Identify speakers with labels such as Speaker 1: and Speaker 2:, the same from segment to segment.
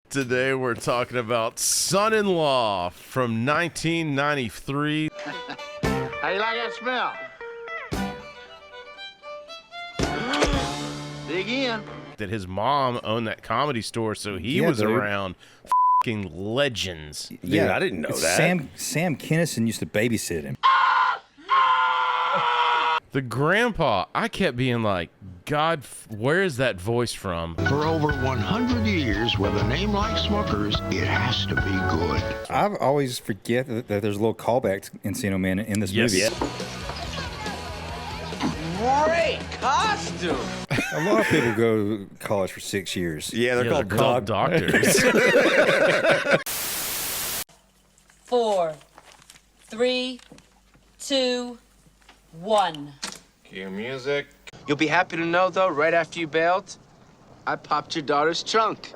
Speaker 1: Today we're talking about Son-in-Law from 1993.
Speaker 2: How you like that smell? Dig in.
Speaker 1: That his mom owned that comedy store, so he was around f***ing legends.
Speaker 3: Dude, I didn't know that.
Speaker 4: Sam Kinison used to babysit him.
Speaker 1: The grandpa, I kept being like, God, where is that voice from?
Speaker 5: For over 100 years, with a name like Smucker's, it has to be good.
Speaker 4: I always forget that there's a little callback to Encino Man in this movie.
Speaker 6: Great costume!
Speaker 4: A lot of people go to college for 6 years.
Speaker 3: Yeah, they're called
Speaker 1: doctors.
Speaker 7: 4, 3, 2, 1.
Speaker 6: Cue music. You'll be happy to know, though, right after you bailed, I popped your daughter's trunk.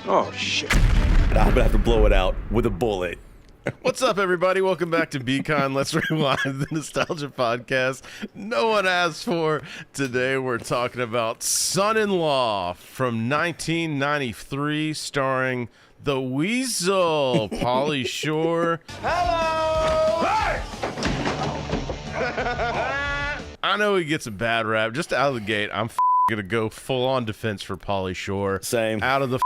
Speaker 3: Oh, shit. I'm going to have to blow it out with a bullet.
Speaker 1: What's up, everybody? Welcome back to BCon. Let's Rewind, the nostalgia podcast no one asked for. Today we're talking about Son-in-Law from 1993, starring the Weasel, Pauly Shore.
Speaker 6: Hello! Hey!
Speaker 1: I know he gets a bad rap. Just out of the gate, I'm gonna go full-on defense for Pauly Shore.
Speaker 3: Same.
Speaker 1: Out of the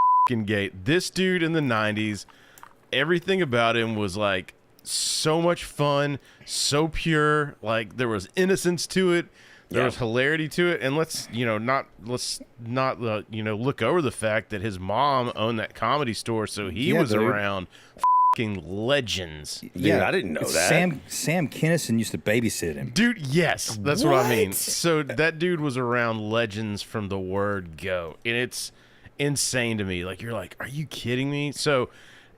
Speaker 1: gate. This dude in the 90s, everything about him was like so much fun, so pure. Like there was innocence to it, there was hilarity to it, and let's not look over the fact that his mom owned that comedy store, so he was around legends.
Speaker 3: Dude, I didn't know that.
Speaker 4: Sam Kinison used to babysit him.
Speaker 1: Dude, yes, that's what I mean. So that dude was around legends from the word go, and it's insane to me. Like you're like, are you kidding me? So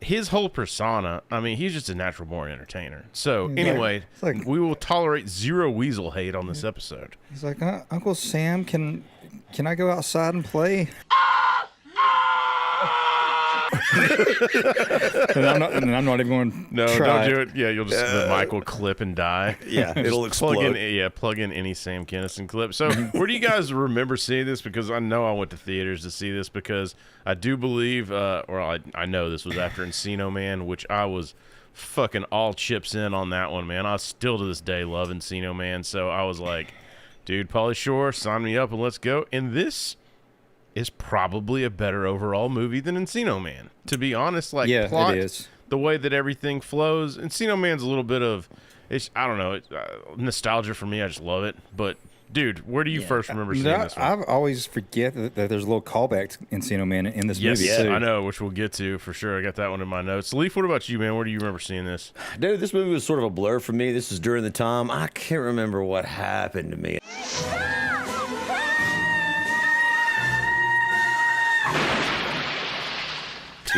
Speaker 1: his whole persona, I mean, he's just a natural born entertainer. So anyway, we will tolerate zero weasel hate on this episode.
Speaker 4: He's like, Uncle Sam, can I go outside and play? and I'm not even going to
Speaker 1: don't do it. Yeah, you'll just the mic will clip and die.
Speaker 3: Yeah, it'll explode.
Speaker 1: Plug in any Sam Kinison clip. So where do you guys remember seeing this? Because I know I went to theaters to see this because I do believe, I know this was after Encino Man, which I was fucking all chips in on that one, man. I still to this day love Encino Man. So I was like, dude, Pauly Shore, sign me up and let's go. And this is probably a better overall movie than Encino Man. To be honest, plot,
Speaker 4: it is.
Speaker 1: The way that everything flows, Encino Man's a little bit of, I don't know, nostalgia for me. I just love it. But dude, where do you first remember seeing this one?
Speaker 4: I always forget that there's a little callback to Encino Man in this movie.
Speaker 1: Yes, I know, which we'll get to for sure. I got that one in my notes. Leaf, what about you, man? Where do you remember seeing this?
Speaker 3: Dude, this movie was sort of a blur for me. This is during the time. I can't remember what happened to me.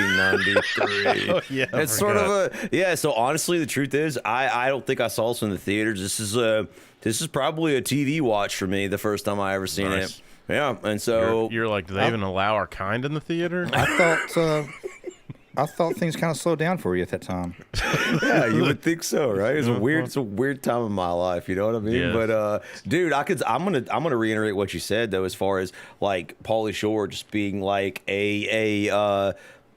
Speaker 1: Oh, yeah,
Speaker 3: it's sort of so honestly the truth is I don't think I saw this in the theaters. This is probably a TV watch for me the first time I ever seen it. Yeah, and so
Speaker 1: you're like, do they even allow our kind in the theater?
Speaker 4: I thought things kind of slowed down for you at that time.
Speaker 3: Yeah, you would think so, right? It's a weird time in my life, you know what I mean?
Speaker 1: Yes.
Speaker 3: But dude, I'm gonna reiterate what you said though, as far as like Pauly Shore just being like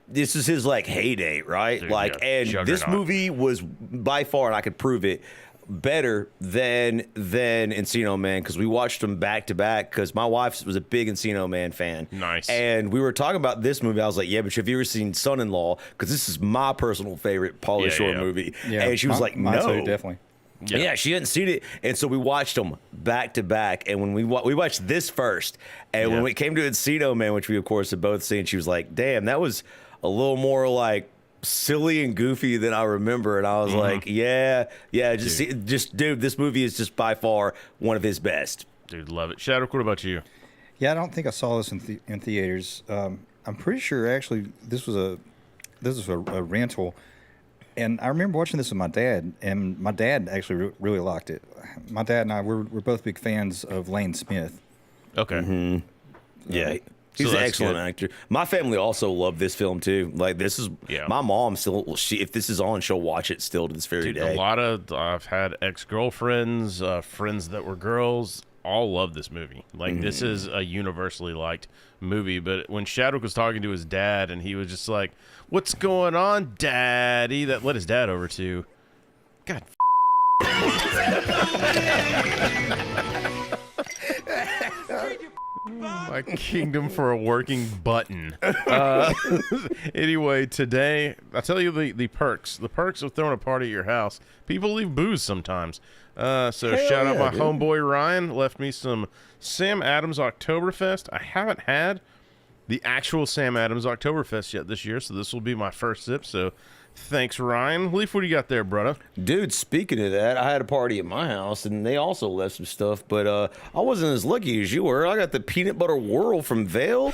Speaker 3: this is his like heyday, right? Dude, and
Speaker 1: Juggernaut.
Speaker 3: This movie was by far, and I could prove it, better than Encino Man, because we watched them back to back, because my wife was a big Encino Man fan.
Speaker 1: Nice.
Speaker 3: And we were talking about this movie. I was like, yeah, but have you ever seen Son-in-Law? Because this is my personal favorite Pauly Shore movie.
Speaker 4: Yeah,
Speaker 3: and she was like, no.
Speaker 4: Too, definitely.
Speaker 3: Yeah, she hadn't seen it, and so we watched them back to back. And when we watched this first, and when it came to Encino Man, which we of course had both seen, she was like, damn, that was a little more like silly and goofy than I remember. And I was like, just dude, this movie is just by far one of his best.
Speaker 1: Dude, love it. Shadwick, what about you?
Speaker 4: Yeah, I don't think I saw this in theaters. I'm pretty sure actually this was a rental, and I remember watching this with my dad, and my dad actually really liked it. My dad and I we're both big fans of Lane Smith.
Speaker 1: Okay.
Speaker 3: Mm-hmm. Yeah. He's an excellent actor. My family also loved this film too. Like this is my mom still. If this is on, she'll watch it still to this very day.
Speaker 1: I've had ex-girlfriends, friends that were girls. all love this movie. Like, this is a universally liked movie. But when Chadwick was talking to his dad, and he was just like, "What's going on, Daddy?" That led his dad over to, God. My kingdom for a working button. Anyway, today, I'll tell you the perks. The perks of throwing a party at your house. People leave booze sometimes. So shout out my homeboy Ryan. Left me some Sam Adams Oktoberfest. I haven't had the actual Sam Adams Oktoberfest yet this year, so this will be my first sip. So thanks, Ryan. Leaf, what do you got there, brother?
Speaker 3: Dude, speaking of that, I had a party at my house, and they also left some stuff, but I wasn't as lucky as you were. I got the peanut butter whirl from Vail,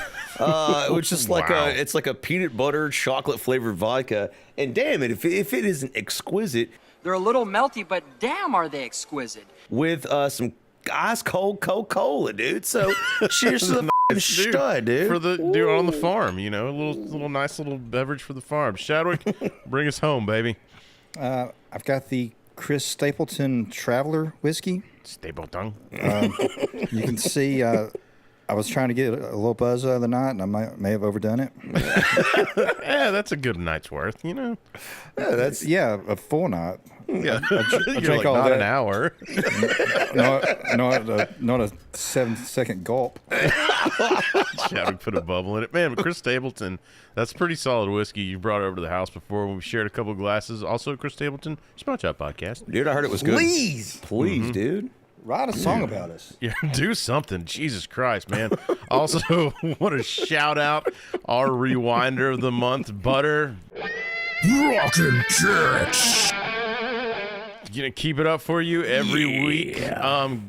Speaker 3: which is like it's like a peanut butter chocolate flavored vodka. And damn it, if it isn't exquisite.
Speaker 8: They're a little melty, but damn, are they exquisite.
Speaker 3: With some ice cold Coca-Cola, dude. So cheers to the stud, dude.
Speaker 1: For the dude on the farm, you know, a little nice little beverage for the farm. Chadwick, bring us home, baby.
Speaker 4: I've got the Chris Stapleton Traveler whiskey.
Speaker 1: Stapleton.
Speaker 4: You can see I was trying to get a little buzz the other night, and I may have overdone it.
Speaker 1: Yeah, that's a good night's worth, you know.
Speaker 4: Yeah, a full night.
Speaker 1: Yeah,
Speaker 4: I
Speaker 1: drank
Speaker 4: all
Speaker 1: not
Speaker 4: that.
Speaker 1: an hour.
Speaker 4: Not a 7-second gulp.
Speaker 1: Chadwick put a bubble in it. Man, but Chris Stapleton, that's pretty solid whiskey. You brought it over to the house before when we shared a couple of glasses. Also, Chris Stapleton, Smart Shot Podcast.
Speaker 3: Dude, I heard it was good.
Speaker 4: Please,
Speaker 3: dude.
Speaker 4: write a song about us.
Speaker 1: Yeah, do something. Jesus Christ, man. Also, want to shout out our rewinder of the month, Butter.
Speaker 5: Rockin' Church.
Speaker 1: Gonna keep it up for you every week,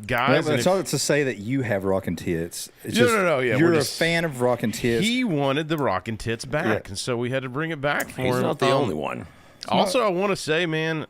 Speaker 1: guys.
Speaker 4: It's all to say that you have rockin' tits. It's
Speaker 1: No. Yeah,
Speaker 4: you're a fan of rockin' tits.
Speaker 1: He wanted the rockin' tits back, and so we had to bring it back for him.
Speaker 3: He's not the only one.
Speaker 1: Also, I want to say, man,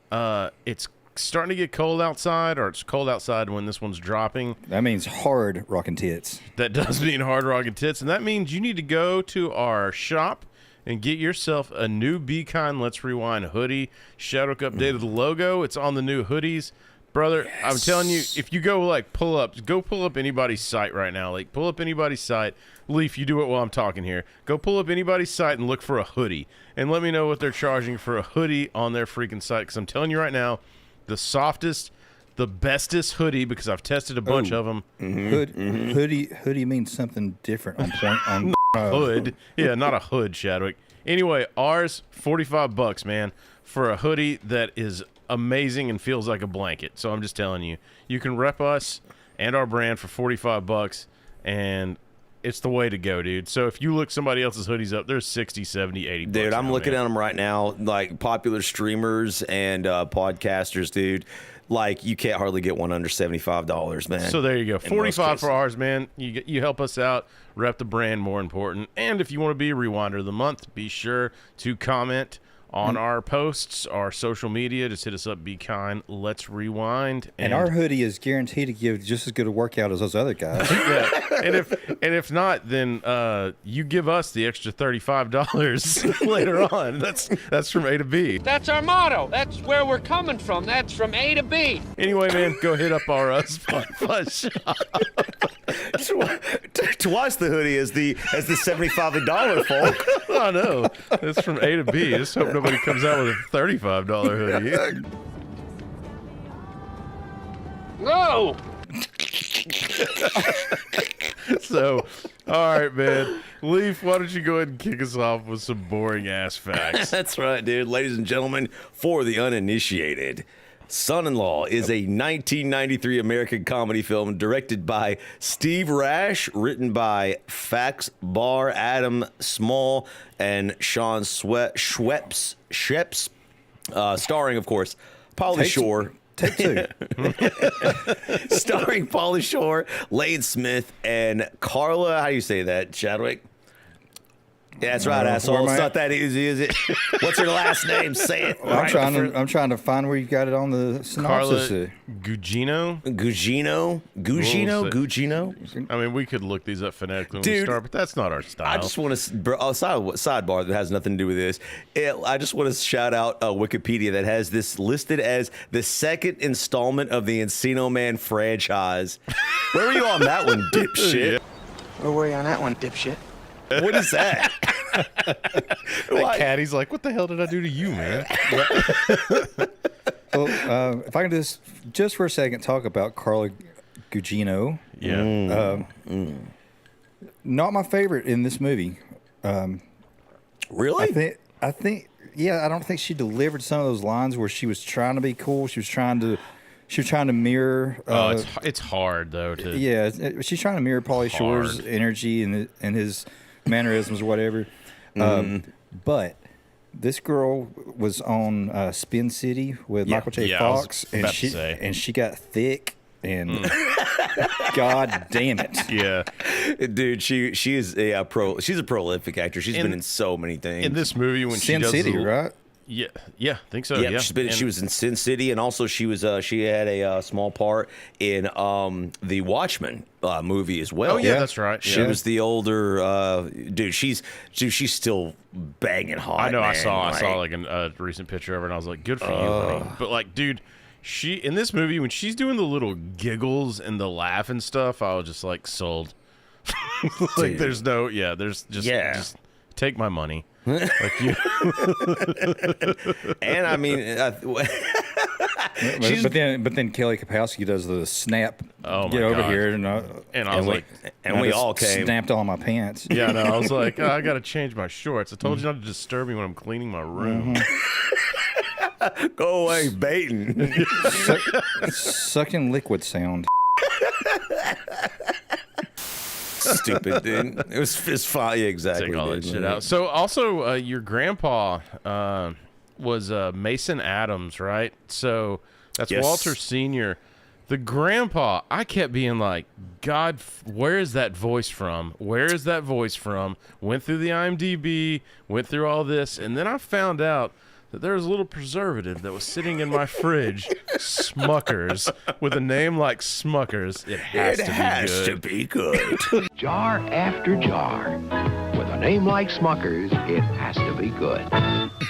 Speaker 1: it's starting to get cold outside, or it's cold outside when this one's dropping.
Speaker 4: That means hard rockin' tits.
Speaker 1: That does mean hard rockin' tits, and that means you need to go to our shop and get yourself a new Be Kind Let's Rewind hoodie. Chadwick updated the logo. It's on the new hoodies. Brother, yes. I'm telling you, if you go pull up anybody's site right now. Like, pull up anybody's site. Leaf, you do it while I'm talking here. Go pull up anybody's site and look for a hoodie. And let me know what they're charging for a hoodie on their freaking site. Because I'm telling you right now, the softest, the bestest hoodie, because I've tested a bunch of them.
Speaker 4: Hoodie means something different on point. On
Speaker 1: hood. Yeah, not a hood, Chadwick. Anyway, ours, $45, man, for a hoodie that is amazing and feels like a blanket. So I'm just telling you, you can rep us and our brand for $45, and it's the way to go, dude. So if you look somebody else's hoodies up, there's 60, 70, 80 bucks.
Speaker 3: Dude, I'm looking at them right now, like popular streamers and podcasters, dude. Like, you can't hardly get one under $75, man.
Speaker 1: So there you go. 45 for ours, man. You help us out. Rep the brand, more important. And if you want to be a Rewinder of the Month, be sure to comment on our posts, our social media. Just hit us up, Be Kind, Let's Rewind.
Speaker 4: And our hoodie is guaranteed to give just as good a workout as those other guys.
Speaker 1: Yeah. And if not, then you give us the extra $35 later on. That's from A to B.
Speaker 9: That's our motto. That's where we're coming from. That's from A to B.
Speaker 1: Anyway, man, go hit up our Spotify shop.
Speaker 3: To watch the hoodie as the $75 folk.
Speaker 1: I know. It's from A to B. Just hope nobody comes out with a $35 hoodie.
Speaker 9: No!
Speaker 1: So, all right, man. Leaf, why don't you go ahead and kick us off with some boring-ass facts?
Speaker 3: That's right, dude. Ladies and gentlemen, for the uninitiated, Son-in-Law is a 1993 American comedy film directed by Steve Rash, written by Fax Barr, Adam Small, and Sean Schweppes, starring, of course, Pauly Shore.
Speaker 4: Take two.
Speaker 3: Starring Pauly Shore, Lane Smith, and Carla. How do you say that, Chadwick? Yeah, that's right, asshole. It's not that easy, is it? What's her last name? Say it.
Speaker 4: I'm trying to find where you got it on the synopsis.
Speaker 1: Carla Gugino?
Speaker 3: Gugino?
Speaker 1: I mean, we could look these up phonetically when we start, but that's not our style.
Speaker 3: I just want to sidebar that has nothing to do with this. I just want to shout out Wikipedia that has this listed as the second installment of the Encino Man franchise. Where were you on that one, dipshit?
Speaker 1: Yeah.
Speaker 6: Where were you on that one, dipshit?
Speaker 3: What is that?
Speaker 1: Caddy's like, what the hell did I do to you, man?
Speaker 4: Well, if I can just for a second talk about Carla Gugino.
Speaker 1: Yeah.
Speaker 4: Not my favorite in this movie.
Speaker 3: Really?
Speaker 4: I think, yeah, I don't think she delivered some of those lines where she was trying to be cool. She was trying to mirror.
Speaker 1: It's hard though.
Speaker 4: She's trying to mirror Pauly Shore's energy and his mannerisms or whatever. But this girl was on Spin City with Michael J. Fox, and she got thick and God damn it.
Speaker 1: Yeah,
Speaker 3: dude, she is a she's a prolific actor. She's been in so many things.
Speaker 1: In this movie, when
Speaker 4: Sin
Speaker 1: she does
Speaker 4: City, right?
Speaker 1: Yeah, I think so.
Speaker 3: Yeah,
Speaker 1: Yeah,
Speaker 3: she was in Sin City, and also she had a small part in the Watchmen movie as well.
Speaker 1: Oh yeah, that's right.
Speaker 3: She was the older dude. She's still banging hot.
Speaker 1: I know.
Speaker 3: Man.
Speaker 1: I saw like a recent picture of her, and I was like, good for you, honey. But like, dude, she in this movie when she's doing the little giggles and the laugh and stuff, I was just like sold. Like, there's just take my money. Like you.
Speaker 3: And I mean,
Speaker 4: but then Kelly Kapowski does the snap.
Speaker 1: Oh
Speaker 4: get
Speaker 1: my
Speaker 4: over
Speaker 1: God.
Speaker 4: here, and
Speaker 1: I was like,
Speaker 3: we all came.
Speaker 4: Snapped all my pants.
Speaker 1: yeah, no, I was like, I gotta change my shorts. I told you not to disturb me when I'm cleaning my room.
Speaker 3: Go away, baiting.
Speaker 4: Sucking liquid sound.
Speaker 3: Stupid, dude. It was fine. Yeah, exactly.
Speaker 1: Take all that shit out. So also, your grandpa was Mason Adams, right? So that's Walter Sr. The grandpa, I kept being like, God, where is that voice from? Where is that voice from? Went through the IMDb, went through all this, and then I found out that there was a little preservative that was sitting in my fridge, Smuckers, with a name like Smuckers. It has to be good.
Speaker 5: Jar after jar. With a name like Smuckers, it has to be good.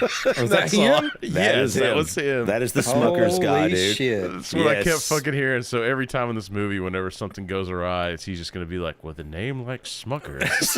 Speaker 4: Was that him?
Speaker 1: That was him.
Speaker 3: That is the Smuckers guy, dude.
Speaker 4: Shit.
Speaker 1: That's what I kept fucking hearing. So every time in this movie, whenever something goes awry, he's just going to be like, with a name like Smuckers.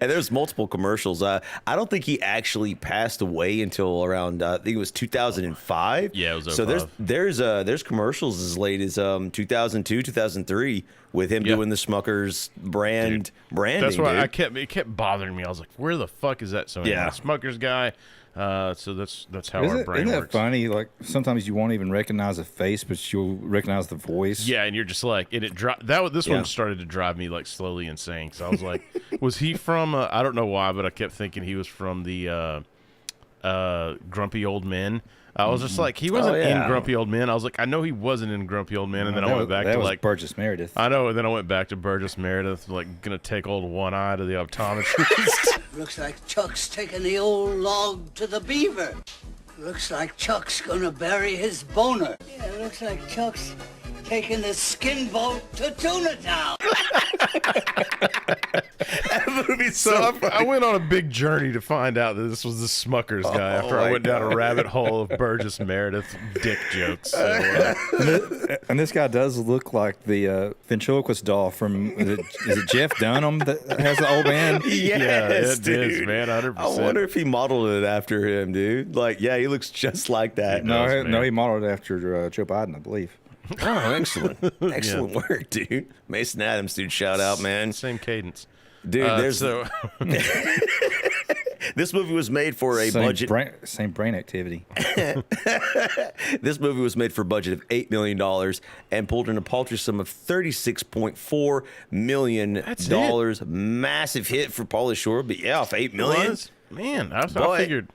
Speaker 3: And there's multiple commercials. I don't think he actually passed away until around I think it was 2005.
Speaker 1: Yeah, it was.
Speaker 3: So there's commercials as late as 2002, 2003 with him doing the Smuckers branding.
Speaker 1: That's why it kept bothering me. I was like, where the fuck is that? So anyway, Smuckers guy. So that's how our brain
Speaker 4: isn't
Speaker 1: works.
Speaker 4: that funny? Like sometimes you won't even recognize a face, but you'll recognize the voice.
Speaker 1: Yeah, and you're just like, and this one started to drive me like slowly insane. So I was like, was he from? I don't know why, but I kept thinking he was from the Grumpy Old Men. I was just like, he wasn't in Grumpy Old Men. I was like, I know he wasn't in Grumpy Old Men, and then I went back to like
Speaker 4: Burgess Meredith.
Speaker 1: I know, and then I went back to Burgess Meredith, like gonna take old One Eye to the optometrist.
Speaker 10: Looks like Chuck's taking the old log to the beaver. Looks like Chuck's gonna bury his boner. Yeah, looks like Chuck's taking the skin boat to Tuna Town.
Speaker 3: That movie's
Speaker 1: So I went on a big journey to find out that this was the Smuckers guy after I went down a rabbit hole of Burgess Meredith dick jokes. So,
Speaker 4: and this guy does look like the ventriloquist doll from, is it Jeff Dunham that has the old man?
Speaker 3: Yes,
Speaker 1: it
Speaker 3: dude.
Speaker 1: is, man, 100%.
Speaker 3: I wonder if he modeled it after him, dude. Like, yeah, he looks just like that.
Speaker 4: No, he modeled it after Joe Biden, I believe.
Speaker 3: Oh, excellent. Excellent work, dude. Mason Adams, dude, shout out, man.
Speaker 1: Same cadence.
Speaker 3: Dude, this movie was made for a budget.
Speaker 4: Same brain activity.
Speaker 3: This movie was made for a budget of $8 million and pulled in a paltry sum of $36.4 million. Massive hit for Pauly Shore, but yeah, off $8 million.
Speaker 1: Man, I figured.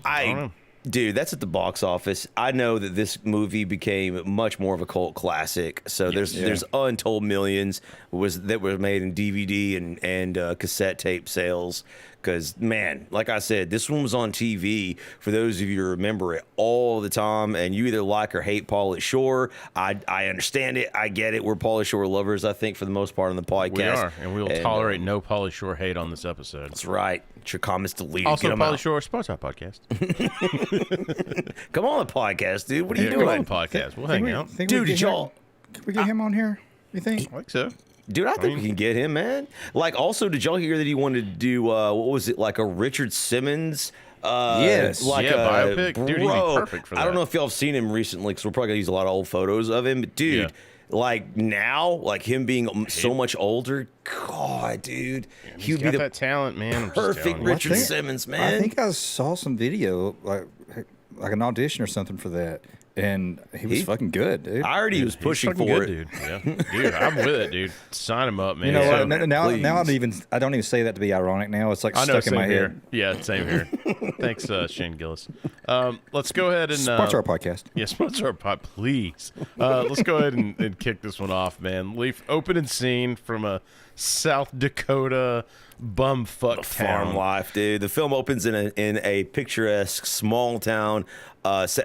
Speaker 3: I Dude, that's at the box office. I know that this movie became much more of a cult classic. So there's untold millions that were made in DVD and cassette tape sales. Because, man, like I said, this one was on TV, for those of you who remember it, all the time. And you either like or hate Pauly Shore. I understand it. I get it. We're Pauly Shore lovers, I think, for the most part on the podcast.
Speaker 1: We are, and we will tolerate no Pauly Shore hate on this episode.
Speaker 3: That's right. Your comments deleted.
Speaker 1: Also, Pauly Shore sponsor our podcast.
Speaker 3: Come on the podcast, dude. What are you doing?
Speaker 1: Come on the podcast. We'll hang out.
Speaker 3: Dude, did y'all...
Speaker 4: Can we get him on here, you think?
Speaker 1: I think so.
Speaker 3: Dude, I think we can get him, man. Like, also, did y'all hear that he wanted to do, what was it, like a Richard Simmons?
Speaker 4: Yes.
Speaker 3: Like
Speaker 1: biopic?
Speaker 3: bro,
Speaker 1: Dude, he'd be perfect for that.
Speaker 3: I don't know if y'all have seen him recently, because we're probably going to use a lot of old photos of him. But, dude, like, now, like, him being so much older, God, dude.
Speaker 1: He would be that talent, man.
Speaker 3: Perfect Richard Simmons, man.
Speaker 4: I think I saw some video, like an audition or something for that. And he was fucking good, dude.
Speaker 3: I already was pushing for it,
Speaker 1: dude. Yeah, dude, I'm with it, dude. Sign him up, man.
Speaker 4: You know what? Now I don't even say that to be ironic. Now it's like stuck in my head.
Speaker 1: Yeah, same here. Thanks, Shane Gillis. Let's go ahead and
Speaker 4: sponsor our podcast.
Speaker 1: Yeah, sponsor our pod, please. Let's go ahead and kick this one off, man. Leaf opening scene from a South Dakota bumfuck
Speaker 3: farm life, dude. The film opens in a picturesque small town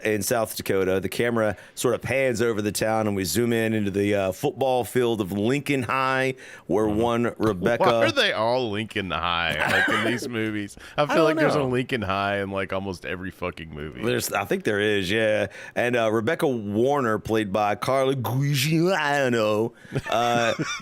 Speaker 3: in South Dakota. The camera sort of pans over the town, and we zoom in into the football field of Lincoln High, where one Rebecca.
Speaker 1: Why are they all Lincoln High like in these movies? I feel like there's a Lincoln High in like almost every fucking movie.
Speaker 3: I think there is, yeah. And Rebecca Warner, played by Carla Gugliano,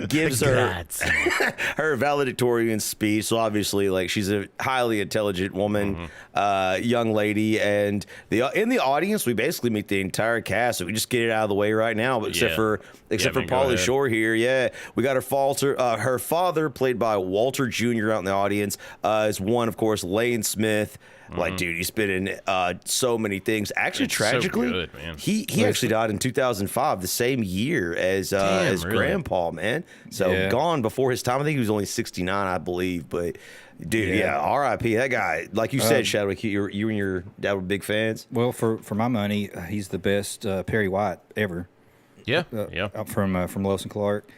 Speaker 3: gives her valedictorian speech. So obviously, like, she's a highly intelligent woman, young lady, and in the audience, we basically meet the entire cast. So we just get it out of the way right now, but except for Pauly Shore here. Yeah, we got her father, played by Walter Jr. out in the audience, is one, of course, Lane Smith. Like, dude, he's been in so many things. Actually, tragically,
Speaker 1: so good, man.
Speaker 3: he actually died in 2005, the same year as
Speaker 1: really?
Speaker 3: Grandpa, man. So gone before his time. I think he was only 69, I believe. But, dude, R.I.P. That guy. Like you said, Shadwick, you and your dad were big fans.
Speaker 4: Well, for my money, he's the best Perry White ever.
Speaker 1: Yeah,
Speaker 4: From Lois and Clark.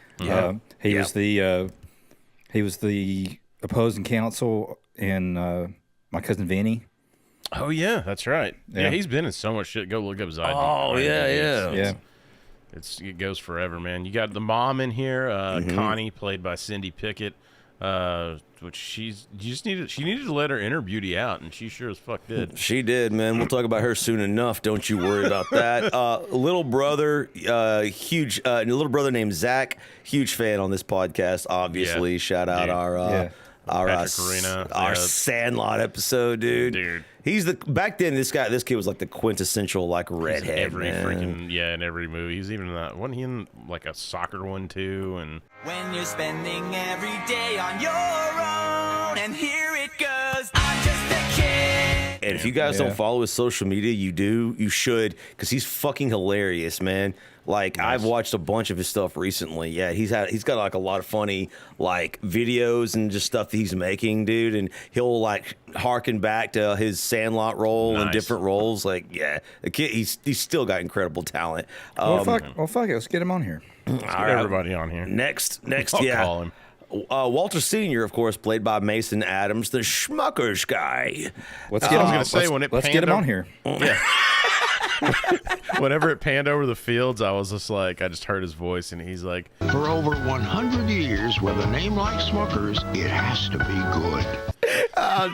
Speaker 4: He was the opposing counsel in My Cousin Vinny.
Speaker 1: Oh yeah, that's right. Yeah, he's been in so much shit. Go look up his ID.
Speaker 3: Oh yeah.
Speaker 1: It goes forever, man. You got the mom in here, Connie, played by Cindy Pickett. Which she needed to let her inner beauty out, and she sure as fuck did.
Speaker 3: She did, man. We'll talk about her soon enough. Don't you worry about that. Little brother, little brother named Zach, huge fan on this podcast. Obviously, shout out our Sandlot episode, dude. He's back then. This kid was like the quintessential like redhead.
Speaker 1: In every movie. He's even in that. Wasn't he in like a soccer one too? And
Speaker 11: when you're spending every day on your own, and here it goes. I'm just a kid.
Speaker 3: And if you guys don't follow his social media, you should, because he's fucking hilarious, man. Like, nice. I've watched a bunch of his stuff recently. Yeah, he's got like a lot of funny like videos and just stuff that he's making, dude. And he'll like harken back to his Sandlot role and different roles. Like, yeah, the kid, he's still got incredible talent.
Speaker 4: Fuck it, let's get him on here.
Speaker 1: Let's get everybody on here.
Speaker 3: Next,
Speaker 1: I'll call him.
Speaker 3: Walter Sr., of course, played by Mason Adams, the Schmuckers guy.
Speaker 4: Let's get him on here.
Speaker 1: Yeah. Whenever it panned over the fields, I was just like, I just heard his voice, and he's like,
Speaker 5: for over 100 years, with a name like Smuckers, it has to be good.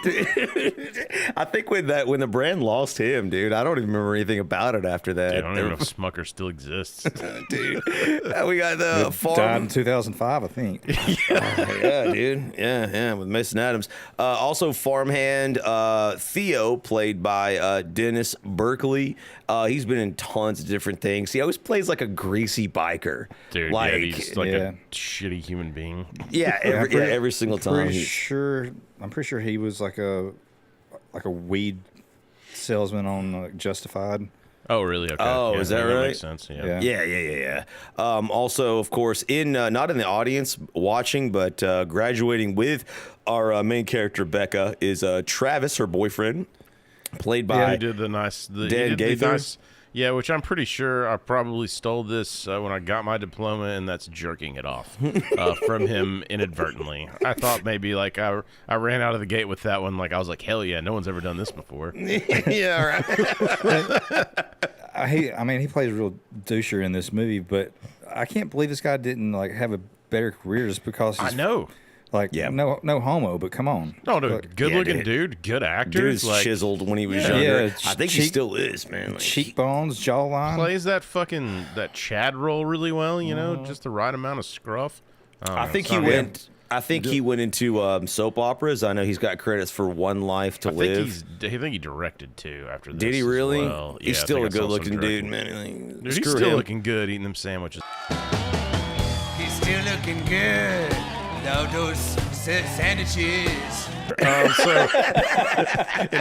Speaker 3: Dude. I think when the brand lost him, dude, I don't even remember anything about it after that.
Speaker 1: Dude, I don't even know if Smucker still exists.
Speaker 3: Dude, we got the farm.
Speaker 4: Died in 2005, I think.
Speaker 3: Yeah, dude. Yeah, with Mason Adams. Also, farmhand Theo, played by Dennis Berkeley. He's been in tons of different things. He always plays like a greasy biker.
Speaker 1: Dude, he's like a shitty human being.
Speaker 3: Yeah, every single time.
Speaker 4: I'm pretty sure he was like a weed salesman on Justified.
Speaker 1: Oh, really? Okay.
Speaker 3: Oh, is that right?
Speaker 1: That makes sense.
Speaker 3: Yeah. Also, of course, not in the audience watching, but graduating with our main character, Becca, is Travis, her boyfriend. played by
Speaker 1: He did the nice.
Speaker 3: Dan
Speaker 1: he did the
Speaker 3: Gaither.
Speaker 1: nice, yeah, which I'm pretty sure I probably stole this when I got my diploma, and that's jerking it off from him inadvertently. I thought maybe like I ran out of the gate with that one. Like I was like, hell yeah, no one's ever done this before.
Speaker 3: Yeah, right.
Speaker 4: I mean, he plays a real doucher in this movie, but I can't believe this guy didn't like have a better career just because he's
Speaker 1: I know.
Speaker 4: Like, no homo, but come on.
Speaker 1: No, dude,
Speaker 4: Like,
Speaker 1: good-looking dude, good actor.
Speaker 3: Dude's
Speaker 1: like,
Speaker 3: chiseled when he was younger.
Speaker 4: Yeah,
Speaker 3: I think he still is, man. Like,
Speaker 4: cheekbones, jawline.
Speaker 1: plays that Chad role really well. You know, just the right amount of scruff.
Speaker 3: I think he went. I think he went into soap operas. I know he's got credits for One Life to Live.
Speaker 1: I think he directed too after this.
Speaker 3: Did he really?
Speaker 1: As well.
Speaker 3: He's
Speaker 1: Yeah, I
Speaker 3: still
Speaker 1: think
Speaker 3: a
Speaker 1: I saw some
Speaker 3: good-looking dude,
Speaker 1: directing.
Speaker 3: man.
Speaker 1: Dude, he's
Speaker 3: Screw
Speaker 1: still
Speaker 3: him.
Speaker 1: looking good eating them sandwiches.
Speaker 11: He's still looking good. Love those sandwiches.
Speaker 1: And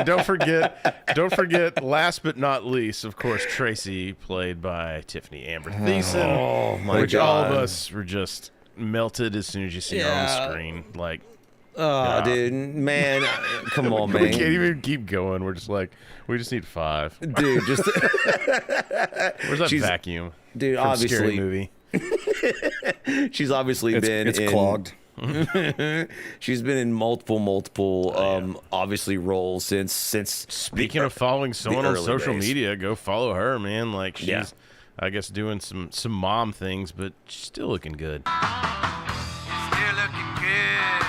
Speaker 1: don't forget, last but not least, of course, Tracy, played by Tiffany Amber Thiessen.
Speaker 3: Oh, my
Speaker 1: which all of
Speaker 3: God.
Speaker 1: us were just melted as soon as you see her on the screen. Like,
Speaker 3: Oh, dude, man, come on, man.
Speaker 1: we can't even keep going. We're just like, we just need 5.
Speaker 3: Dude, just
Speaker 1: Where's that vacuum?
Speaker 3: Dude,
Speaker 1: from
Speaker 3: obviously,
Speaker 1: Scary Movie.
Speaker 3: she's obviously been
Speaker 4: it's
Speaker 3: in,
Speaker 4: clogged.
Speaker 3: She's been in multiple obviously roles since
Speaker 1: Speaking of following someone on
Speaker 3: early
Speaker 1: social
Speaker 3: days.
Speaker 1: media, go follow her, man. Like she's,
Speaker 3: Yeah.
Speaker 1: I guess, doing some mom things, but she's still looking good.
Speaker 11: Still looking good.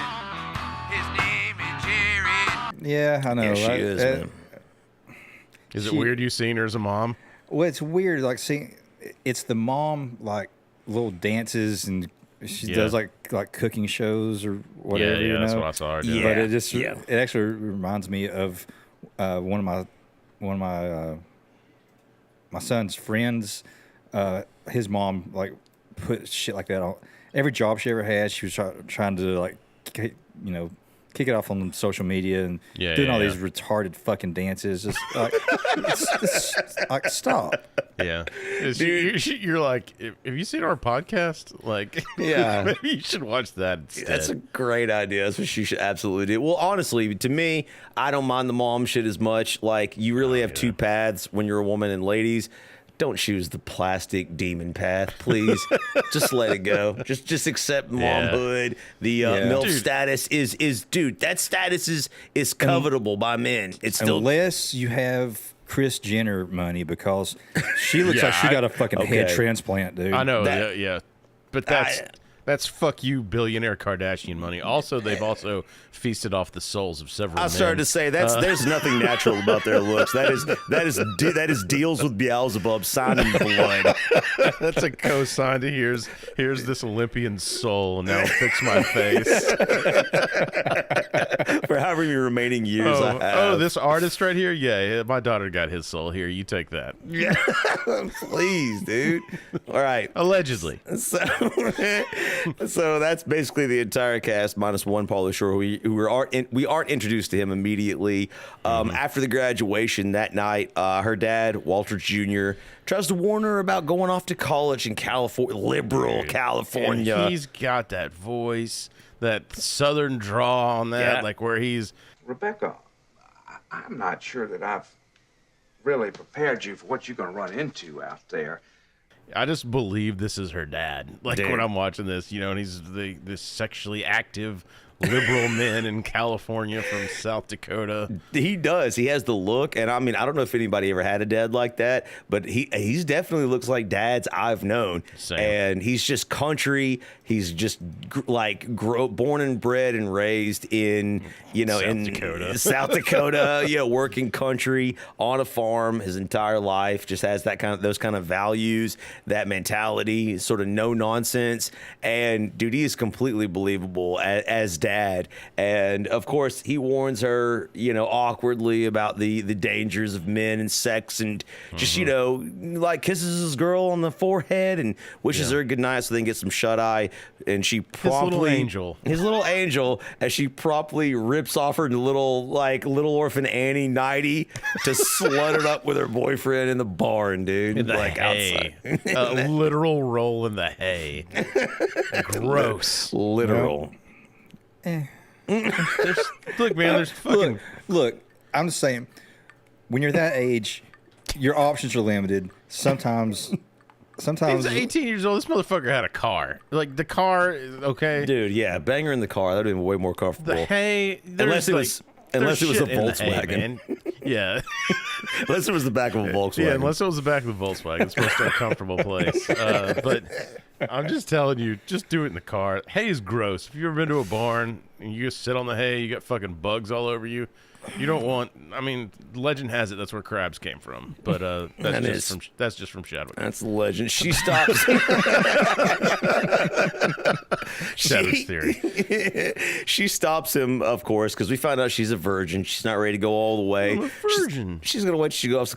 Speaker 11: His name is Jared.
Speaker 4: Yeah, I know.
Speaker 3: Yeah, she
Speaker 4: right?
Speaker 3: is, man.
Speaker 1: Is it weird you seeing her as a mom?
Speaker 4: Well, it's weird. Like, seeing it's the mom, like little dances, and she does like cooking shows or whatever.
Speaker 1: Yeah,
Speaker 4: you know?
Speaker 1: that's what I saw her doing.
Speaker 4: But it just it actually reminds me of one of my my son's friends. His mom like put shit like that on every job she ever had. She was trying to like kick it off on social media and doing all these retarded fucking dances. Just like, it's like stop.
Speaker 1: Yeah, you're like, have you seen our podcast? Like,
Speaker 3: Yeah.
Speaker 1: maybe you should watch that instead.
Speaker 3: That's a great idea. That's what she should absolutely do. Well, honestly, to me, I don't mind the mom shit as much. Like, you really have two paths when you're a woman, and ladies, don't choose the plastic demon path, please. Just let it go. Just accept momhood. The MILF status is dude. That status is covetable by men. It's still
Speaker 4: unless you have Kris Jenner money, because she looks like she got a fucking head transplant, dude.
Speaker 1: I know, but that's fuck you, billionaire Kardashian money. Also, they've also feasted off the souls of several.
Speaker 3: I
Speaker 1: men.
Speaker 3: started to say there's nothing natural about their looks. That is deals with Beelzebub signing blood.
Speaker 1: That's a cosign to here's this Olympian soul. Now fix my face.
Speaker 3: For however many remaining years I have.
Speaker 1: Oh, this artist right here. Yeah, my daughter got his soul. Here, you take that.
Speaker 3: Yeah, please, dude. All right.
Speaker 1: Allegedly.
Speaker 3: So that's basically the entire cast minus one Pauly Shore. We aren't introduced to him immediately. After the graduation that night, her dad, Walter Jr., tries to warn her about going off to college in California, liberal California.
Speaker 1: And he's got that voice, that southern draw on that, like where he's...
Speaker 12: Rebecca, I'm not sure that I've really prepared you for what you're going to run into out there.
Speaker 1: I just believe this is her dad. Like, when I'm watching this, and he's this sexually active liberal men in California from South Dakota.
Speaker 3: He does. He has the look, and I mean, I don't know if anybody ever had a dad like that, but he's definitely looks like dads I've known.
Speaker 1: Same.
Speaker 3: And he's just country. He's just born and bred and raised in
Speaker 1: Dakota.
Speaker 3: South Dakota, working country on a farm his entire life. Just has those kind of values, that mentality, sort of no nonsense. And dude, he is completely believable as dad. And of course, he warns her, awkwardly about the dangers of men and sex, and just like kisses his girl on the forehead and wishes her good night so they can get some shut eye. And she promptly his little angel, as she promptly rips off her little orphan Annie nighty to slut it up with her boyfriend in the barn, dude.
Speaker 1: In the hay. A literal roll in the hay. Gross.
Speaker 3: Literal.
Speaker 1: Look, man, there's fucking...
Speaker 4: Look, I'm just saying, when you're that age, your options are limited. Sometimes.
Speaker 1: He's 18 years old. This motherfucker had a car. Like, the car, okay.
Speaker 3: Dude, yeah, banger in the car. That would have been way more comfortable.
Speaker 1: The hay.
Speaker 3: Unless it was a Volkswagen.
Speaker 1: Yeah.
Speaker 3: Unless it was the back of a Volkswagen.
Speaker 1: Yeah, unless it was the back of the Volkswagen. It's supposed to be a comfortable place. But I'm just telling you, just do it in the car. Hay is gross. If you've ever been to a barn and you just sit on the hay, you got fucking bugs all over you. You don't want. I mean, legend has it that's where crabs came from, but that's just from Shadwick.
Speaker 3: That's legend. She stops.
Speaker 1: Shadwick's theory.
Speaker 3: She stops him, of course, because we find out she's a virgin. She's not ready to go all the way.
Speaker 1: I'm a virgin.
Speaker 3: She's gonna wait. She goes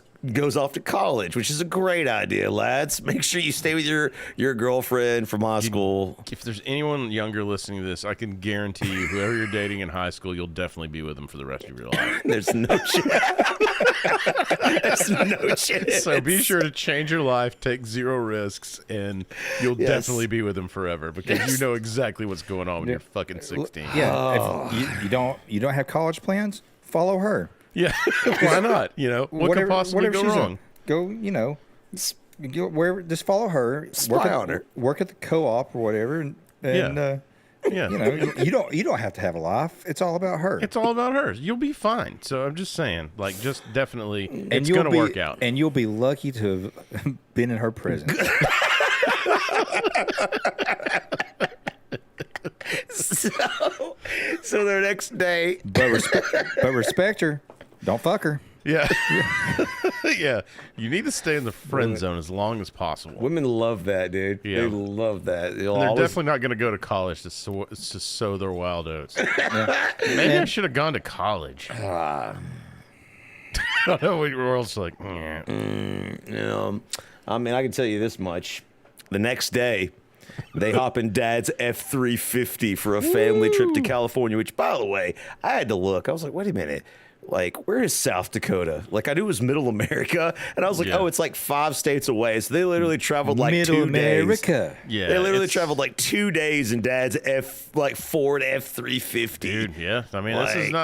Speaker 3: off to college, which is a great idea, lads. Make sure you stay with your girlfriend from high school.
Speaker 1: If there's anyone younger listening to this, I can guarantee you, whoever you're dating in high school, you'll definitely be with them for the rest of your life.
Speaker 3: There's no chance. There's no chance.
Speaker 1: So be sure to change your life, take zero risks, and you'll definitely be with them forever because you know exactly what's going on when you're fucking 16.
Speaker 4: Yeah, if you don't have college plans, follow her.
Speaker 1: Yeah, why not? You know, what could possibly go wrong?
Speaker 4: Go, just follow her.
Speaker 3: Spy on her.
Speaker 4: Work at the co-op or whatever, and you don't have to have a life. It's all about her.
Speaker 1: It's all about her. You'll be fine. So I'm just saying, like, just definitely, it's gonna work out,
Speaker 4: and you'll be lucky to have been in her presence.
Speaker 3: So the next day,
Speaker 4: but respect her. Don't fuck her.
Speaker 1: Yeah. Yeah. You need to stay in the friend zone as long as possible.
Speaker 3: Women love that, dude.
Speaker 1: Yeah.
Speaker 3: They love that.
Speaker 1: They're definitely not going to go to college to sow their wild oats. Maybe I should have gone to college. I don't know what your world's like.
Speaker 3: I mean, I can tell you this much. The next day, they hop in Dad's F-350 for a family trip to California, which, by the way, I had to look. I was like, wait a minute. Like, where is South Dakota? Like, I knew it was Middle America, and I was like, oh, it's like 5 states away. So they literally traveled like
Speaker 4: Middle
Speaker 3: 2
Speaker 4: America.
Speaker 3: days.
Speaker 1: Yeah,
Speaker 3: they literally traveled like 2 days in Dad's Ford F-350.
Speaker 1: Dude, yeah. I mean,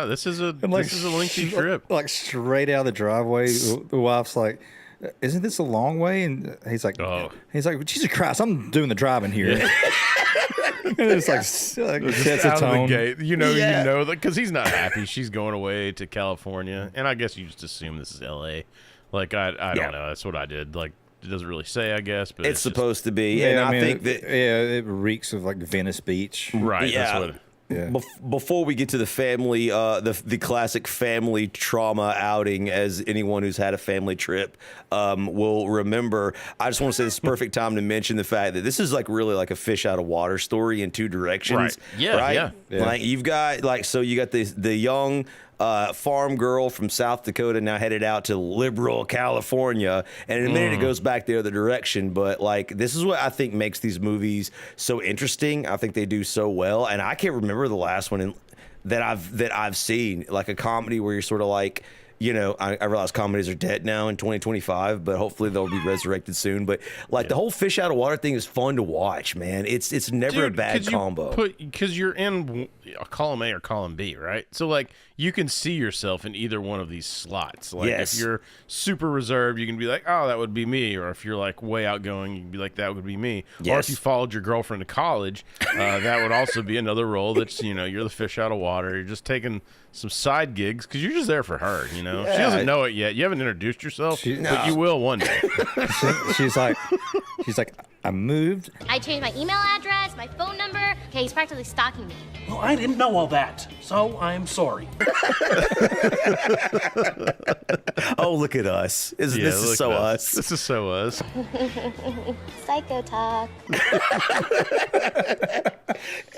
Speaker 1: this is a lengthy trip.
Speaker 4: Like straight out of the driveway, the wife's like, "Isn't this a long way?" And he's like, "Jesus Christ, I'm doing the driving here." Yeah. And it's like sets a tone.
Speaker 1: Of the gate. You know that because he's not happy. She's going away to California, and I guess you just assume this is L.A. Like I don't know. That's what I did. Like it doesn't really say, I guess, but
Speaker 3: it's supposed to be.
Speaker 4: Yeah,
Speaker 3: and
Speaker 4: I mean,
Speaker 3: think that
Speaker 4: it reeks of like Venice Beach.
Speaker 1: Right.
Speaker 3: Yeah.
Speaker 1: That's what.
Speaker 4: Yeah.
Speaker 3: Before we get to the family, the classic family trauma outing, as anyone who's had a family trip will remember, I just want to say this is the perfect time to mention the fact that this is like really like a fish out of water story in 2 directions.
Speaker 1: Right. Yeah.
Speaker 3: Right?
Speaker 1: Yeah.
Speaker 3: Like you've got you got the young farm girl from South Dakota now headed out to liberal California, and in a minute it goes back the other direction. But like this is what I think makes these movies so interesting. I think they do so well, and I can't remember the last one that I've seen, like a comedy where you're sort of like, you know, I realize comedies are dead now in 2025, but hopefully they'll be resurrected soon. But like the whole fish out of water thing is fun to watch, man. It's never a bad combo.
Speaker 1: Because you're in column A or column B, right? So like you can see yourself in either one of these slots. Like if you're super reserved, you can be like, oh, that would be me. Or if you're like way outgoing, you can be like, that would be me. Or if you followed your girlfriend to college, that would also be another role that's, you know, you're the fish out of water. You're just taking some side gigs because you're just there for her, you know. She doesn't know it yet. You haven't introduced yourself, but you will one day.
Speaker 4: she's like, I moved.
Speaker 13: I changed my email address, my phone number. Okay, he's practically stalking me.
Speaker 14: Well, I didn't know all that, so I'm sorry.
Speaker 3: Oh, look at us. This is so us.
Speaker 1: This is so us.
Speaker 13: Psycho talk.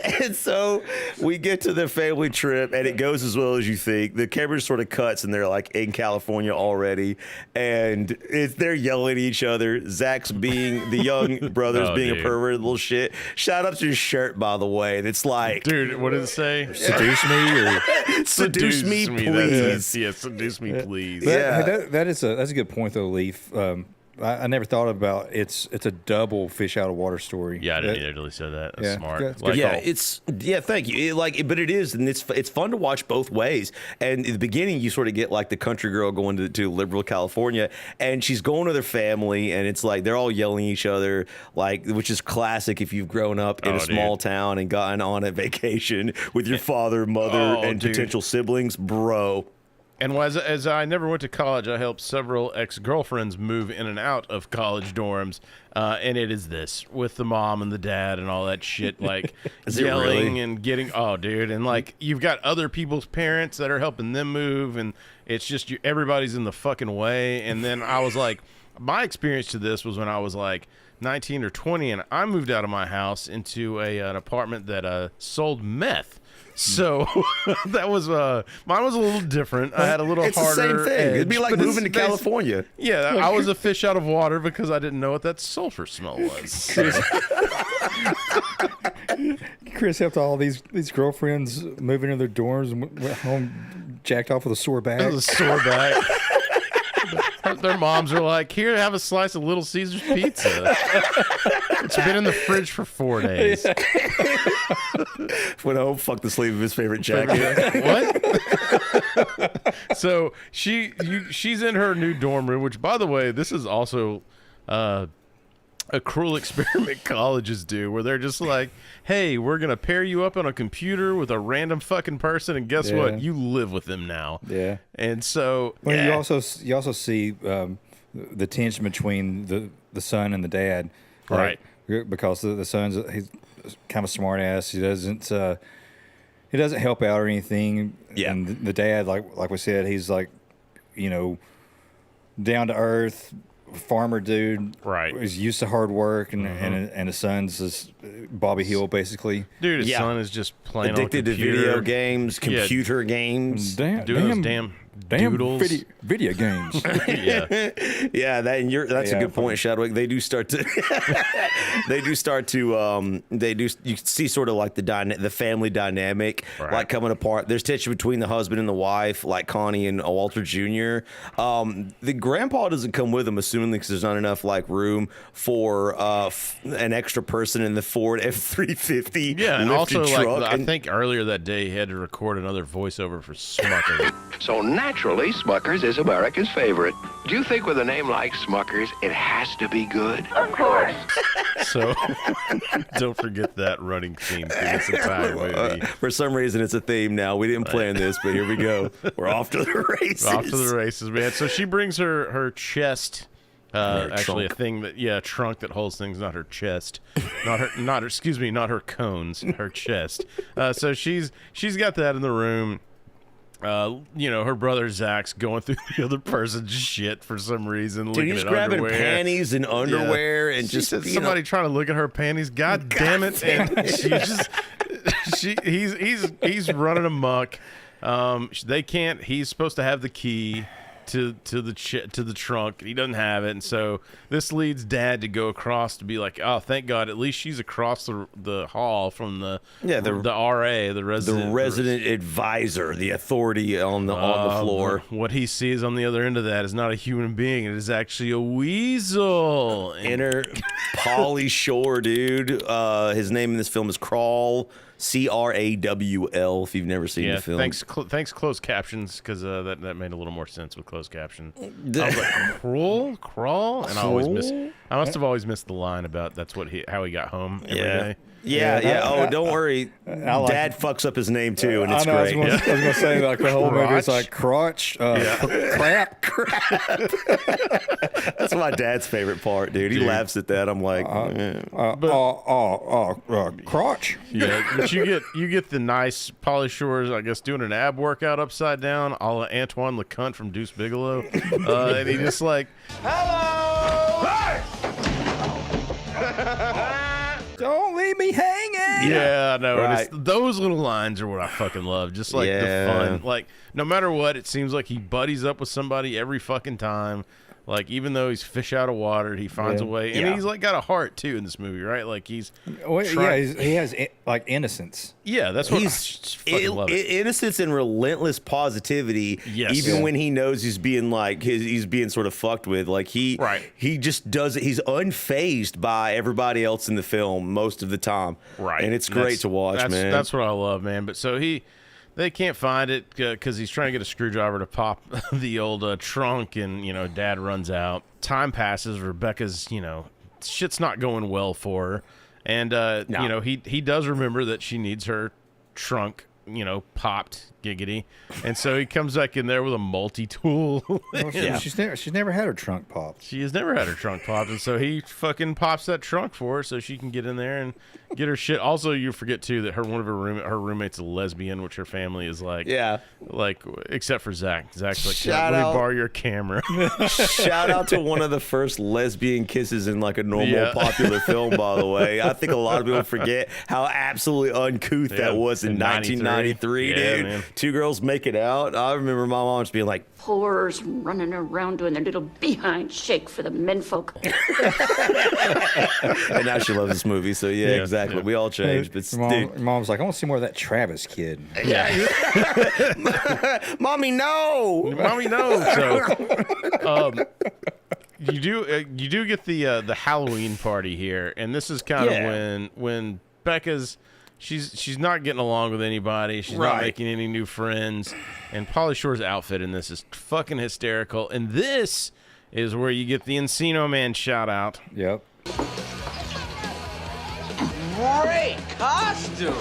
Speaker 3: And so we get to the family trip, and it goes as well as you think. The camera sort of cuts, and they're like in California already, and they're yelling at each other. Zach's being the young brother's being a pervert little shit. Shout out to his shirt, by the way. And it's like,
Speaker 1: dude, what did it say?
Speaker 4: Seduce me or
Speaker 3: seduce me, please.
Speaker 1: Yeah, seduce me, please.
Speaker 4: That's a good point though, Leaf. I never thought about it's a double fish out of water story.
Speaker 1: Yeah, I didn't either until he said that. That's smart.
Speaker 3: Thank you. But it is, and it's fun to watch both ways. And in the beginning, you sort of get like the country girl going to liberal California, and she's going with her family, and it's like they're all yelling at each other, like, which is classic if you've grown up in a small town and gotten on a vacation with your father, mother, and potential siblings, bro.
Speaker 1: And as I never went to college, I helped several ex-girlfriends move in and out of college dorms, and it is this with the mom and the dad and all that shit, like yelling and getting and like you've got other people's parents that are helping them move, and it's just everybody's in the fucking way. And then I was like, my experience to this was when I was like 19 or 20, and I moved out of my house into an apartment that sold meth. So that was mine was a little different. I had a little harder.
Speaker 3: It's the same thing.
Speaker 1: Edge,
Speaker 3: it'd be like moving to California.
Speaker 1: Yeah, I was a fish out of water because I didn't know what that sulfur smell was.
Speaker 4: Chris helped all these girlfriends move into their dorms and went home jacked off with a sore back.
Speaker 1: It was a sore back. Their moms are like, "Here, have a slice of Little Caesars pizza. It's been in the fridge for 4 days."
Speaker 3: Went home, fucked the sleeve of his favorite jacket.
Speaker 1: What? So she's in her new dorm room, which, by the way, this is also a cruel experiment colleges do, where they're just like, "Hey, we're gonna pair you up on a computer with a random fucking person, and guess what? You live with them now." Yeah. And so,
Speaker 4: you also see the tension between the son and the dad,
Speaker 1: right?
Speaker 4: Because the son's he's kind of a smart ass. He doesn't help out or anything. Yeah. And the dad, like we said, he's like, down to earth. Farmer dude,
Speaker 1: right?
Speaker 4: Is used to hard work, and his son's just Bobby Hill, basically.
Speaker 1: Dude, his son is just playing
Speaker 3: addicted
Speaker 1: on
Speaker 3: to video games, computer games,
Speaker 1: doing those damn doodles,
Speaker 4: video games.
Speaker 3: yeah. That's a good point, Shadwick. They do start to, you see sort of like the family dynamic, like coming apart. There's tension between the husband and the wife, like Connie and Walter Jr. The grandpa doesn't come with them, assuming because there's not enough like room for an extra person in the Ford F-350.
Speaker 1: Yeah, and also
Speaker 3: truck.
Speaker 1: I think earlier that day he had to record another voiceover for Smucker.
Speaker 5: So naturally, Smuckers is America's favorite. Do you think with a name like Smuckers, it has to be good?
Speaker 13: Of course.
Speaker 1: So don't forget that running theme through this entire movie.
Speaker 3: For some reason, it's a theme now. We didn't plan this, but here we go. We're off to the races.
Speaker 1: Off to the races, man. So she brings her chest. Actually,
Speaker 3: trunk.
Speaker 1: a thing a trunk that holds things, not her chest, not her cones, her chest. So she's got that in the room. Her brother Zach's going through the other person's shit for some reason.
Speaker 3: Dude, he's grabbing
Speaker 1: underwear.
Speaker 3: Panties and underwear and
Speaker 1: she
Speaker 3: just
Speaker 1: said somebody trying to look at her panties. God damn it! And he's running amok. They can't. He's supposed to have the key to the trunk. He doesn't have it, and so this leads Dad to go across to be like, "Oh, thank God! At least she's across the hall from the RA, the resident
Speaker 3: advisor, the authority on the floor."
Speaker 1: What he sees on the other end of that is not a human being; it is actually a weasel.
Speaker 3: Enter Pauly Shore, dude. His name in this film is Crawl. Crawl. If you've never seen the film,
Speaker 1: thanks closed captions, because that made a little more sense with closed caption. I was like, crawl, and I must have always missed the line about that's how he got home every day.
Speaker 3: Yeah. Oh, don't worry. Dad fucks up his name too, and it's great.
Speaker 4: I was gonna say, like, the whole movie is like crotch, crap.
Speaker 3: That's my dad's favorite part, dude. He laughs at that. I'm like,
Speaker 4: crotch.
Speaker 1: Yeah, but you get the nice Pauly Shore, I guess, doing an ab workout upside down, a la Antoine LeCunt from Deuce Bigelow, and he just like,
Speaker 11: hello.
Speaker 4: Don't leave me hanging.
Speaker 1: Yeah, no, right. Those little lines are what I fucking love. Just like the fun. Like, no matter what, it seems like he buddies up with somebody every fucking time. Like, even though he's fish out of water, he finds a way. And he's, like, got a heart, too, in this movie, right? Like, he's...
Speaker 4: he has, like, innocence.
Speaker 1: Yeah, that's what I fucking love it.
Speaker 3: Innocence and relentless positivity, even when he knows he's being, like, he's being sort of fucked with. Like, he just does it. He's unfazed by everybody else in the film most of the time.
Speaker 1: Right.
Speaker 3: And it's great to watch, man.
Speaker 1: That's what I love, man. But so they can't find it because he's trying to get a screwdriver to pop the old trunk, and, you know, Dad runs out. Time passes. Rebecca's, you know, shit's not going well for her. And, you know, he does remember that she needs her trunk, you know, popped, giggity. And so he comes back in there with a multi-tool.
Speaker 4: Well, she's never had her trunk popped.
Speaker 1: She has never had her trunk popped, and so he fucking pops that trunk for her so she can get in there and get her shit. Also, you forget too that her roommate's a lesbian, which her family is like, except for Zach. Zach's like, let me borrow your camera.
Speaker 3: Shout out to one of the first lesbian kisses in like a normal popular film, by the way. I think a lot of people forget how absolutely uncouth that was in 1993, dude.
Speaker 1: Man.
Speaker 3: Two girls make it out. I remember my mom just being like,
Speaker 15: whores running around doing their little behind shake for the menfolk.
Speaker 3: and now she loves this movie. So exactly. We all changed. But
Speaker 4: Mom's like, I want to see more of that Travis kid.
Speaker 3: Mommy, no.
Speaker 1: Mommy, no. So, you do get the Halloween party here, and this is kind of when Becca's. She's not getting along with anybody. She's not making any new friends. And Pauly Shore's outfit in this is fucking hysterical. And this is where you get the Encino Man shout out.
Speaker 4: Yep.
Speaker 6: Great costume.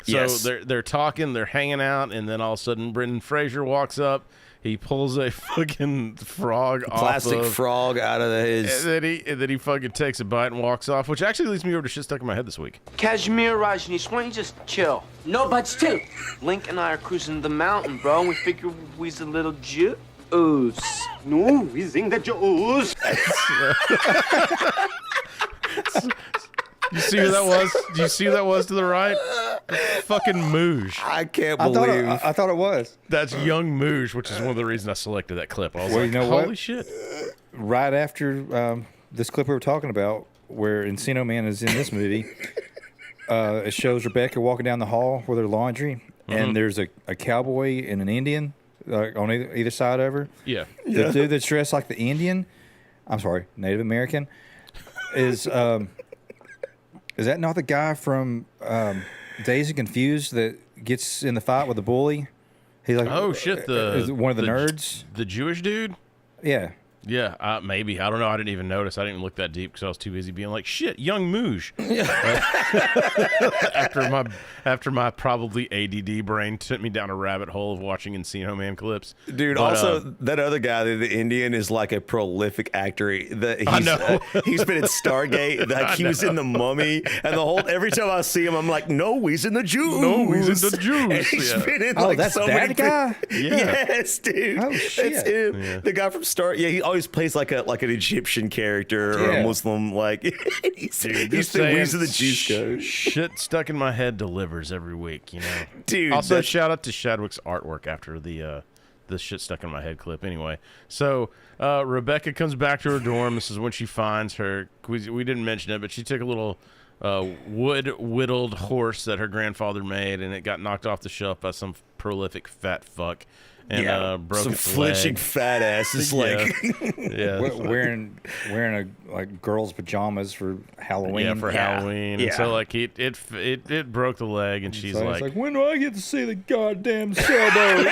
Speaker 1: So they're talking, they're hanging out, and then all of a sudden Brendan Fraser walks up. He pulls a fucking frog
Speaker 3: plastic frog out of his...
Speaker 1: And then he fucking takes a bite and walks off, which actually leads me over to shit stuck in my head this week.
Speaker 6: Kashmir, Rajneesh, why don't you just chill? No buts, too. Link and I are cruising the mountain, bro, and we figure we's a little juice. No, we sing the juice.
Speaker 1: You see who that was? Do you see who that was to the right? Fucking Mooge.
Speaker 3: I can't believe.
Speaker 4: I thought it was.
Speaker 1: That's young Mooge, which is one of the reasons I selected that clip. I was
Speaker 4: Well,
Speaker 1: like,
Speaker 4: you know
Speaker 1: holy
Speaker 4: what?
Speaker 1: shit.
Speaker 4: Right after this clip we were talking about, where Encino Man is in this movie, it shows Rebecca walking down the hall with her laundry, and there's a cowboy and an Indian on either side of her.
Speaker 1: Yeah.
Speaker 4: The dude that's dressed like the Indian, I'm sorry, Native American, is that not the guy from Dazed and Confused that gets in the fight with the bully? He's like,
Speaker 1: oh shit,
Speaker 4: one of the nerds,
Speaker 1: the Jewish dude.
Speaker 4: Yeah.
Speaker 1: Yeah, maybe. I don't know. I didn't even notice. I didn't even look that deep because I was too busy being like, shit, young Mooge. after my probably ADD brain took me down a rabbit hole of watching Encino Man clips.
Speaker 3: Dude, but, also, that other guy, the Indian, is like a prolific actor.
Speaker 1: I know.
Speaker 3: He's been in Stargate. Like, he was in The Mummy. And every time I see him, I'm like, no, he's in the Jews.
Speaker 1: No, he's in the Jews.
Speaker 3: And he's been in
Speaker 4: that's
Speaker 3: so
Speaker 4: that
Speaker 3: many
Speaker 4: guy?
Speaker 3: Yes, dude.
Speaker 4: Oh, shit.
Speaker 3: That's him.
Speaker 1: Yeah.
Speaker 3: The guy from he always plays like an Egyptian character or a Muslim. Like, he's the Weasel the Juice Code.
Speaker 1: Shit stuck in my head delivers every week, you know.
Speaker 3: Dude.
Speaker 1: Also, shout out to Shadwick's artwork after the shit stuck in my head clip. Anyway, so Rebecca comes back to her dorm. This is when she finds her. We didn't mention it, but she took a little wood whittled horse that her grandfather made, and it got knocked off the shelf by some prolific fat fuck. And broke
Speaker 3: some
Speaker 1: its
Speaker 3: flinching
Speaker 1: leg.
Speaker 3: fat ass is like
Speaker 4: wearing girls' pajamas for Halloween.
Speaker 1: Yeah, for Halloween. And so like it broke the leg, and she's
Speaker 4: like, when do I get to see the goddamn sailboat?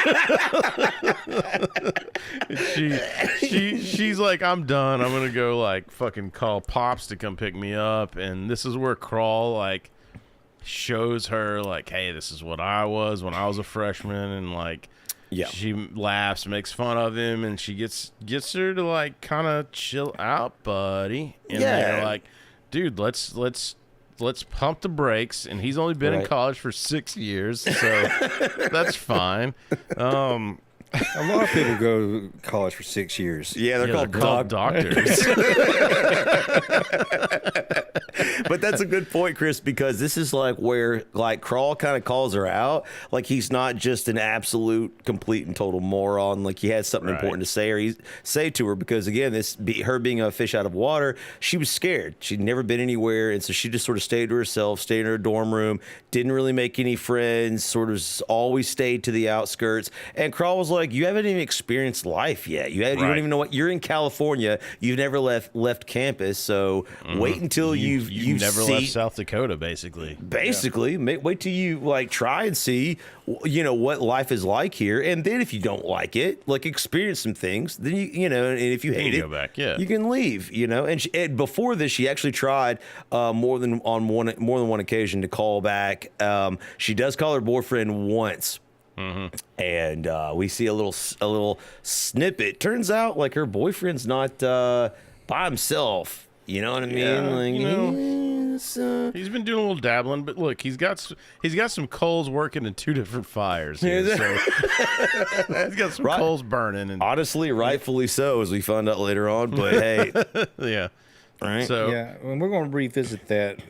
Speaker 1: she's like, I'm done. I'm gonna go like fucking call Pops to come pick me up. And this is where Crawl like shows her like, hey, this is what I was when I was a freshman, and like. Yeah. She laughs, makes fun of him, and she gets her to like kind of chill out, buddy. And they're like, dude, let's pump the brakes. And he's only been in college for 6 years, so that's fine.
Speaker 4: A lot of people go to college for 6 years.
Speaker 3: Yeah, they're called
Speaker 1: doctors.
Speaker 3: But that's a good point, Chris, because this is like where like Crawl kind of calls her out. Like he's not just an absolute, complete, and total moron. Like he had something important to say to her because again, her being a fish out of water, she was scared. She'd never been anywhere, and so she just sort of stayed to herself, stayed in her dorm room, didn't really make any friends, sort of always stayed to the outskirts. And Crawl was like, "You haven't even experienced life yet. You don't even know what you're in California. You've never left campus, so wait until you've
Speaker 1: never left South Dakota, basically.
Speaker 3: Wait till you like try and see, what life is like here, and then if you don't like it, like experience some things, then and if you hate it,
Speaker 1: go back, you
Speaker 3: can leave, And before this, she actually tried more than one occasion to call back. She does call her boyfriend once. And we see a little snippet. Turns out like her boyfriend's not by himself. You know what I mean?
Speaker 1: He's been doing a little dabbling, but look, he's got some coals working in two different fires. Here, so he's got some coals burning, and
Speaker 3: honestly, rightfully so, as we found out later on. But hey,
Speaker 1: yeah,
Speaker 3: right.
Speaker 1: So
Speaker 4: and we're going to revisit that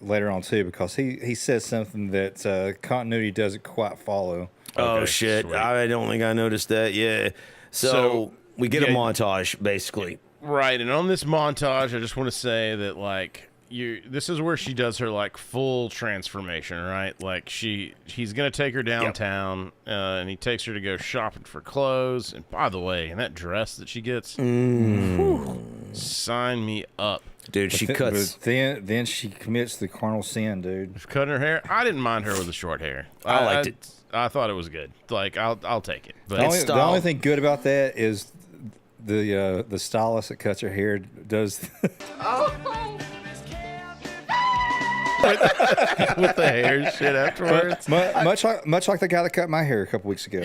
Speaker 4: later on too, because he says something that continuity doesn't quite follow.
Speaker 3: Oh shit! Sweet. I don't think I noticed that. Yeah. So we get a montage basically.
Speaker 1: Right, and on this montage, I just want to say that like this is where she does her like full transformation, right? Like he's gonna take her downtown, and he takes her to go shopping for clothes. And by the way, and that dress that she gets, sign me up,
Speaker 3: dude. She cuts.
Speaker 4: But then she commits the carnal sin, dude.
Speaker 1: She's cutting her hair. I didn't mind her with the short hair.
Speaker 3: I liked it.
Speaker 1: I thought it was good. Like I'll take it. But
Speaker 4: the only thing good about that is the stylist that cuts her hair does
Speaker 1: with the hair shit afterwards.
Speaker 4: Much like the guy that cut my hair a couple weeks ago.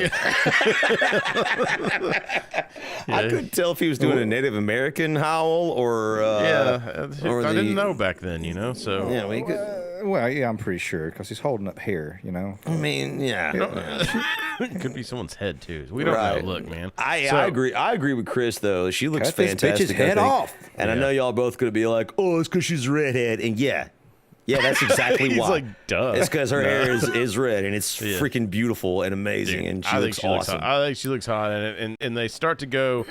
Speaker 3: I couldn't tell if he was doing a Native American howl or
Speaker 1: I didn't know back then, So
Speaker 3: yeah, we could.
Speaker 4: I'm pretty sure because he's holding up hair,
Speaker 3: I mean,
Speaker 1: it could be someone's head too. We don't know. Look, man.
Speaker 3: I agree. I agree with Chris though. She looks fantastic.
Speaker 4: This bitch's head off.
Speaker 3: And I know y'all both gonna be like, "Oh, it's because she's a redhead," and yeah, that's exactly
Speaker 1: He's
Speaker 3: why.
Speaker 1: like, duh.
Speaker 3: It's because her hair is red and it's freaking beautiful and amazing, and she looks awesome.
Speaker 1: I think she looks hot, and they start to go.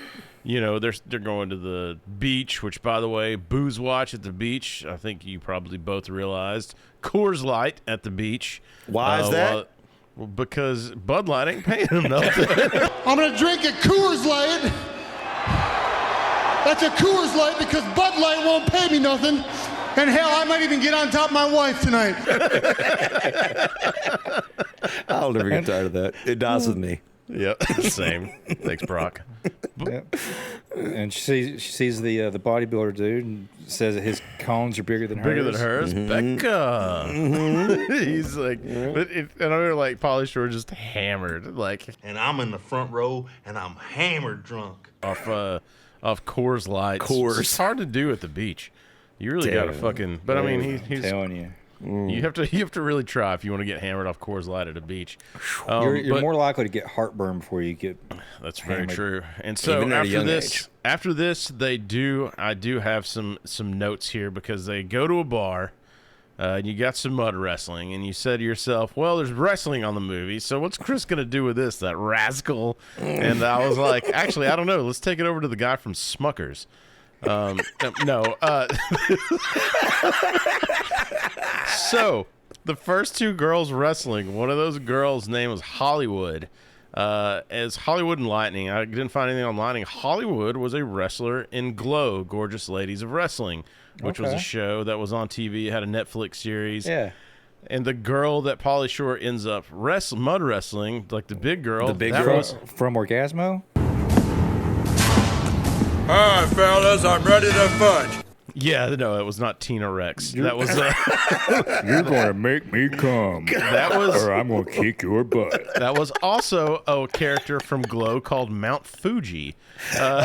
Speaker 1: They're going to the beach, which, by the way, booze watch at the beach. I think you probably both realized. Coors Light at the beach.
Speaker 3: Why is that?
Speaker 1: Well, because Bud Light ain't paying them nothing.
Speaker 16: I'm going to drink a Coors Light. That's a Coors Light because Bud Light won't pay me nothing. And hell, I might even get on top of my wife tonight.
Speaker 3: I'll never get tired of that. It dies with me.
Speaker 1: Yep, same. Thanks, Brock.
Speaker 4: Yep. And she sees the bodybuilder dude and says that his cones are bigger than hers.
Speaker 1: Becca. He's like, and I remember like Pauly Shore just hammered, like,
Speaker 17: and I'm in the front row and I'm hammered drunk
Speaker 1: off Coors Light. It's hard to do at the beach. You really got to fucking. But I mean, he's
Speaker 4: telling you.
Speaker 1: You have to really try if you want to get hammered off Coors Light at a beach.
Speaker 4: You're more likely to get heartburn before you get.
Speaker 1: That's very true. And so after this, I do have some notes here because they go to a bar. And you got some mud wrestling, and you said to yourself, "Well, there's wrestling on the movie, so what's Chris gonna do with this? That rascal?" And I was like, "Actually, I don't know. Let's take it over to the guy from Smuckers." No. So the first two girls wrestling, one of those girls' name was Hollywood. As Hollywood and Lightning, I didn't find anything on Lightning. Hollywood was a wrestler in Glow, Gorgeous Ladies of Wrestling, which was a show that was on TV. It had a Netflix series.
Speaker 4: Yeah.
Speaker 1: And the girl that Pauly Shore ends up mud wrestling, like the big girl.
Speaker 4: The big girl from Orgasmo?
Speaker 18: All right, fellas, I'm ready to fudge.
Speaker 1: Yeah, no, it was not Tina Rex. That was
Speaker 4: You're going to make me come. Or I'm going to kick your butt.
Speaker 1: That was also a character from Glow called Mount Fuji.
Speaker 3: Her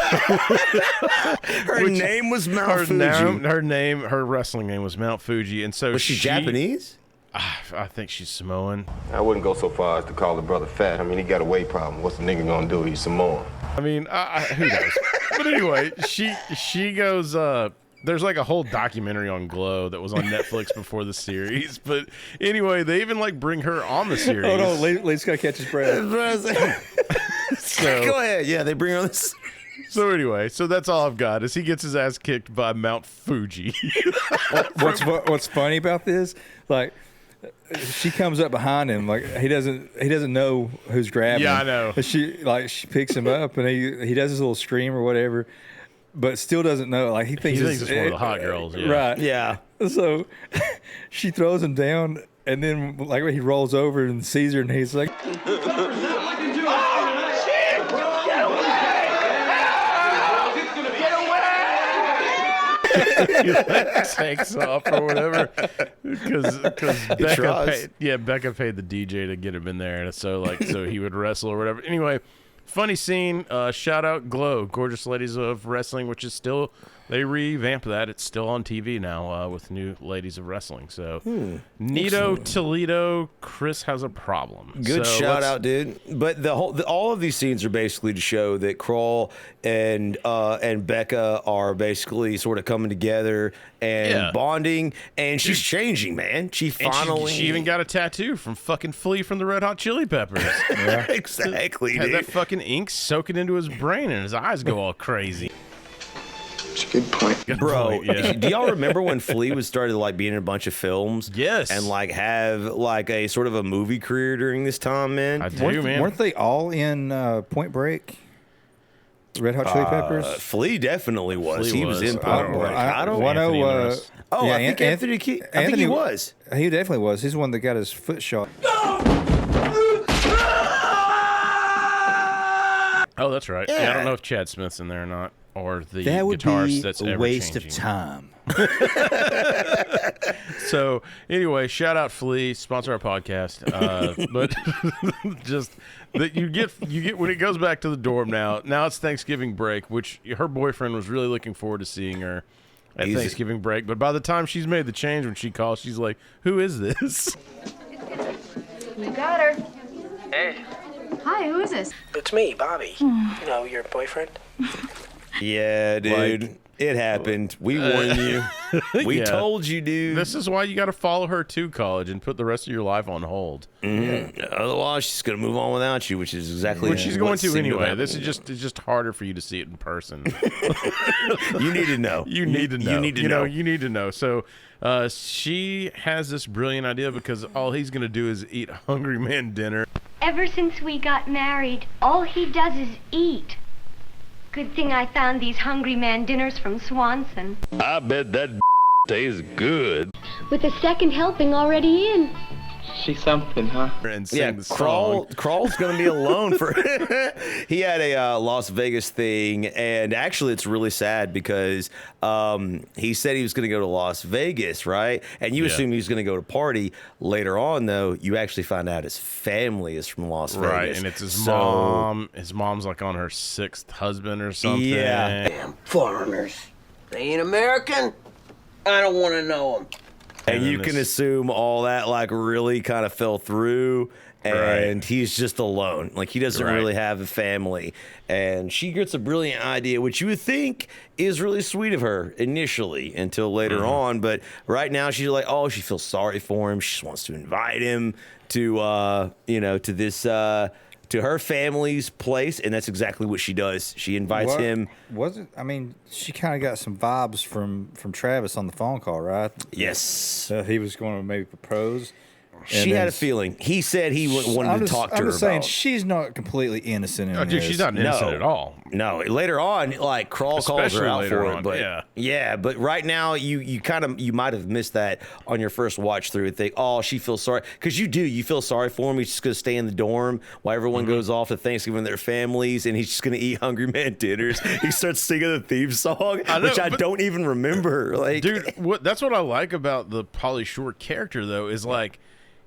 Speaker 3: name was Mount Fuji.
Speaker 1: Her wrestling name was Mount Fuji, and so
Speaker 3: was she Japanese?
Speaker 1: I think she's Samoan.
Speaker 19: I wouldn't go so far as to call the brother fat. I mean, he got a weight problem. What's the nigga gonna do? He's Samoan.
Speaker 1: I mean, who knows? But anyway, she goes. There's like a whole documentary on Glow that was on Netflix before the series. But anyway, they even like bring her on the series.
Speaker 4: Oh no, Lee's gotta catch his breath.
Speaker 1: So,
Speaker 3: go ahead. Yeah, they bring her on this.
Speaker 1: So anyway, so that's all I've got is he gets his ass kicked by Mount Fuji.
Speaker 4: What's funny about this? Like, she comes up behind him, like he doesn't know who's grabbing him.
Speaker 1: I know.
Speaker 4: But she picks him up and he does his little scream or whatever, but still doesn't know. Like he thinks
Speaker 1: it's one of the hot girls. Yeah.
Speaker 4: Right.
Speaker 3: Yeah.
Speaker 4: So she throws him down, and then like he rolls over and sees her, and he's like,
Speaker 1: takes off or whatever because Becca paid the DJ to get him in there, and so he would wrestle or whatever. Anyway, funny scene. Shout out Glow, Gorgeous Ladies of Wrestling, which is still, they revamped that. It's still on TV now with new Ladies of Wrestling. So Nito Toledo, Chris has a problem.
Speaker 3: Good shout out, dude. But all of these scenes are basically to show that Crawl and Becca are basically sort of coming together and bonding, and she's changing, man. She
Speaker 1: even got a tattoo from fucking Flea from the Red Hot Chili Peppers.
Speaker 3: Yeah. Exactly,
Speaker 1: had
Speaker 3: dude.
Speaker 1: that fucking ink soaking into his brain, and his eyes go all crazy.
Speaker 19: It's a good point.
Speaker 3: Bro, do y'all remember when Flea was started like being in a bunch of films?
Speaker 1: Yes.
Speaker 3: And like have like a sort of a movie career during this time, man?
Speaker 1: I do, man.
Speaker 4: weren't they all in Point Break? Red Hot Chili Peppers?
Speaker 3: Flea definitely was.
Speaker 1: Flea
Speaker 3: He was in
Speaker 1: I
Speaker 3: Point
Speaker 1: don't
Speaker 3: Break.
Speaker 1: know.
Speaker 3: I don't
Speaker 1: Anthony
Speaker 3: know.
Speaker 1: was.
Speaker 3: I think Anthony he was.
Speaker 4: He definitely was. He's the one that got his foot shot.
Speaker 1: Oh, that's right. Yeah, I don't know if Chad Smith's in there or not, or the
Speaker 20: That would
Speaker 1: guitarist
Speaker 20: be
Speaker 1: that's
Speaker 20: a waste of
Speaker 1: ever-changing.
Speaker 20: time.
Speaker 1: So anyway, shout out Flea, sponsor our podcast. But just that you get when it goes back to the dorm now. Now it's Thanksgiving break, which her boyfriend was really looking forward to seeing her at Thanksgiving break. But by the time she's made the change, when she calls, she's like, "Who is this?"
Speaker 21: You got her.
Speaker 22: Hey,
Speaker 21: Hi, who is this?
Speaker 22: it's me, Bobby. You know, your boyfriend.
Speaker 3: Yeah, dude. It happened. We warned you. We
Speaker 1: Yeah.
Speaker 3: told you, dude.
Speaker 1: This is why you got to follow her to college and put the rest of your life on hold.
Speaker 3: Otherwise, she's going to move on without you, which is exactly
Speaker 1: Which she's going
Speaker 3: what
Speaker 1: to
Speaker 3: seemed
Speaker 1: anyway.
Speaker 3: happen.
Speaker 1: This is it's just harder for you to see it in person.
Speaker 3: You need to know.
Speaker 1: You need to know.
Speaker 3: You need to know.
Speaker 1: You need to know. So she has this brilliant idea because all he's going to do is eat Hungry Man dinner.
Speaker 13: Ever since we got married, all he does is eat. Good thing I found these Hungry Man dinners from Swanson.
Speaker 23: I bet that tastes good.
Speaker 13: With the second helping already in.
Speaker 22: She's something, huh?
Speaker 1: And sing
Speaker 3: Yeah,
Speaker 1: the song.
Speaker 3: Crawl's going to be alone for. He had a Las Vegas thing, and actually, it's really sad because he said he was going to go to Las Vegas, right? And you assume he was going to go to party. Later on, though, you actually find out his family is from Las Vegas,
Speaker 1: Right, and it's his mom. His mom's like on her 6th husband or something.
Speaker 3: Yeah.
Speaker 22: Damn foreigners. They ain't American? I don't want to know them.
Speaker 3: And you can assume all that like really kind of fell through, and he's just alone. Like he doesn't really have a family. And she gets a brilliant idea, which you would think is really sweet of her initially until later on. But right now she's like, oh, she feels sorry for him. She just wants to invite him to, to this, to her family's place, and that's exactly what she does. She invites him.
Speaker 4: I mean, she kind of got some vibes from Travis on the phone call, right?
Speaker 3: Yes.
Speaker 4: He was going to maybe propose.
Speaker 3: She had a feeling. He said he wanted to talk to her
Speaker 4: I'm just saying,
Speaker 3: about.
Speaker 4: she's not completely innocent in this.
Speaker 1: She's not innocent at all.
Speaker 3: No, later on, like Crawl calls her out for it, but
Speaker 1: yeah,
Speaker 3: but right now you might have missed that on your first watch through and think, oh, she feels sorry, because you feel sorry for him. He's just gonna stay in the dorm while everyone goes off to Thanksgiving with their families, and he's just gonna eat Hungry Man dinners. He starts singing the theme song, which I don't even remember. Like,
Speaker 1: dude, that's what I like about the Pauly Shore character, though, is like,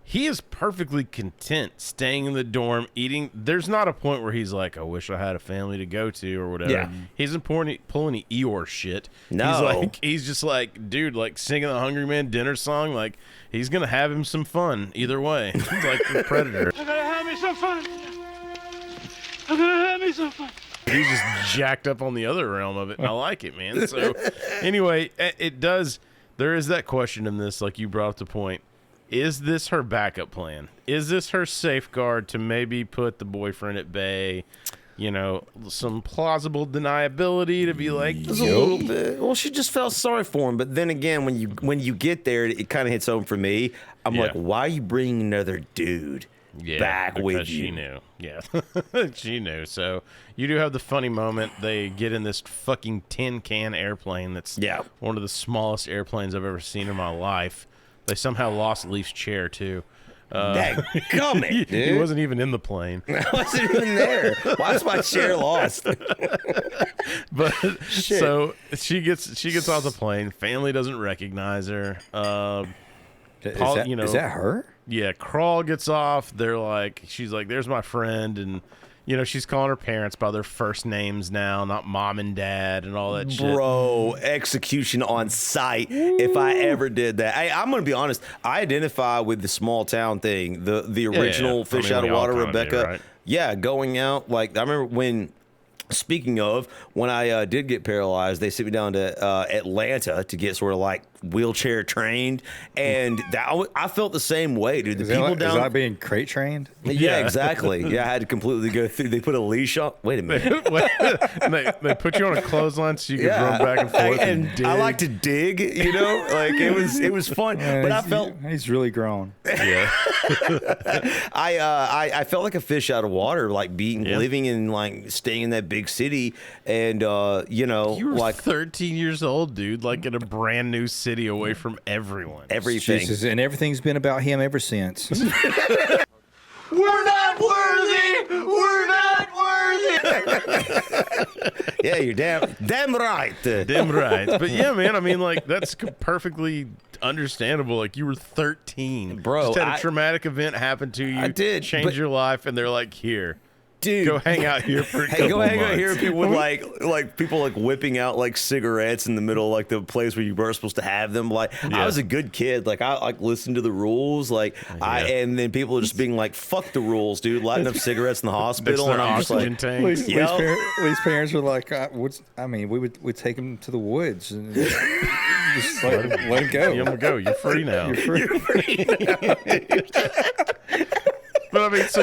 Speaker 1: he is perfectly content staying in the dorm, eating. There's not a point where he's like, I wish I had a family to go to or whatever.
Speaker 3: Yeah.
Speaker 1: He isn't pulling any Eeyore shit.
Speaker 3: No.
Speaker 1: He's just like, dude, like singing the Hungry Man dinner song. Like, he's going to have him some fun either way. He's like the Predator.
Speaker 9: I'm gonna have me some fun. I'm gonna have me some fun.
Speaker 1: He's just jacked up on the other realm of it, and I like it, man. So anyway, it does. There is that question in this, like you brought up the point. Is this her backup plan? Is this her safeguard to maybe put the boyfriend at bay? You know, some plausible deniability to be like,
Speaker 3: a little bit. Well, she just felt sorry for him. But then again, when you get there, it kind of hits home for me. I'm like, why are you bringing another dude back with you?
Speaker 1: She knew. Yeah, she knew. So you do have the funny moment. They get in this fucking tin can airplane that's one of the smallest airplanes I've ever seen in my life. They somehow lost Leaf's chair, too.
Speaker 3: Dadgummit, dude.
Speaker 1: He wasn't even in the plane.
Speaker 3: I wasn't even there. Why is my chair lost?
Speaker 1: But so she gets off the plane. Family doesn't recognize her.
Speaker 4: Is that her?
Speaker 1: Yeah, Crawl gets off. She's like, there's my friend, and she's calling her parents by their first names now, not mom and dad and all that shit.
Speaker 3: Bro, execution on sight. If I ever did that. I'm going to be honest. I identify with the small town thing, the original Fish Out of Water, Rebecca.
Speaker 1: Right?
Speaker 3: Yeah, going out. Like, I remember when, speaking of, when I did get paralyzed, they sent me down to Atlanta to get sort of like wheelchair trained, and I felt the same way, dude.
Speaker 4: Is that being crate trained?
Speaker 3: Yeah, exactly. Yeah, I had to completely go through. They put a leash on. Wait a minute.
Speaker 1: they put you on a clothesline so you could run back and forth and dig.
Speaker 3: I like to dig. Like it was fun. But I felt
Speaker 4: he's really grown.
Speaker 1: Yeah.
Speaker 3: I felt like a fish out of water, like living in like staying in that big city, and
Speaker 1: you were
Speaker 3: like
Speaker 1: 13 years old, dude, like in a brand new city away from everyone.
Speaker 3: Everything.
Speaker 4: Jesus, and everything's been about him ever since.
Speaker 22: We're not worthy! We're not worthy!
Speaker 3: Yeah, you're damn right.
Speaker 1: Damn right. But yeah, man, I mean, like, that's perfectly understandable. Like, you were 13.
Speaker 3: Bro.
Speaker 1: Just had a traumatic event happen to you.
Speaker 3: I did.
Speaker 1: Change your life, and they're like, here.
Speaker 3: Dude,
Speaker 1: go hang out here for a couple
Speaker 3: go hang
Speaker 1: months.
Speaker 3: out here. People with like people like whipping out like cigarettes in the middle of like the place where you were supposed to have them. Like I was a good kid. Like I like listened to the rules. Like and then people are just being like, "Fuck the rules, dude." Lighting up cigarettes in the hospital, and I'm just like,
Speaker 4: Lee's parents were like, we'd take him to the woods and just let him go.
Speaker 1: Let him go. You're free now.
Speaker 4: You're free now.
Speaker 1: But I mean, so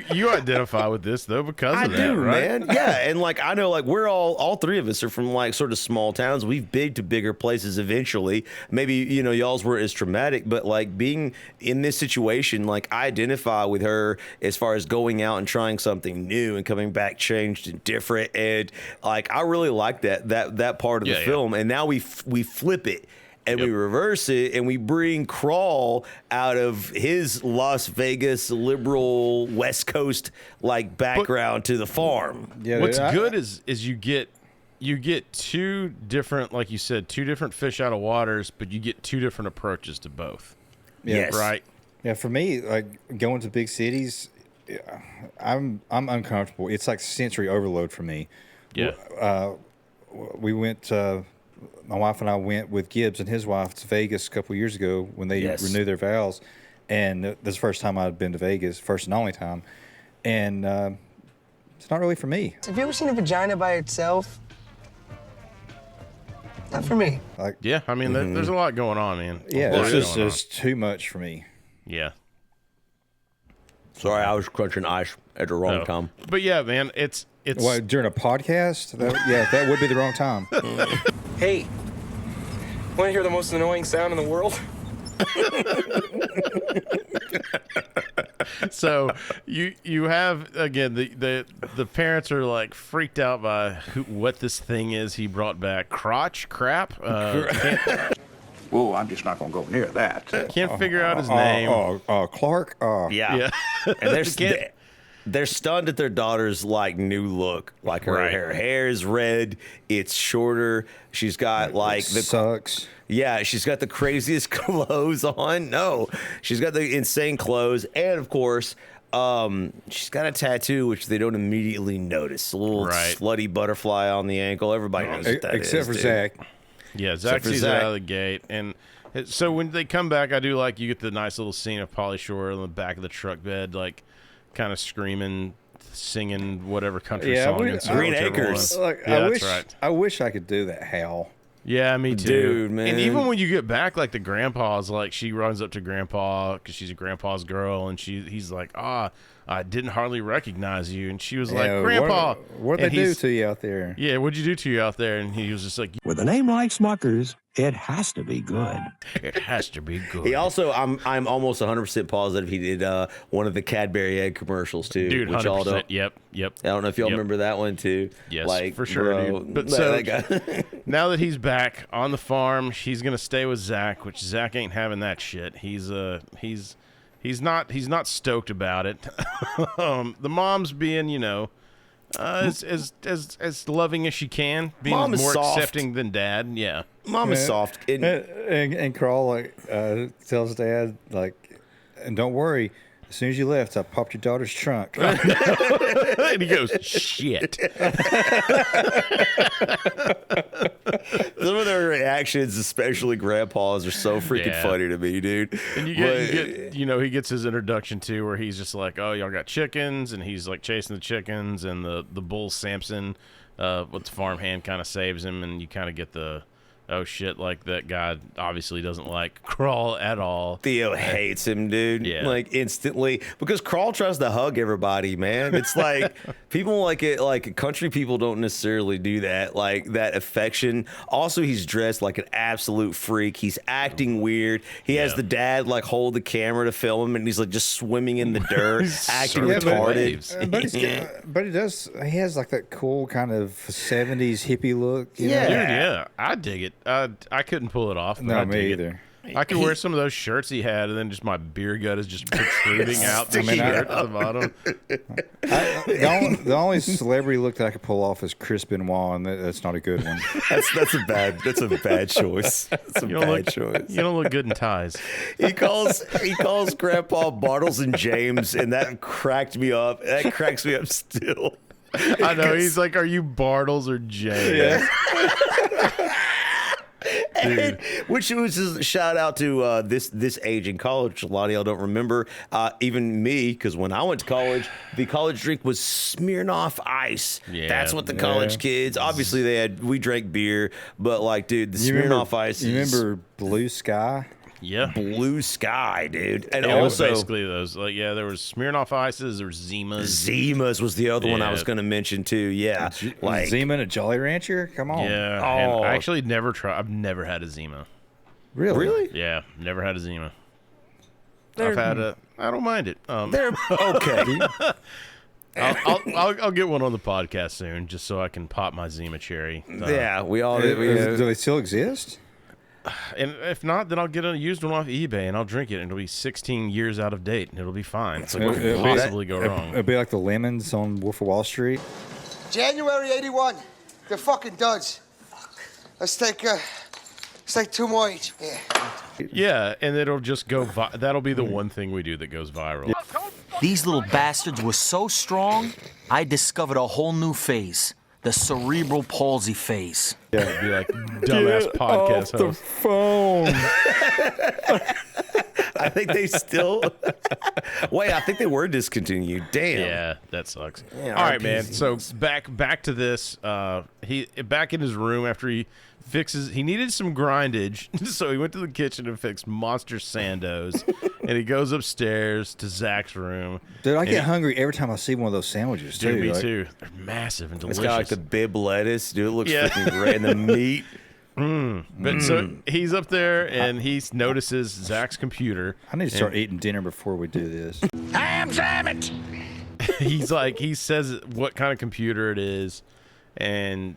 Speaker 1: you identify with this though because of that, right?
Speaker 3: Man. Yeah, and like I know, like we're all three of us are from like sort of small towns. We've been to bigger places eventually. Maybe y'all's weren't as traumatic, but like being in this situation, like I identify with her as far as going out and trying something new and coming back changed and different. And like I really like that part of the film. And now we flip it. And we reverse it, and we bring Crawl out of his Las Vegas liberal West Coast like background to the farm.
Speaker 1: Yeah, what's good is you get two different, like you said, two different fish out of waters, but you get two different approaches to both.
Speaker 4: Yeah,
Speaker 3: yes.
Speaker 1: Right.
Speaker 4: Yeah, for me, like going to big cities, I'm uncomfortable. It's like sensory overload for me.
Speaker 1: Yeah.
Speaker 4: We went. My wife and I went with Gibbs and his wife to Vegas a couple of years ago when they renewed their vows, and this is the first time I'd been to Vegas, first and only time, and it's not really for me.
Speaker 2: Have you ever seen a vagina by itself? Not for me.
Speaker 1: Yeah, I mean, there's a lot going on, man.
Speaker 4: Yeah, it's just too much for me.
Speaker 1: Yeah.
Speaker 3: Sorry, I was crunching ice at the wrong time.
Speaker 1: But yeah, man, it's
Speaker 4: what, during a podcast? That would be the wrong time.
Speaker 2: Hey, want to hear the most annoying sound in the world?
Speaker 1: So you have again the parents are like freaked out by what this thing is he brought back. Crotch crap.
Speaker 12: Whoa, I'm just not gonna go near that.
Speaker 1: Can't figure out his name.
Speaker 4: Clark.
Speaker 3: Yeah. And they're stunned at their daughter's like new look. Like her hair is red, it's shorter. She's got like the
Speaker 4: sucks.
Speaker 3: Yeah, she's got the craziest clothes on. No, she's got the insane clothes, and of course, she's got a tattoo which they don't immediately notice. A little slutty butterfly on the ankle. Everybody knows what that is.
Speaker 4: Except for Zach.
Speaker 1: Yeah, Zach sees it out of the gate, and so when they come back, I do like you get the nice little scene of Pauly Shore on the back of the truck bed, like kind of screaming singing whatever country song.
Speaker 3: Green Acres.
Speaker 4: I wish I could do that, Hal.
Speaker 1: Yeah, me too.
Speaker 3: Dude, man.
Speaker 1: And even when you get back, like the grandpa's like, she runs up to grandpa because she's a grandpa's girl, and he's like, I didn't hardly recognize you. And she was like, Grandpa.
Speaker 4: What'd they do to you out there?
Speaker 1: Yeah, what'd you do to you out there? And he was just like,
Speaker 7: with a name like Smuckers, it has to be good.
Speaker 1: It has to be good.
Speaker 3: He also, I'm almost 100% positive he did one of the Cadbury egg commercials too.
Speaker 1: Dude, 100%. Yep.
Speaker 3: I don't know if y'all remember that one too.
Speaker 1: Yes,
Speaker 3: like,
Speaker 1: for sure,
Speaker 3: bro,
Speaker 1: dude. But
Speaker 3: that guy.
Speaker 1: now that he's back on the farm, he's gonna stay with Zach, which Zach ain't having that shit. He's not stoked about it. The mom's being, as loving as she can, being
Speaker 3: Mom is
Speaker 1: more
Speaker 3: soft.
Speaker 1: accepting than Dad. Yeah,
Speaker 3: Mom is soft.
Speaker 4: And Carl tells Dad, like, and don't worry, as soon as you left, I popped your daughter's trunk.
Speaker 1: And he goes, shit.
Speaker 3: Some of their reactions, especially Grandpa's, are so freaking funny to me, dude.
Speaker 1: And you get, he gets his introduction too, where he's just like, oh, y'all got chickens, and he's like chasing the chickens, and the bull Samson, with the farmhand kind of saves him, and you kind of get the, oh shit, like that guy obviously doesn't like Crawl at all.
Speaker 3: Theo hates him, dude.
Speaker 1: Yeah.
Speaker 3: Like instantly, because Crawl tries to hug everybody, man. It's like people like country people don't necessarily do that, like that affection. Also, he's dressed like an absolute freak. He's acting weird. He has the dad like hold the camera to film him, and he's like just swimming in the dirt, acting retarded.
Speaker 4: But he has like that cool kind of 70s hippie look.
Speaker 1: Dude, yeah, I dig it. I couldn't pull it off. But
Speaker 4: No, me either.
Speaker 1: I could wear some of those shirts he had, and then just my beer gut is just protruding out the shirt at the bottom.
Speaker 4: The only celebrity look that I could pull off is Chris Benoit, and that's not a good one.
Speaker 3: That's a bad choice. That's a bad choice.
Speaker 1: You don't look good in ties.
Speaker 3: He calls Grandpa Bartles and James, and that cracked me up. That cracks me up still.
Speaker 1: I know. He's like, "Are you Bartles or James?"
Speaker 3: Yeah. And, which was a shout out to this age in college. A lot of y'all don't remember, even me, because when I went to college, the college drink was Smirnoff Ice.
Speaker 1: Yeah,
Speaker 3: that's what the college kids. Obviously, we drank beer, but like, dude, the Smirnoff Ice.
Speaker 4: You remember Blue Sky?
Speaker 1: Yeah,
Speaker 3: Blue Sky, dude. And
Speaker 1: yeah,
Speaker 3: also
Speaker 1: basically those, like, there was Smirnoff Ices, there was Zimas.
Speaker 3: Zimas was the other one I was going to mention too. Yeah,
Speaker 4: like Zima and a Jolly Rancher. Come on.
Speaker 1: Yeah, and I actually never tried. I've never had a Zima.
Speaker 4: Really?
Speaker 1: Yeah, never had a Zima. I've had a. I don't mind it.
Speaker 3: They're okay.
Speaker 1: I'll get one on the podcast soon, just so I can pop my Zima cherry.
Speaker 3: Yeah, we all.
Speaker 4: Do they still exist?
Speaker 1: And if not, then I'll get a used one off eBay and I'll drink it. And it'll be 16 years out of date, and it'll be fine. So what could possibly go wrong?
Speaker 4: It'll be like the lemons on Wolf of Wall Street.
Speaker 8: January '81. They're fucking duds. Let's take 2 more each. Yeah.
Speaker 1: Yeah, and it'll just go. That'll be the one thing we do that goes viral.
Speaker 20: These little bastards were so strong, I discovered a whole new phase. The cerebral palsy phase.
Speaker 1: Yeah, it'd be like dumbass podcast host.
Speaker 4: Phone.
Speaker 3: I think they still. Wait, I think they were discontinued. Damn.
Speaker 1: Yeah, that sucks.
Speaker 3: Yeah,
Speaker 1: all right, man. So back to this. He back in his room after he fixes. He needed some grindage, so he went to the kitchen and fixed monster sandos. And he goes upstairs to Zach's room.
Speaker 4: Dude, I get hungry every time I see one of those sandwiches, too.
Speaker 1: Dude, me too. They're massive and delicious.
Speaker 3: It's got like the bib lettuce. Dude, it looks freaking great. And the meat.
Speaker 1: But so he's up there and he notices Zach's computer.
Speaker 4: I need to start eating dinner before we do this.
Speaker 8: Ham sandwich.
Speaker 1: He says what kind of computer it is. And,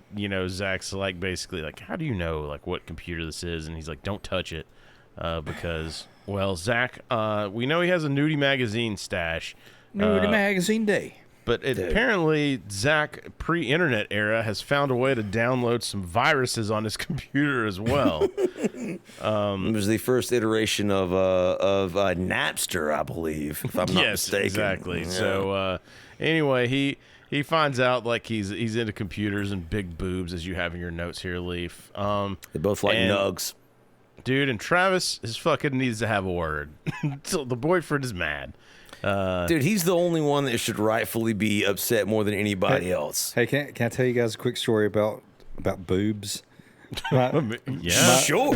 Speaker 1: Zach's like, basically like, how do you know like what computer this is? And he's like, don't touch it. Because, well, Zach, we know he has a nudie magazine stash.
Speaker 4: Nudie magazine day.
Speaker 1: But apparently, Zach, pre-internet era, has found a way to download some viruses on his computer as well.
Speaker 3: It was the first iteration of Napster, I believe, if I'm not mistaken.
Speaker 1: Yes, exactly.
Speaker 3: Yeah.
Speaker 1: So, anyway, he finds out like he's into computers and big boobs, as you have in your notes here, Leaf.
Speaker 3: They both like nugs.
Speaker 1: Dude, and Travis fucking needs to have a word. So the boyfriend is mad.
Speaker 3: Dude, he's the only one that should rightfully be upset more than anybody else.
Speaker 4: Hey, can I tell you guys a quick story about boobs?
Speaker 1: Yeah.
Speaker 3: Sure.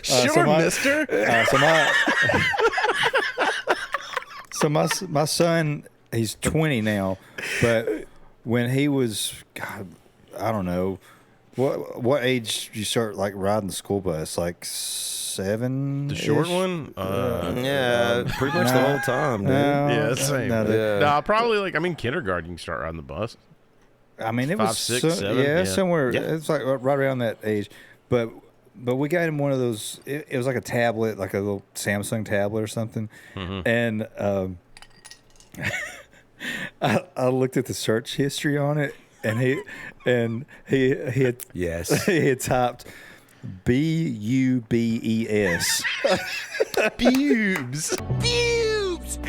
Speaker 1: Sure, mister.
Speaker 4: My son, he's 20 now, but when he was, God, I don't know, what age did you start like riding the school bus? Like 7?
Speaker 1: The short one?
Speaker 3: Yeah, pretty much the whole time, dude.
Speaker 1: Yeah, same. No, probably like, kindergarten, you can start riding the bus.
Speaker 4: I mean, it
Speaker 1: 5,
Speaker 4: was
Speaker 1: 6, 7.
Speaker 4: Somewhere. It's like right around that age, but we got him one of those. It was like a tablet, like a little Samsung tablet or something, and I looked at the search history on it, and he had he had typed BUBES.
Speaker 1: Boobs.
Speaker 3: Boobs.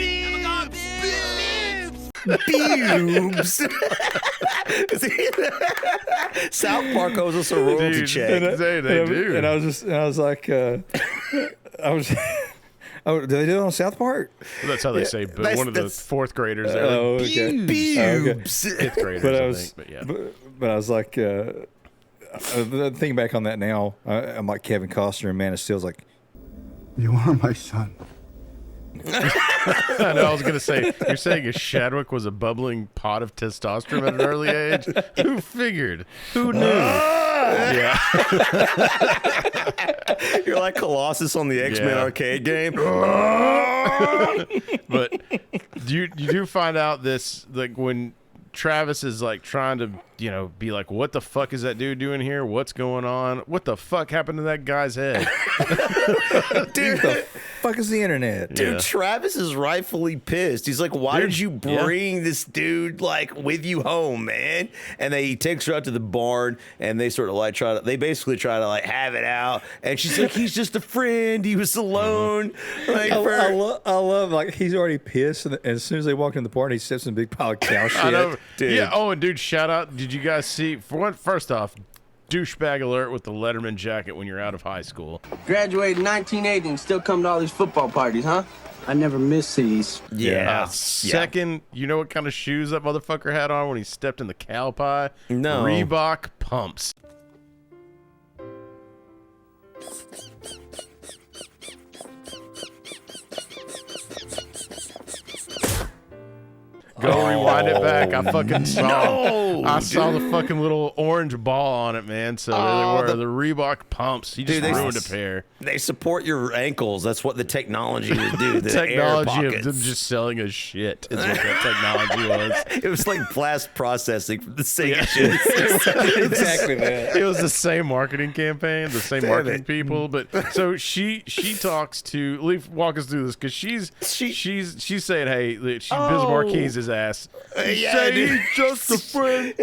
Speaker 3: South Park owes us a royalty check.
Speaker 1: They do.
Speaker 4: And I was like, oh, do they do it on South Park?
Speaker 1: Well, that's how they say. But one of the fourth graders there.
Speaker 4: Oh, okay.
Speaker 3: Boobs.
Speaker 1: Fifth graders,
Speaker 4: But
Speaker 1: I think. But yeah.
Speaker 4: But I was like, thinking back on that now, I'm like Kevin Costner in Man of Steel's like,
Speaker 16: You are my son.
Speaker 1: I know, I was going to say, you're saying if Shadwick was a bubbling pot of testosterone at an early age? Who figured? Who knew? Yeah.
Speaker 3: You're like Colossus on the X-Men arcade game.
Speaker 1: But you do find out this, like, when Travis is like trying to, be like, what the fuck is that dude doing here? What's going on? What the fuck happened to that guy's head?
Speaker 4: Dude, the fuck is the internet?
Speaker 3: Dude, Travis is rightfully pissed. He's like, why did you bring this dude like with you home, man? And he takes her out to the barn, and they sort of like they basically try to like have it out. And she's like, he's just a friend. He was alone. Like,
Speaker 4: I love like he's already pissed, and as soon as they walk in the barn, he steps in a big pile of cow shit.
Speaker 1: I know.
Speaker 3: Dude.
Speaker 1: Yeah. Oh, and dude, shout out. Did you guys see? First off, douchebag alert with the Letterman jacket when you're out of high school.
Speaker 22: Graduated in 1980 and still come to all these football parties, huh? I never miss these.
Speaker 3: Yeah.
Speaker 1: Second, you know what kind of shoes that motherfucker had on when he stepped in the cow pie?
Speaker 3: No.
Speaker 1: Reebok pumps. Go rewind it back. I fucking saw. I saw the fucking little orange ball on it, man. So there they were, the Reebok pumps. He just ruined a pair.
Speaker 3: They support your ankles. That's what the technology would do. The
Speaker 1: Technology
Speaker 3: air
Speaker 1: of
Speaker 3: pockets.
Speaker 1: them just selling us shit is what that technology was.
Speaker 3: It was like blast processing from the same shit.
Speaker 4: Exactly that.
Speaker 1: It was the same marketing campaign, the same marketing people. But so she talks to walk us through this because she's saying, hey, she Biz Marquis' ass.
Speaker 3: He's
Speaker 1: just a friend.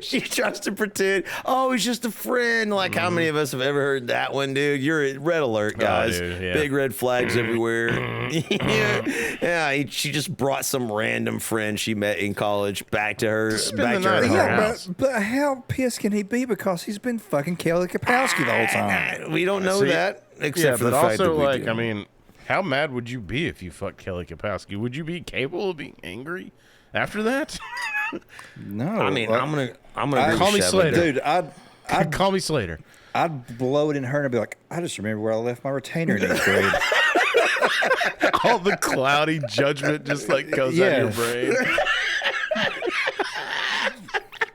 Speaker 3: She tries to pretend, he's just a friend. Like, how many of us have ever heard that one, dude? You're at red alert, guys.
Speaker 1: Dude, yeah.
Speaker 3: Big red flags everywhere. She just brought some random friend she met in college back to her
Speaker 1: house.
Speaker 4: But how pissed can he be because he's been fucking Kelly Kapowski the whole time?
Speaker 3: We don't know that, except for the fact that we do.
Speaker 1: How mad would you be if you fucked Kelly Kapowski? Would you be capable of being angry after that?
Speaker 4: No.
Speaker 3: I mean, I'm gonna
Speaker 1: call me Slater,
Speaker 4: dude. I'd
Speaker 1: call me Slater.
Speaker 4: I'd blow it in her and I'd be like, I just remember where I left my retainer in 8th grade.
Speaker 1: All the cloudy judgment just like goes out of your brain.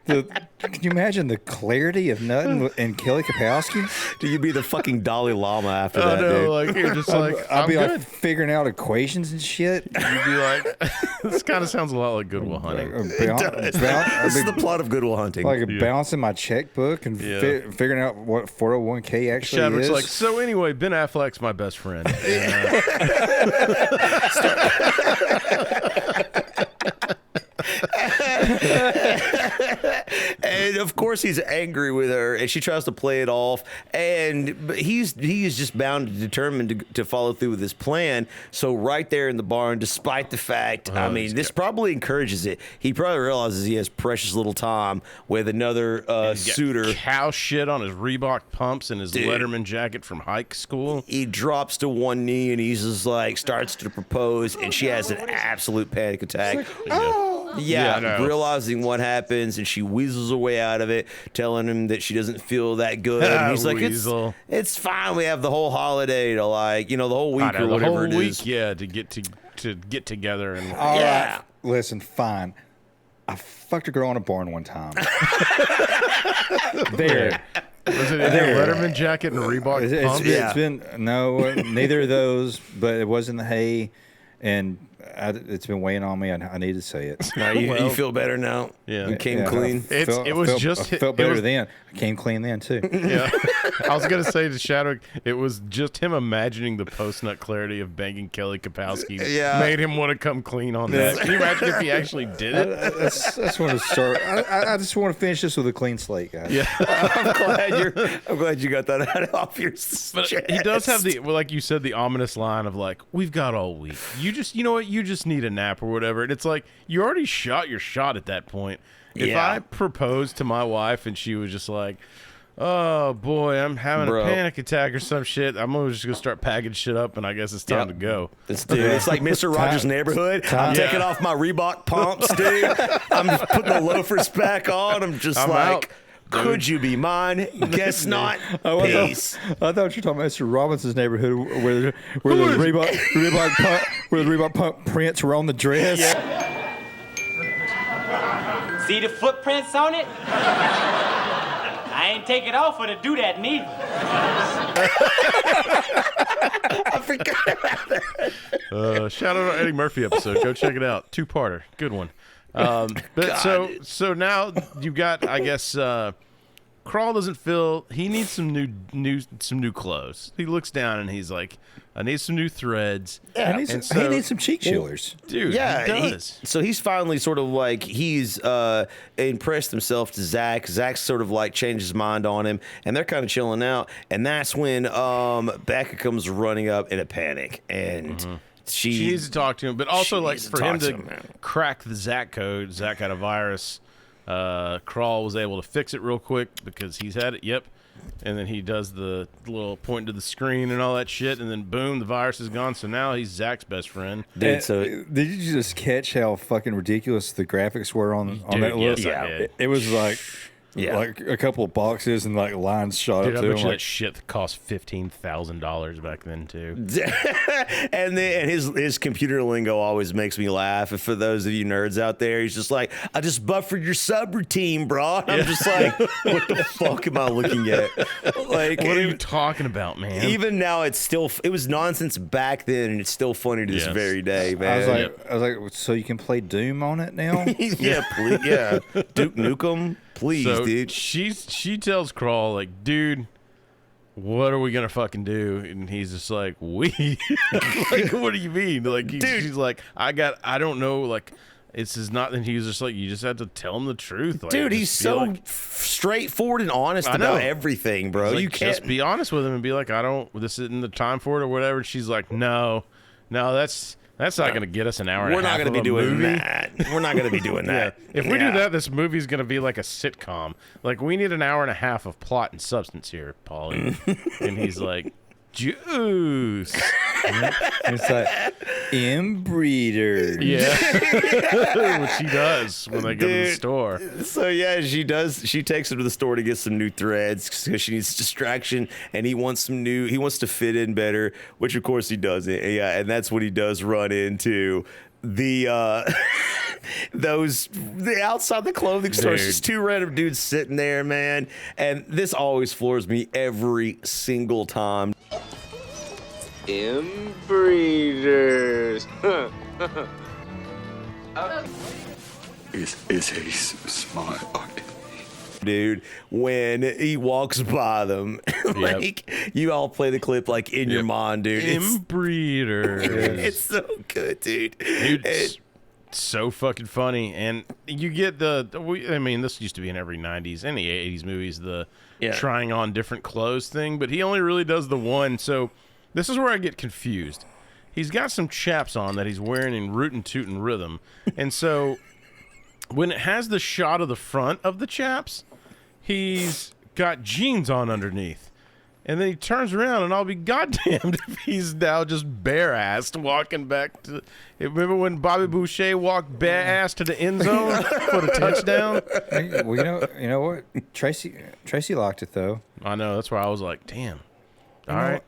Speaker 4: Can you imagine the clarity of Nuttin and Kelly Kapowski?
Speaker 3: Do you be the fucking Dalai Lama after that,
Speaker 1: no,
Speaker 3: dude?
Speaker 1: like you're just like
Speaker 4: I'd be
Speaker 1: good.
Speaker 4: like figuring out equations and shit.
Speaker 1: You'd be like, this kind of sounds a lot like Good Will Hunting.
Speaker 3: This is the plot of Good Will Hunting.
Speaker 4: Like balancing my checkbook and figuring out what 401k actually
Speaker 1: Shadwick's
Speaker 4: is.
Speaker 1: like, so anyway, Ben Affleck's my best friend.
Speaker 3: And of course he's angry with her, and she tries to play it off. But he's just bound and determined to follow through with his plan. So right there in the barn, despite the fact, I mean, this probably encourages it. He probably realizes he has precious little time with another suitor.
Speaker 1: Cow shit on his Reebok pumps and his Letterman jacket from high school.
Speaker 3: He drops to one knee and he's just like starts to propose, and she has an absolute panic attack.
Speaker 8: Like, oh.
Speaker 3: Realizing what happens, and she weasels her way out of it, telling him that she doesn't feel that good. And he's like, it's fine. We have the whole holiday to the whole week or whatever it is.
Speaker 1: Yeah, to get together and
Speaker 4: all right. Listen, fine. I fucked a girl in a barn one time. There.
Speaker 1: Was it in a Letterman jacket and Reebok pumps?
Speaker 4: It's been neither of those, but it was in the hay, and it's been weighing on me. I need to say it.
Speaker 3: Now you feel better now.
Speaker 1: Yeah,
Speaker 3: you came clean.
Speaker 4: I felt better then. I came clean then too.
Speaker 1: Yeah, I was gonna say to Shadow, it was just him imagining the post-nut clarity of banging Kelly Kapowski. Made him want to come clean on that. Can you imagine if he actually did it?
Speaker 4: That's want to start. I just want to finish this with a clean slate, guys.
Speaker 1: Yeah,
Speaker 3: I'm glad you got that off your chest.
Speaker 1: But he does have like you said, the ominous line of like, "We've got all week. You just need a nap or whatever." And it's like you already shot your shot at that point. If I proposed to my wife and she was just like, "Oh boy, I'm having a panic attack or some shit," I'm just gonna start packing shit up, and I guess it's time to go.
Speaker 3: It's like Mr. Rogers' Neighborhood. I'm taking off my Reebok pumps, dude. I'm just putting the loafers back on. I'm
Speaker 1: out.
Speaker 3: Could you be mine? Guess not. Peace.
Speaker 4: I thought you were talking about Mr. Robinson's Neighborhood, where the Reebok pump prints were on the dress.
Speaker 6: Yeah. See the footprints on it? I ain't take it off for to do that neither.
Speaker 3: I forgot about
Speaker 1: that. Shout out to Eddie Murphy episode. Go check it out. 2-parter. Good one. But so now you've got, I guess, Crawl doesn't feel he needs some new clothes. He looks down and he's like, I need some new threads.
Speaker 4: Yeah, he needs some cheek chillers.
Speaker 1: Dude,
Speaker 3: yeah,
Speaker 1: he does.
Speaker 3: So he's finally sort of like he's impressed himself to Zach. Zach sort of like changed his mind on him, and they're kind of chilling out. And that's when Becca comes running up in a panic, and she
Speaker 1: needs to talk to him. But also like for him to crack the Zach code, Zach had a virus. Crawl was able to fix it real quick because he's had it. Yep. And then he does the little point to the screen and all that shit, and then boom, the virus is gone. So now he's Zach's best friend.
Speaker 4: Dude, did you just catch how fucking ridiculous the graphics were on that list?
Speaker 1: Yeah,
Speaker 4: it was like like a couple of boxes and like lines shot up to him.
Speaker 1: That shit cost $15,000 back then too.
Speaker 3: and his computer lingo always makes me laugh. And for those of you nerds out there, he's just like, I just buffered your subroutine, bro. And I'm just like, what the fuck am I looking at? Like,
Speaker 1: what are you talking about, man?
Speaker 3: Even now, it was nonsense back then, and it's still funny to this very day, man.
Speaker 4: I was like, so you can play Doom on it now?
Speaker 3: Yeah, please, Duke Nukem. Please, dude.
Speaker 1: She tells Crawl, like, dude, what are we gonna fucking do? And he's just like, we. Like, what do you mean? Like, she's like, I don't know. Like, this is not. And he's just like, you just have to tell him the truth. Like,
Speaker 3: dude, he's so straightforward and honest about everything, bro.
Speaker 1: Like,
Speaker 3: you can't
Speaker 1: just be honest with him and be like, this isn't the time for it or whatever. And she's like, no, that's not going to get us an hour and a half.
Speaker 3: We're not going to be doing
Speaker 1: movie.
Speaker 3: that. We're not going to be doing that.
Speaker 1: If we do that, this movie's going to be like a sitcom. Like, we need an hour and a half of plot and substance here, Paulie. And he's like, juice.
Speaker 4: It's like, inbreeder.
Speaker 1: Yeah. Which he does when they go to the store.
Speaker 3: So, yeah, she does. She takes him to the store to get some new threads because she needs distraction, and he wants to fit in better, which, of course, he doesn't. Yeah, and that's when he does run into the outside the clothing store. Just two random dudes sitting there, man. And this always floors me every single time.
Speaker 2: Inbreeders.
Speaker 18: It's a smart art.
Speaker 3: Dude, when he walks by them, like you all play the clip like in your mind, dude.
Speaker 1: Inbreeders.
Speaker 3: It's so good, dude.
Speaker 1: so fucking funny, and you get I mean, this used to be in every 90s, any 80s movies, the trying on different clothes thing, but he only really does the one. So this is where I get confused. He's got some chaps on that he's wearing in Rootin' Tootin' Rhythm, and so when it has the shot of the front of the chaps, he's got jeans on underneath. And then he turns around, and I'll be goddamned if he's now just bare-assed walking back to... Remember when Bobby Boucher walked bare-assed to the end zone for the touchdown?
Speaker 4: Well, you know what? Tracy locked it, though.
Speaker 1: I know. That's why I was like, damn. All right.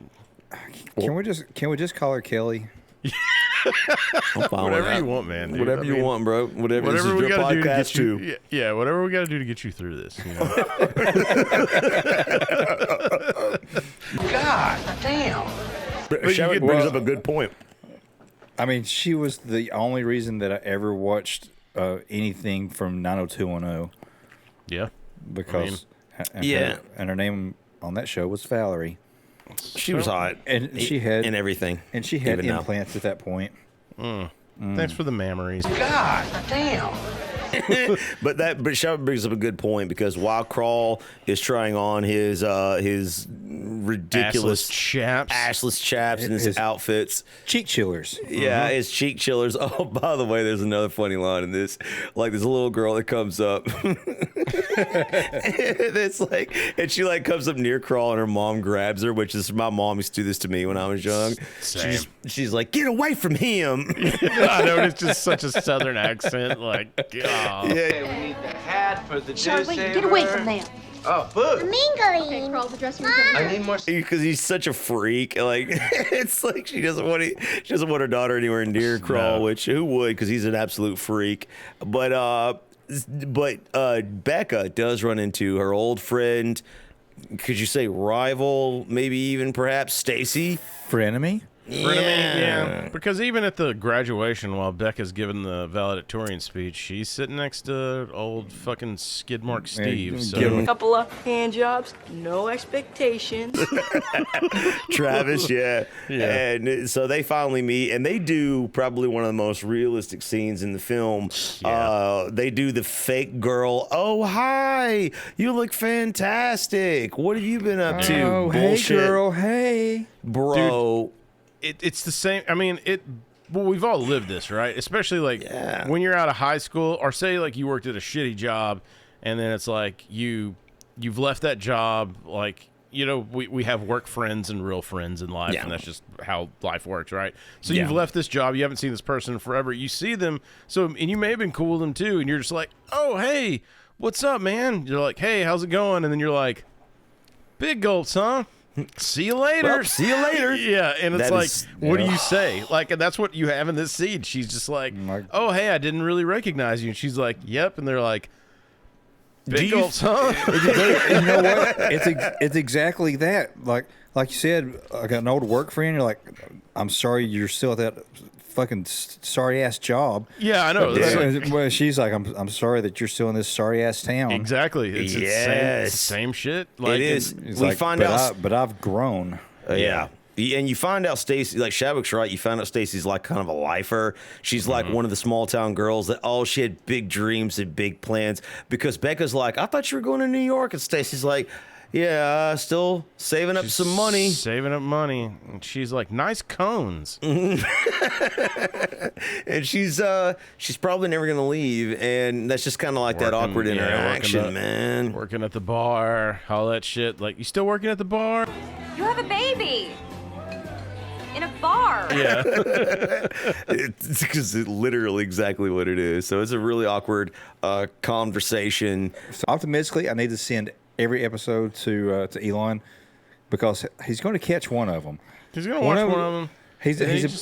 Speaker 4: Can we just call her Kelly?
Speaker 1: Whatever you want, man. Dude.
Speaker 3: Whatever you want, bro. Whatever this is
Speaker 1: we
Speaker 3: your
Speaker 1: gotta
Speaker 3: podcast
Speaker 1: do to get you, yeah, whatever we got to do to get you through this. You know?
Speaker 22: God damn.
Speaker 3: Shabbat brings up a good point.
Speaker 4: I mean, she was the only reason that I ever watched anything from 90210.
Speaker 1: Yeah.
Speaker 4: Because her name on that show was Valerie.
Speaker 3: She was hot,
Speaker 4: and she had
Speaker 3: everything,
Speaker 4: and she had
Speaker 3: even
Speaker 4: implants at that point.
Speaker 1: Thanks for the memories.
Speaker 22: God damn.
Speaker 3: but Shabbat brings up a good point, because while Crawl is trying on his ridiculous assless chaps and his outfits,
Speaker 4: cheek chillers.
Speaker 3: Yeah, his cheek chillers. Oh, by the way, there's another funny line in this. Like, there's a little girl that comes up. It's like, and she like comes up near Crawl, and her mom grabs her, which is my mom used to do this to me when I was young. She's like, get away from him.
Speaker 1: I know, it's just such a southern accent. Like,
Speaker 22: Yeah. We need the hat for the
Speaker 21: Sure, wait, get away from them.
Speaker 22: Oh, food.
Speaker 21: Okay, Crawl, the dressing room.
Speaker 22: I need more.
Speaker 3: Because he's such a freak. Like, it's like she doesn't want her daughter anywhere near Crawl, which who would? Because he's an absolute freak. But Becca does run into her old friend. Could you say rival? Maybe even perhaps Stacy.
Speaker 4: Frenemy.
Speaker 1: Yeah, because even at the graduation, while Becca's giving the valedictorian speech, she's sitting next to old fucking Skidmark Steve. So.
Speaker 5: A couple of hand jobs, no expectations.
Speaker 3: Travis, yeah. And so they finally meet, and they do probably one of the most realistic scenes in the film. Yeah. They do the fake girl. Oh, hi, you look fantastic. What have you been up to?
Speaker 4: Oh,
Speaker 3: bullshit.
Speaker 4: Hey, girl, hey.
Speaker 3: Bro.
Speaker 1: Dude, it's the same. I mean, well, we've all lived this, right? Especially like when you're out of high school, or say like you worked at a shitty job, and then it's like you've left that job. Like, you know, we have work friends and real friends in life, and that's just how life works, right? So you've left this job, you haven't seen this person in forever. You see them, and you may have been cool with them too, and you're just like, oh, hey, what's up, man? You're like, hey, how's it going? And then you're like, big gulps, huh? See you later.
Speaker 3: Well, see you later.
Speaker 1: Yeah, and it's what do you say? Like, and that's what you have in this scene. She's just like, oh, hey, I didn't really recognize you. And she's like, yep. And they're like, big gulps, huh?
Speaker 4: You know what? It's exactly that. Like you said, I got an old work friend. You're like, I'm sorry you're still at that fucking sorry ass job.
Speaker 1: Yeah, I know.
Speaker 4: Well, she's like, I'm sorry that you're still in this sorry ass town.
Speaker 1: Exactly. It's the same shit. Like,
Speaker 3: it is.
Speaker 4: We find out, but I've grown.
Speaker 3: Yeah. And you find out Stacy, like Shabak's right, you find out Stacy's like kind of a lifer. She's like one of the small town girls that, she had big dreams and big plans. Because Becca's like, I thought you were going to New York. And Stacy's like, yeah, still saving up some money.
Speaker 1: Saving up money. And she's like, nice cones.
Speaker 3: And she's probably never going to leave. And that's just kind of like that awkward interaction, man.
Speaker 1: Working at the bar, all that shit. Like, you still working at the bar?
Speaker 21: You have a baby. In a bar.
Speaker 1: Yeah.
Speaker 3: It's because it's literally exactly what it is. So it's a really awkward conversation.
Speaker 4: So optimistically, I need to send every episode to Elon, because he's going to catch one of them.
Speaker 1: He's going to watch one of them.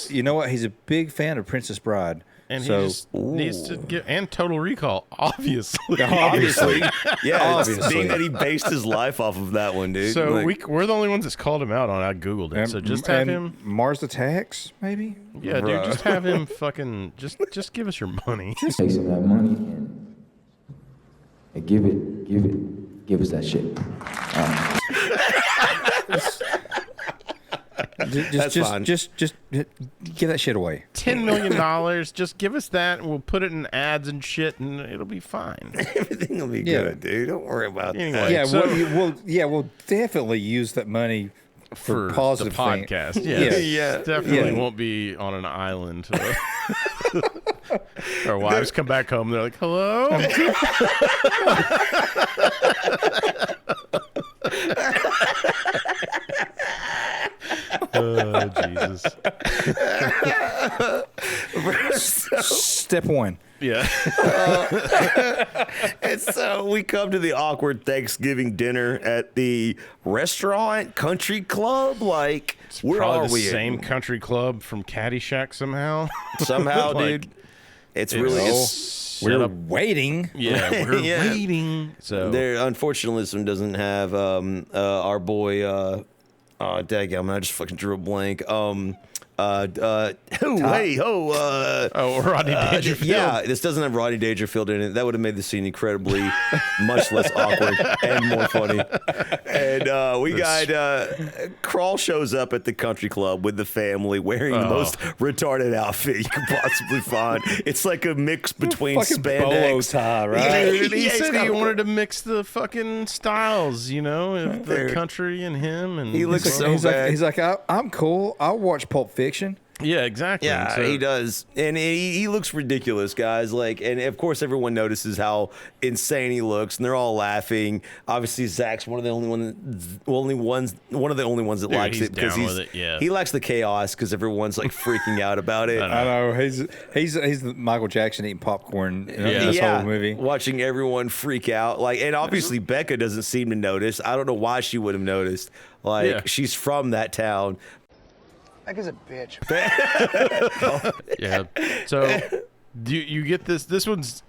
Speaker 4: You know what? He's a big fan of Princess Bride.
Speaker 1: And he just needs to get, and Total Recall, obviously.
Speaker 3: Obviously. Yeah,
Speaker 4: obviously.
Speaker 3: Being that he based his life off of that one, dude.
Speaker 1: So we're the only ones that's called him out on it. I Googled it. So just have him.
Speaker 4: Mars Attacks, maybe?
Speaker 1: Yeah, dude, just have him fucking, just give us your money.
Speaker 10: Take some of that money and give us that shit.
Speaker 4: That's fine. Just give that shit away.
Speaker 1: $10 million. Just give us that, and we'll put it in ads and shit, and it'll be fine.
Speaker 3: Everything will be good, dude. Don't worry about
Speaker 1: Anyway,
Speaker 3: that.
Speaker 4: Yeah, we'll definitely use that money for positive
Speaker 1: the podcast.
Speaker 4: Yeah,
Speaker 1: definitely won't be on an island. Our wives come back home. They're like, "Hello." Oh, Jesus.
Speaker 4: Step one.
Speaker 1: Yeah.
Speaker 3: And so we come to the awkward Thanksgiving dinner at the restaurant country club. Like, where
Speaker 1: Probably
Speaker 3: are we?
Speaker 1: the same country club from Caddyshack somehow.
Speaker 3: Somehow,
Speaker 1: Like,
Speaker 3: dude. It's really
Speaker 4: We're waiting.
Speaker 1: Yeah, we're waiting. So
Speaker 3: there, unfortunately, this one doesn't have our boy. Daggum, I just fucking drew a blank. Rodney Dangerfield. Yeah, this doesn't have Rodney Dangerfield in it. That would have made the scene incredibly much less awkward and more funny. And we got Crawl shows up at the country club with the family wearing the most retarded outfit you could possibly find. It's like a mix between
Speaker 4: fucking
Speaker 3: spandex.
Speaker 4: bolo tie, right?
Speaker 1: Dude, he said he wanted to mix the fucking styles, you know, of the country and him. And
Speaker 3: he looks so bad.
Speaker 4: He's like, I'm cool. I'll watch Pulp Fiction.
Speaker 1: Yeah, exactly.
Speaker 3: Yeah,
Speaker 1: So-
Speaker 3: he does, and he looks ridiculous, guys. Like, and of course, everyone notices how insane he looks, and they're all laughing. Obviously, Zach's one of the only ones that
Speaker 1: Dude,
Speaker 3: likes
Speaker 1: he's
Speaker 3: it because
Speaker 1: down with it, yeah.
Speaker 3: he likes the chaos because everyone's like freaking out about it.
Speaker 4: I know he's Michael Jackson eating popcorn in this whole movie,
Speaker 3: watching everyone freak out. Like, and obviously Becca doesn't seem to notice. I don't know why she would have noticed. Like, she's from that town.
Speaker 8: Becca's a bitch.
Speaker 1: Yeah. So you get this? This one's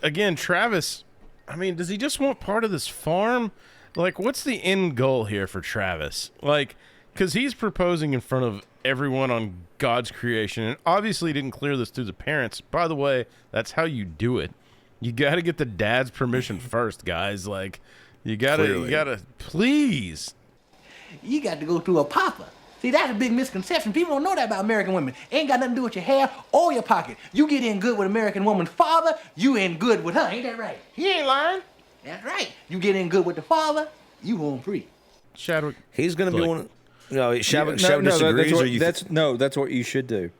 Speaker 1: again, Travis. I mean, does he just want part of this farm? Like, what's the end goal here for Travis? Like, because he's proposing in front of everyone on God's creation, and obviously didn't clear this through the parents. By the way, that's how you do it. You got to get the dad's permission first, guys. Like, you gotta, please.
Speaker 10: You got to go through a papa. See, that's a big misconception. People don't know that about American women. Ain't got nothing to do with your hair or your pocket. You get in good with American woman's father, you in good with her. Ain't that right? He ain't lying. That's right. You get in good with the father, you home free.
Speaker 1: Chadwick.
Speaker 3: He's going to be one. No, Chadwick disagrees.
Speaker 4: That's what you should do.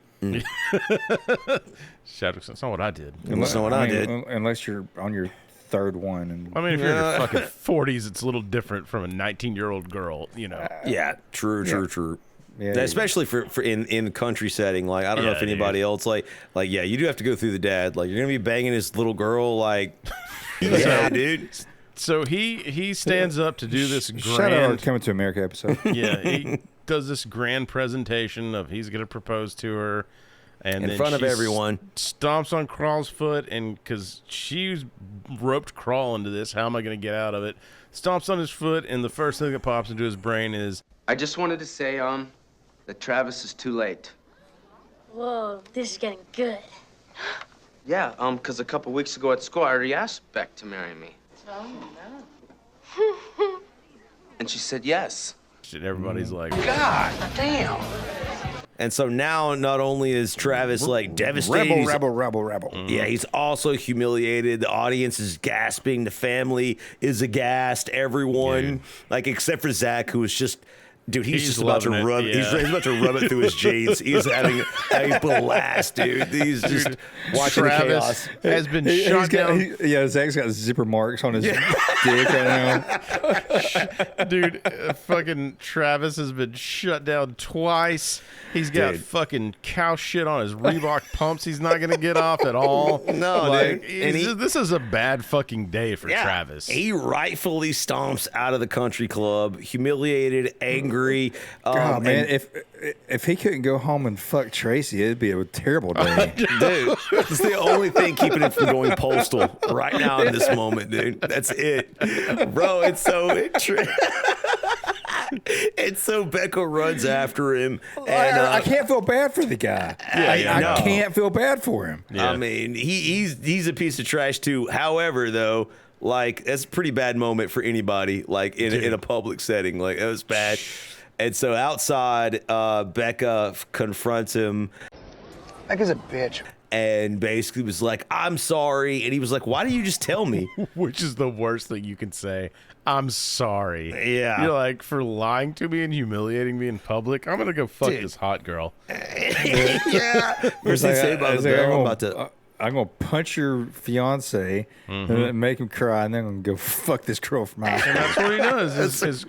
Speaker 1: Chadwick, that's not what I did.
Speaker 3: That's not what I did.
Speaker 4: Unless you're on your third one. And
Speaker 1: I mean, if you're in your fucking 40s, it's a little different from a 19-year-old girl, you know.
Speaker 3: Yeah, true.
Speaker 4: Yeah,
Speaker 3: especially for in the country setting. Like, I don't know if anybody else like yeah, you do have to go through the dad. Like, you're gonna be banging this little girl. Like, yeah, dude.
Speaker 1: So he stands up to do this grand.
Speaker 4: Shout out our Coming to America episode.
Speaker 1: Yeah, he does this grand presentation of he's gonna propose to her, and
Speaker 3: in
Speaker 1: then
Speaker 3: front of everyone,
Speaker 1: stomps on Crawl's foot, and because she's roped Crawl into this, how am I gonna get out of it? Stomps on his foot, and the first thing that pops into his brain is,
Speaker 6: I just wanted to say, that Travis is too late.
Speaker 11: Whoa, this is getting good.
Speaker 6: Yeah, because a couple weeks ago at school, I already asked Beck to marry me.
Speaker 11: Oh, no.
Speaker 6: And she said yes.
Speaker 1: And everybody's like,
Speaker 6: God damn.
Speaker 3: And so now, not only is Travis like devastated,
Speaker 4: rebel.
Speaker 3: Yeah, he's also humiliated. The audience is gasping. The family is aghast. Everyone, like except for Zach, who is just. Dude, he's just about to rub. He's about to rub it through his jeans. He's having a blast, dude. He's just watching
Speaker 1: Travis
Speaker 3: the chaos.
Speaker 1: Has been shot down.
Speaker 4: Zach's got zipper marks on his dick right
Speaker 1: now. Dude, fucking Travis has been shut down twice. He's got fucking cow shit on his Reebok pumps. He's not gonna get off at all.
Speaker 3: No,
Speaker 1: like,
Speaker 3: dude.
Speaker 1: This is a bad fucking day for Travis.
Speaker 3: He rightfully stomps out of the country club, humiliated, angry.
Speaker 4: God, man, if he couldn't go home and fuck Tracy, it'd be a terrible day.
Speaker 3: Dude, it's the only thing keeping him from going postal right now in this moment, dude. That's it. Bro, it's so Becca runs after him. And
Speaker 4: I can't feel bad for the guy. I can't feel bad for him.
Speaker 3: Yeah. I mean, he's a piece of trash too. However, though, like, that's a pretty bad moment for anybody, like in a public setting. Like, that was bad. And so outside, Becca confronts him.
Speaker 8: Becca's a bitch.
Speaker 3: And basically was like, I'm sorry. And he was like, why don't you just tell me?
Speaker 1: Which is the worst thing you can say. I'm sorry.
Speaker 3: Yeah.
Speaker 1: You're like, for lying to me and humiliating me in public, I'm going to go fuck this hot girl.
Speaker 3: Yeah. First thing say about
Speaker 4: I'm going to punch your fiance and make him cry, and then I'm going to go fuck this girl from my house.
Speaker 1: And that's what he does. Is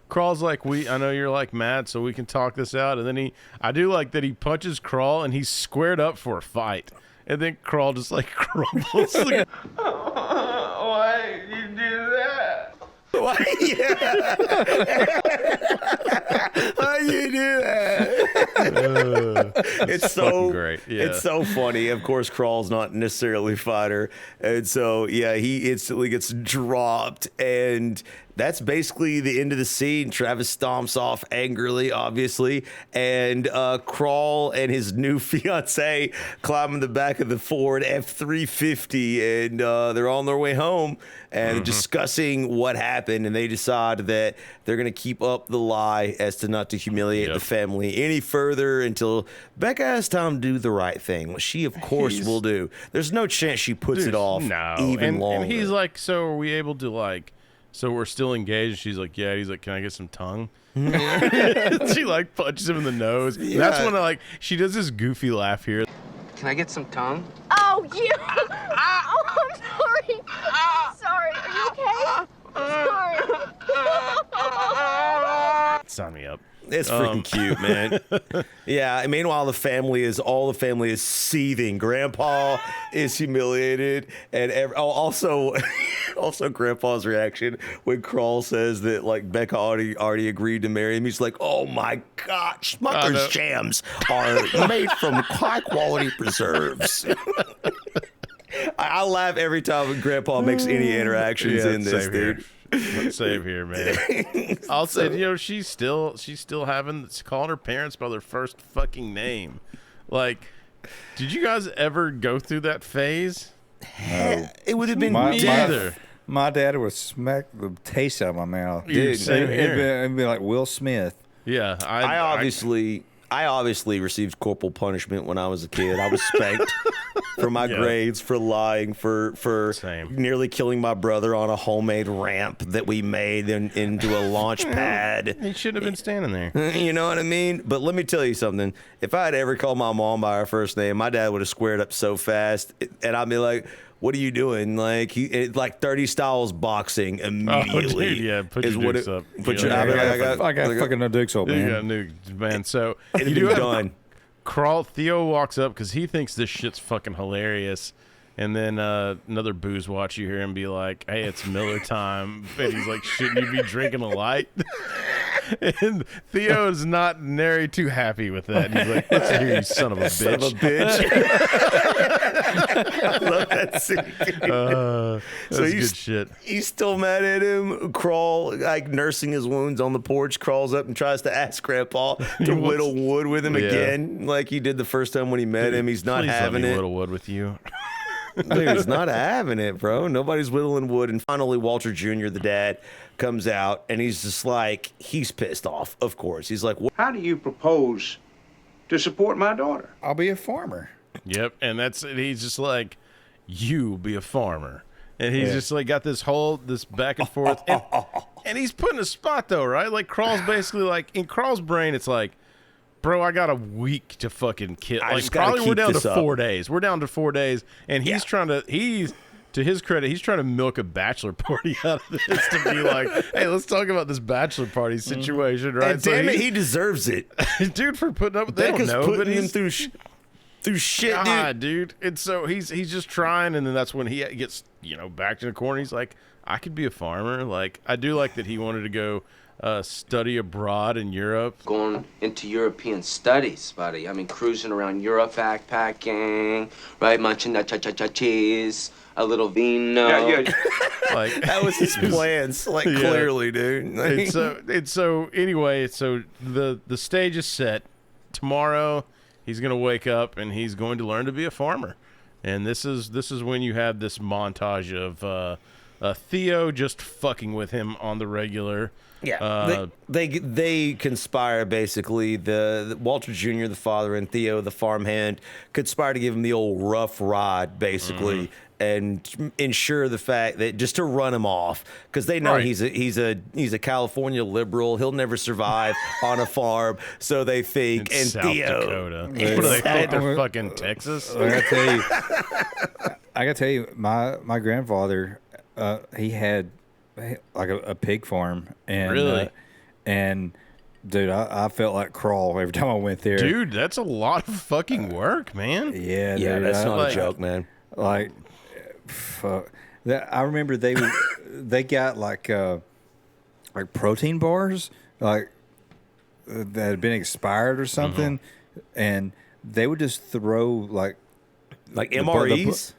Speaker 1: Crawl's like, I know you're like mad, so we can talk this out. And then I do like that he punches Crawl and he's squared up for a fight. And then Crawl just like crumbles. Like,
Speaker 6: Why did you do that?
Speaker 3: Why? Yeah. Why you do that? It's so
Speaker 1: great. Yeah.
Speaker 3: It's so funny. Of course, Crawl's not necessarily a fighter, and so yeah, he instantly gets dropped, and that's basically the end of the scene. Travis stomps off angrily, obviously, and Crawl and his new fiance climb in the back of the Ford F-350, and they're on their way home and discussing what happened, and they decide that they're going to keep up the lie as to not to humiliate the family any further until Becca has time to do the right thing, which she, of course, will do. There's no chance she puts it off even longer.
Speaker 1: And he's like, so are we able to like... So we're still engaged. She's like, yeah. He's like, can I get some tongue? She like punches him in the nose.
Speaker 3: Yeah.
Speaker 1: That's when she does this goofy laugh here.
Speaker 6: Can I get some tongue?
Speaker 13: Oh, you! Oh, I'm sorry. I'm sorry. Are you okay? Sorry.
Speaker 1: Sign me up.
Speaker 3: It's freaking cute, man. Yeah. Meanwhile, all the family is seething. Grandpa is humiliated, and also Grandpa's reaction when Crawl says that like Becca already agreed to marry him. He's like, "Oh my God, Smucker's jams are made from high quality preserves." I laugh every time Grandpa makes any interactions in this, dude.
Speaker 1: Save here, man. I'll say, she's still calling her parents by their first fucking name. Like, did you guys ever go through that phase?
Speaker 3: No. It would have been
Speaker 4: my dad would smack the taste out of my mouth.
Speaker 1: Dude, same here.
Speaker 4: It'd be like Will Smith.
Speaker 1: Yeah,
Speaker 3: I obviously received corporal punishment when I was a kid. I was spanked for my grades, for lying, for nearly killing my brother on a homemade ramp that we made into a launch pad.
Speaker 1: He shouldn't have been standing there.
Speaker 3: You know what I mean? But let me tell you something. If I had ever called my mom by her first name, my dad would have squared up so fast, and I'd be like, what are you doing? Like 30 styles boxing immediately.
Speaker 1: Oh, dude, yeah, put your dicks up.
Speaker 4: I got fucking no dicks up, man.
Speaker 1: You got nuked, man. So
Speaker 3: you do done.
Speaker 1: Crawl. Theo walks up because he thinks this shit's fucking hilarious. And then another booze watch, you hear him be like, hey, it's Miller time. And he's like, shouldn't you be drinking a light? And Theo's not nary too happy with that. And he's like, listen here, you son of a bitch.
Speaker 3: Son of a bitch. I love that scene.
Speaker 1: That's good shit.
Speaker 3: He's still mad at him. Crawl, like nursing his wounds on the porch, crawls up and tries to ask Grandpa to whittle wood with him again, like he did the first time when he met him. He's not having it.
Speaker 1: Whittle wood with you.
Speaker 3: Dude, he's not having it, bro. Nobody's whittling wood. And finally, Walter Jr., the dad, comes out, and he's just like, he's pissed off, of course. He's like,
Speaker 12: how do you propose to support my daughter?
Speaker 4: I'll be a farmer.
Speaker 1: Yep, and he's just like, you be a farmer. And he's just like got this back and forth. And he's put in a spot, though, right? Like, Crawl's basically like, in Crawl's brain, it's like, bro, I got a week to fucking kill. Like, probably we're down to 4 days. We're down to 4 days, and he's to his credit, he's trying to milk a bachelor party out of this to be like, hey, let's talk about this bachelor party situation, right?
Speaker 3: And damn it, he deserves it,
Speaker 1: dude, for putting up with. They don't know, but he's
Speaker 3: through shit,
Speaker 1: dude. And so he's just trying, and then that's when he gets backed in a corner. He's like, I could be a farmer. Like, I do like that he wanted to go study abroad in Europe.
Speaker 6: Going into European studies, buddy. I mean, cruising around Europe, backpacking, right? Munching that cheese, a little vino.
Speaker 12: Yeah.
Speaker 1: Like,
Speaker 3: that was his plans, clearly, dude.
Speaker 1: And so anyway, so the stage is set. Tomorrow, he's gonna wake up and he's going to learn to be a farmer. And this is when you have this montage of Theo just fucking with him on the regular.
Speaker 3: Yeah, they conspire basically. The Walter Jr., the father, and Theo, the farmhand, conspire to give him the old rough ride, basically, and ensure the fact that just to run him off because they know he's a California liberal. He'll never survive on a farm, so they think. And
Speaker 1: South
Speaker 3: Theo,
Speaker 1: Dakota. What do they think? They're fucking Texas.
Speaker 4: I gotta tell you, my grandfather, he had like a pig farm, and
Speaker 1: really,
Speaker 4: and dude, I felt like crawl every time I went there.
Speaker 1: Dude, that's a lot of fucking work, man.
Speaker 4: Yeah,
Speaker 3: dude, that's not a joke, man.
Speaker 4: Like, fuck. I remember they got like protein bars that had been expired or something, and they would just throw like
Speaker 3: MREs.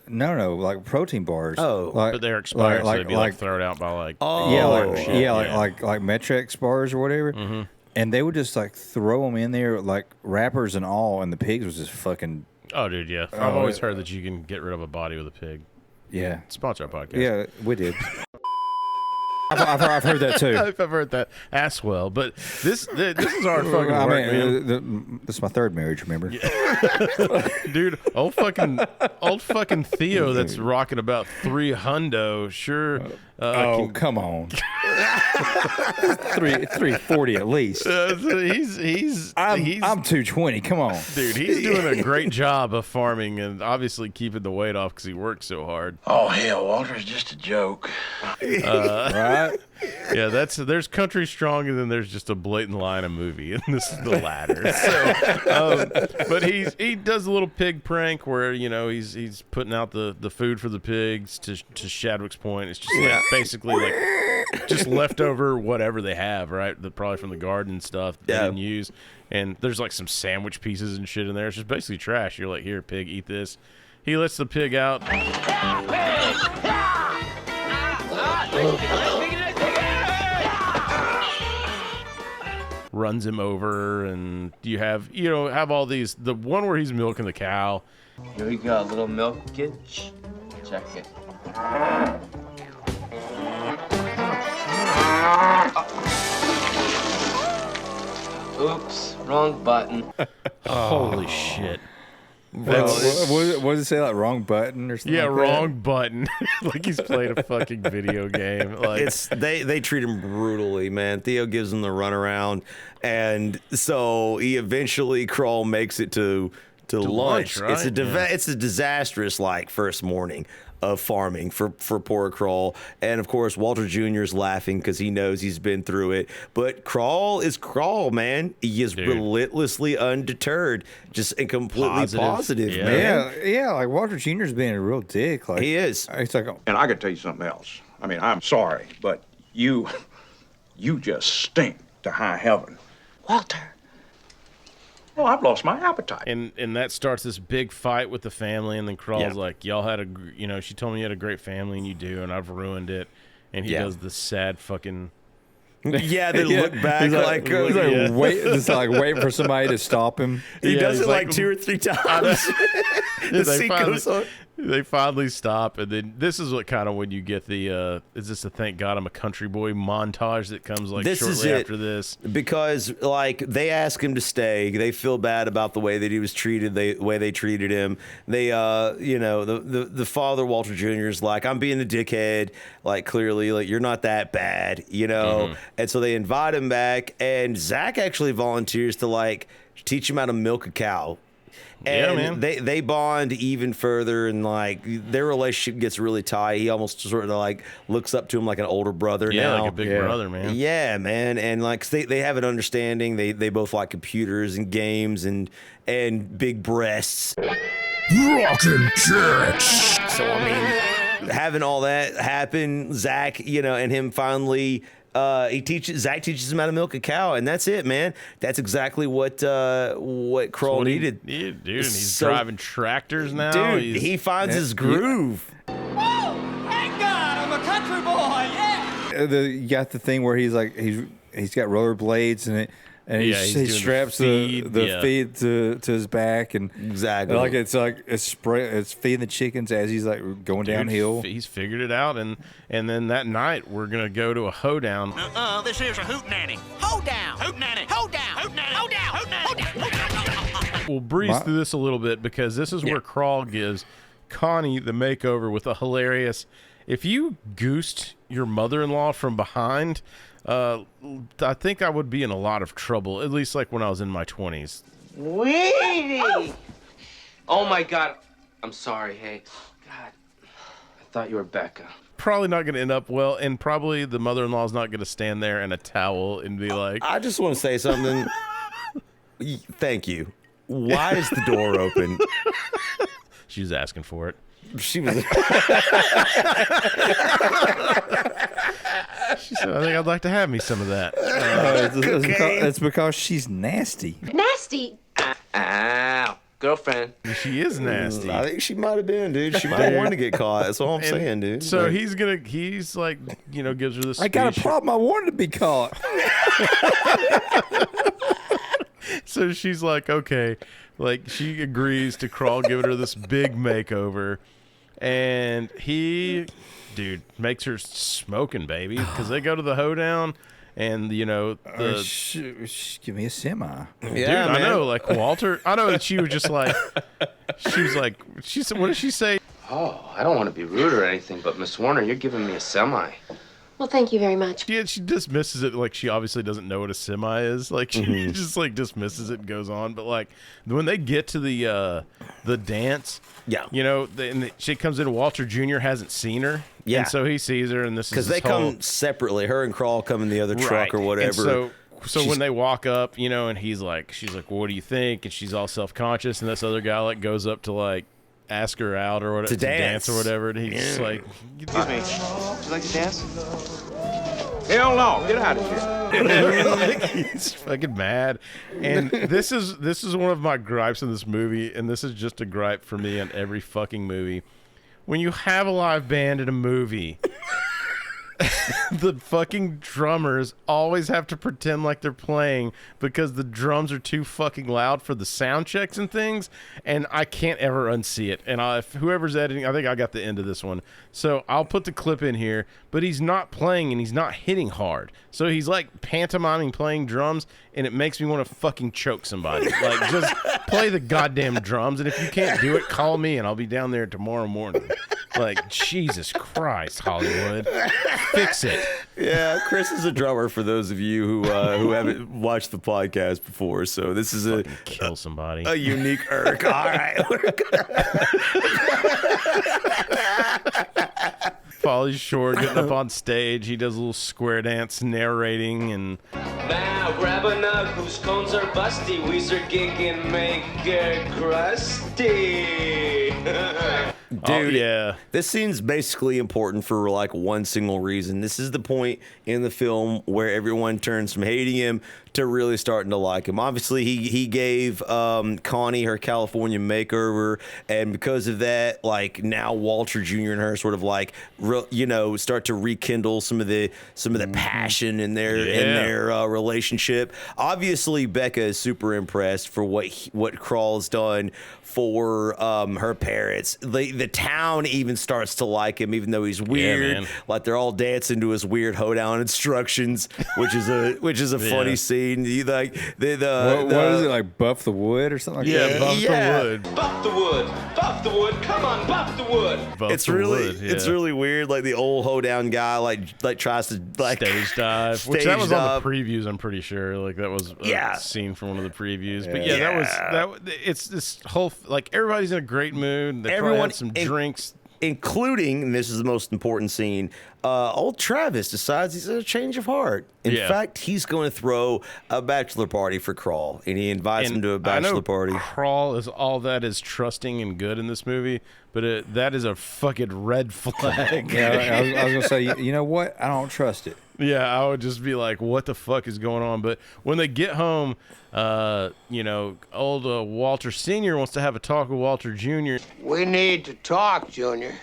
Speaker 4: No, like protein bars.
Speaker 3: Oh,
Speaker 1: but they're expired, so they'd be thrown out by like
Speaker 4: like Metrex bars or whatever. And they would just like throw them in there like wrappers and all, and the pigs was just fucking.
Speaker 1: Oh, dude, yeah. I've always heard that you can get rid of a body with a pig.
Speaker 4: Yeah,
Speaker 1: sponsor our podcast.
Speaker 4: Yeah, we did. I've heard that too.
Speaker 1: I've heard that as well. But this is hard fucking work, man.
Speaker 4: This is my third marriage, remember?
Speaker 1: Dude, old fucking Theo that's rocking about $300. Sure.
Speaker 4: Come on. 340 at least. I'm 220. Come on,
Speaker 1: dude. He's doing a great job of farming and obviously keeping the weight off because he works so hard.
Speaker 18: Oh hell, Walter's just a joke.
Speaker 1: Right? Yeah, there's Country Strong, and then there's just a blatant lie in a movie, and this is the latter. So, but he does a little pig prank where he's putting out the food for the pigs to Shadwick's point. It's just like basically like just leftover whatever they have, right? Probably from the garden and stuff that they didn't use. And there's like some sandwich pieces and shit in there. It's just basically trash. You're like, here, pig, eat this. He lets the pig out. Runs him over, and you have all these. The one where he's milking the cow.
Speaker 6: Here we go, a little milkage. Check it. Oops, wrong button.
Speaker 1: Holy shit.
Speaker 4: What does it say, like wrong button or something?
Speaker 1: Yeah,
Speaker 4: like
Speaker 1: wrong button. Like he's playing a fucking video game. Like
Speaker 3: they treat him brutally, man. Theo gives him the runaround, and so he eventually Crawl makes it to lunch.
Speaker 1: Right?
Speaker 3: It's a disastrous first morning of farming for poor Crawl. And of course Walter Jr. is laughing because he knows he's been through it. But Crawl is Crawl, man. He is relentlessly undeterred, just and completely positive, man.
Speaker 4: Yeah, like Walter Jr.'s being a real dick. Like
Speaker 3: he is.
Speaker 4: It's like,
Speaker 12: and I could tell you something else. I mean, I'm sorry, but you just stink to high heaven.
Speaker 22: Walter.
Speaker 12: Well, I've lost my appetite.
Speaker 1: And that starts this big fight with the family, and then Crawl's like, y'all had she told me you had a great family, and you do, and I've ruined it. And he does this sad fucking...
Speaker 3: Yeah, they look back
Speaker 4: waiting for somebody to stop him.
Speaker 3: He does it like 2 or 3 times. The scene goes on.
Speaker 1: They finally stop, and then this is what kind of when you get the is this a thank God I'm a country boy montage that comes shortly after this, because
Speaker 3: they ask him to stay, they feel bad about the way that he was treated, the way they treated him. They the father Walter Jr. is like, I'm being a dickhead, clearly you're not that bad, and so they invite him back, and Zach actually volunteers to teach him how to milk a cow. And they bond even further, and their relationship gets really tight. He almost sort of looks up to him like an older brother now.
Speaker 1: Like a big brother, man.
Speaker 3: Yeah, man. And they have an understanding. They both like computers and games and big breasts.
Speaker 7: Rockin' chicks.
Speaker 3: So having all that happen, Zach, and him finally. Zach teaches him how to milk a cow, and that's it, man. That's exactly what Crawl needed.
Speaker 1: Dude, and he's driving tractors now.
Speaker 3: Dude, he finds his groove.
Speaker 22: Thank God, I'm a country boy. Yeah.
Speaker 4: You got the thing where he's got rollerblades, and And he straps the feed to his back, and
Speaker 3: exactly
Speaker 4: it's feeding the chickens as he's like going downhill.
Speaker 1: He's figured it out, and then that night we're gonna go to a hoedown.
Speaker 14: This here's a hootenanny. Hoedown, hootenanny, hoedown, hootenanny, hoedown.
Speaker 1: We'll breeze through this a little bit because this is where Crawl gives Connie the makeover with a hilarious. If you goosed your mother-in-law from behind. I think I would be in a lot of trouble, at least like when I was in my 20s.
Speaker 6: Witty! Oh my God. I'm sorry, hey. God, I thought you were Becca.
Speaker 1: Probably not going to end up well, and probably the mother-in-law is not going to stand there in a towel and be like...
Speaker 3: I just want to say something. Thank you. Why is the door open?
Speaker 1: She was asking for it.
Speaker 3: She was...
Speaker 1: She said, I think I'd like to have me some of that.
Speaker 4: It's because she's nasty.
Speaker 13: Nasty?
Speaker 6: Ow. Girlfriend.
Speaker 1: She is nasty.
Speaker 3: I think she might have been, dude. She might have wanted to get caught. That's all I'm saying, dude.
Speaker 1: So
Speaker 3: like,
Speaker 1: he's like, gives her this.
Speaker 4: I got a problem. I wanted to be caught.
Speaker 1: So she's like, okay. Like, she agrees to Crawl giving her this big makeover. And he, dude, makes her smoking, baby. Because they go to the hoedown. And, give
Speaker 4: me a semi.
Speaker 1: Yeah, dude, I know. Like, Walter, I know that she was just like, she said, what did she say?
Speaker 6: Oh, I don't want to be rude or anything, but Miss Warner, you're giving me a semi.
Speaker 13: Well, thank you very much.
Speaker 1: She dismisses it like she obviously doesn't know what a semi is. Like, she just, like, dismisses it and goes on. But, like, when they get to the dance, she comes in, Walter Jr. hasn't seen her. Yeah. And so he sees her, and this is
Speaker 3: because they come separately. Her and Crawl come in the other truck or whatever.
Speaker 1: And so when they walk up, and she's like, well, what do you think? And she's all self-conscious, and this other guy, like, goes up to, like, ask her out or whatever, to dance or whatever, and he's just like,
Speaker 6: excuse me, would you like to dance? Hell no, get out of here.
Speaker 1: Like, he's fucking mad. And this is one of my gripes in this movie, and this is just a gripe for me in every fucking movie. When you have a live band in a movie, the fucking drummers always have to pretend like they're playing because the drums are too fucking loud for the sound checks and things, and I can't ever unsee it. And if whoever's editing, I think I got the end of this one, so I'll put the clip in here, but he's not playing and he's not hitting hard, so he's like pantomiming playing drums, and it makes me want to fucking choke somebody. Like, just play the goddamn drums, and if you can't do it, call me and I'll be down there tomorrow morning. Like, Jesus Christ, Hollywood. Fix it.
Speaker 3: Yeah, Chris is a drummer for those of you who haven't watched the podcast before. So this is
Speaker 1: kill somebody.
Speaker 3: A unique irk. All right.
Speaker 1: Pauly Shore getting up on stage. He does a little square dance narrating and
Speaker 6: now grab a nut whose cones are busty. Weezer gig and make it crusty.
Speaker 3: Dude, yeah. This scene's basically important for like one single reason. This is the point in the film where everyone turns from hating him to really starting to like him. Obviously, he gave Connie her California makeover, and because of that, like, now Walter Jr. and her sort of like start to rekindle some of the passion in their relationship. Obviously, Becca is super impressed for what Crawl's done for her parents. The town even starts to like him, even though he's weird.
Speaker 1: Yeah,
Speaker 3: like, they're all dancing to his weird hoedown instructions, which is a funny scene. You like what
Speaker 4: is it, like buff the wood or something like that?
Speaker 1: Buff the wood.
Speaker 6: Buff the wood. Buff the wood. Come on, buff the wood.
Speaker 3: It's really weird. Like, the old hoedown guy like tries to like
Speaker 1: stage dive, which that was on the previews. I'm pretty sure. Like, that was a scene from one of the previews. But that was it's this whole, like, everybody's in a great mood. They probably had some drinks,
Speaker 3: including, and this is the most important scene, old Travis decides he's a change of heart. In fact, he's going to throw a bachelor party for Crawl, and he invites him to a bachelor party.
Speaker 1: Crawl is all that is trusting and good in this movie, but that is a fucking red flag.
Speaker 4: Yeah, I was going to say, you know what? I don't trust it.
Speaker 1: Yeah, I would just be like, what the fuck is going on? But when they get home, old Walter Sr. wants to have a talk with Walter Jr.
Speaker 22: We need to talk, Junior.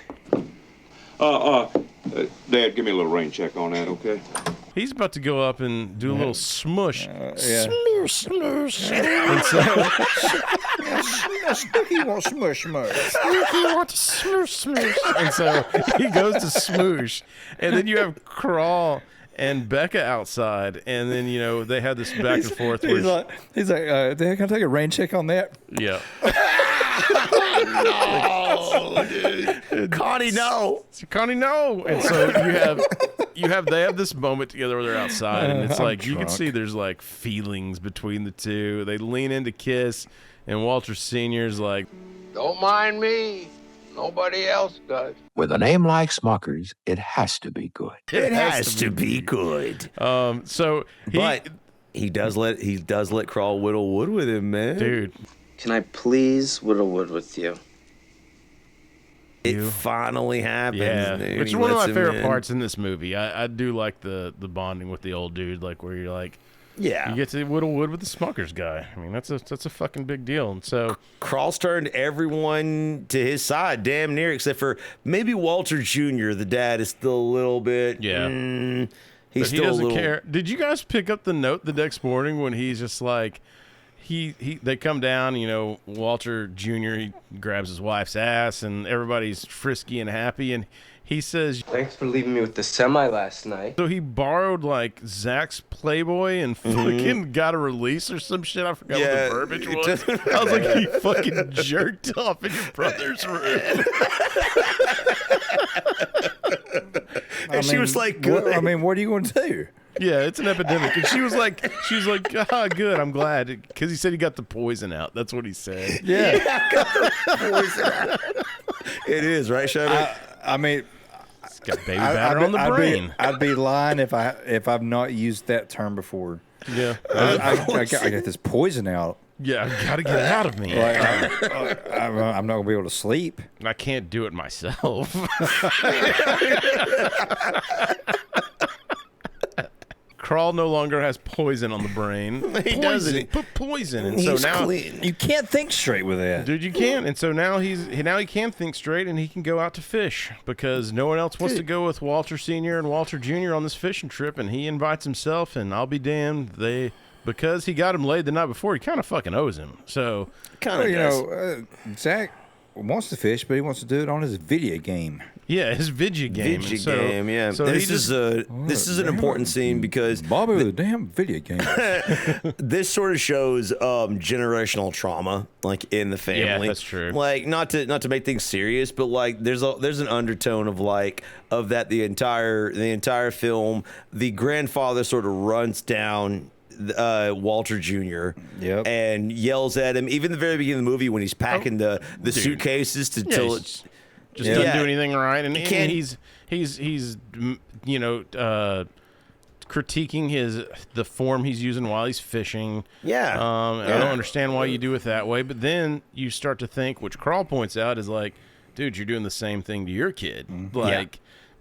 Speaker 19: Dad, give me a little rain check on that, okay?
Speaker 1: he's about to go up and do a little smush.
Speaker 4: Smush,
Speaker 1: smush.
Speaker 4: And so, Snooky wants smush, smush.
Speaker 1: Snooky wants smush, smush. And so he goes to smoosh. And then you have Crawl and Becca outside. And then, you know, they have this back and forth.
Speaker 4: He's like, can I take a rain check on that?
Speaker 1: Yeah.
Speaker 3: No, dude. Connie, no.
Speaker 1: Connie, no. And so they have this moment together where they're outside, and it's like you can see there's like feelings between the two. They lean in to kiss, and Walter Sr.'s like,
Speaker 18: Don't mind me. Nobody else does.
Speaker 15: With a name like Smuckers, it has to be good.
Speaker 3: It has to be good.
Speaker 1: So
Speaker 3: he does let Crawl whittle wood with him, man.
Speaker 1: Dude.
Speaker 2: Can I please whittle wood with you?
Speaker 3: It finally happens.
Speaker 1: Yeah,
Speaker 3: dude.
Speaker 1: which is
Speaker 3: He
Speaker 1: one of my
Speaker 3: lets him
Speaker 1: favorite
Speaker 3: in.
Speaker 1: parts in this movie. I do like the bonding with the old dude, like where you're like,
Speaker 3: yeah,
Speaker 1: you get to whittle wood with the Smuckers guy. I mean, that's a fucking big deal. And so
Speaker 3: Crawl's turned everyone to his side, damn near, except for maybe Walter Jr. The dad is still a little bit.
Speaker 1: Yeah,
Speaker 3: he's
Speaker 1: but
Speaker 3: still
Speaker 1: he doesn't
Speaker 3: a little.
Speaker 1: care. Did you guys pick up the note the next morning when he's just like, they come down, you know, Walter Jr., he grabs his wife's ass and everybody's frisky and happy, and he says,
Speaker 2: Thanks for leaving me with the semi last night.
Speaker 1: So he borrowed like Zach's Playboy and fucking got a release or some shit. I forgot what the verbiage was. I was like, he fucking jerked off in your brother's room.
Speaker 3: And she was like,
Speaker 4: good. What are you going to do?
Speaker 1: Yeah, it's an epidemic. And she was like, good, I'm glad. Because he said he got the poison out. That's what he said.
Speaker 4: Yeah.
Speaker 3: Got the poison out. It is, right, Shadow?
Speaker 1: It's got baby batter on the brain.
Speaker 4: I'd be lying if I've not used that term before.
Speaker 1: Yeah.
Speaker 4: I got this poison out.
Speaker 1: Yeah, I got to get it out of me.
Speaker 4: I'm not going to be able to sleep.
Speaker 1: I can't do it myself. Crawl no longer has poison on the brain.
Speaker 3: He doesn't.
Speaker 1: He put poison, and
Speaker 3: He's
Speaker 1: so now
Speaker 3: clean.
Speaker 4: You can't think straight with that,
Speaker 1: dude. You can't, and so now he can think straight, and he can go out to fish because no one else wants to go with Walter Sr. and Walter Jr. on this fishing trip, and he invites himself. And I'll be damned, because he got him laid the night before, he kind of fucking owes him. So
Speaker 4: Zach wants to fish, but he wants to do it on his video game.
Speaker 1: Yeah, his video game.
Speaker 3: Yeah.
Speaker 1: So
Speaker 3: this is an important scene because
Speaker 4: Bobby with a damn video game.
Speaker 3: This sort of shows generational trauma, like in the family.
Speaker 1: Yeah, that's true.
Speaker 3: Like not to make things serious, but like there's an undertone of that the entire film. The grandfather sort of runs down Walter Jr. and yells at him. Even the very beginning of the movie when he's packing the suitcases to till it.
Speaker 1: Just doesn't do anything right, and he's you know critiquing the form he's using while he's fishing.
Speaker 3: Yeah,
Speaker 1: I don't understand why you do it that way, but then you start to think, which Crawl points out, is like, dude, you're doing the same thing to your kid,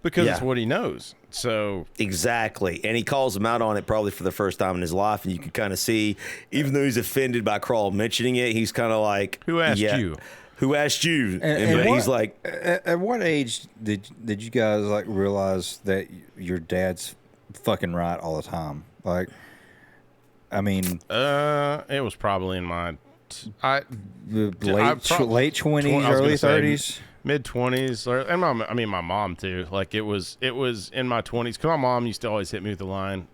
Speaker 1: because it's what he knows. So
Speaker 3: exactly, and he calls him out on it probably for the first time in his life, and you can kind of see, even though he's offended by Crawl mentioning it, he's kind of like,
Speaker 1: "Who asked you?"
Speaker 3: Who asked you?
Speaker 4: And
Speaker 3: he's like,
Speaker 4: at what age did you guys like realize that your dad's fucking right all the time? Like, I mean,
Speaker 1: it was probably in my
Speaker 4: late 20s, early 30s,
Speaker 1: mid 20s, and my mom too. Like it was in my 20s because my mom used to always hit me with the line,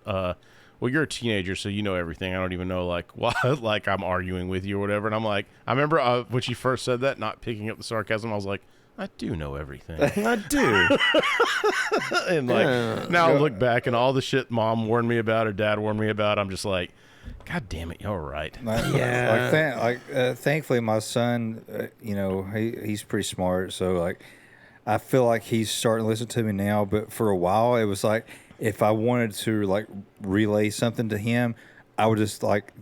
Speaker 1: well, you're a teenager, so you know everything. I don't even know, like, why, like, I'm arguing with you or whatever. And I'm like, I remember when she first said that, not picking up the sarcasm, I was like, I do know everything.
Speaker 3: I do.
Speaker 1: And, like, now I look back and all the shit Mom warned me about or Dad warned me about, I'm just like, God damn it, y'all right.
Speaker 4: Thankfully, my son, he's pretty smart. So, like, I feel like he's starting to listen to me now. But for a while, it was like, if I wanted to like relay something to him, I would just like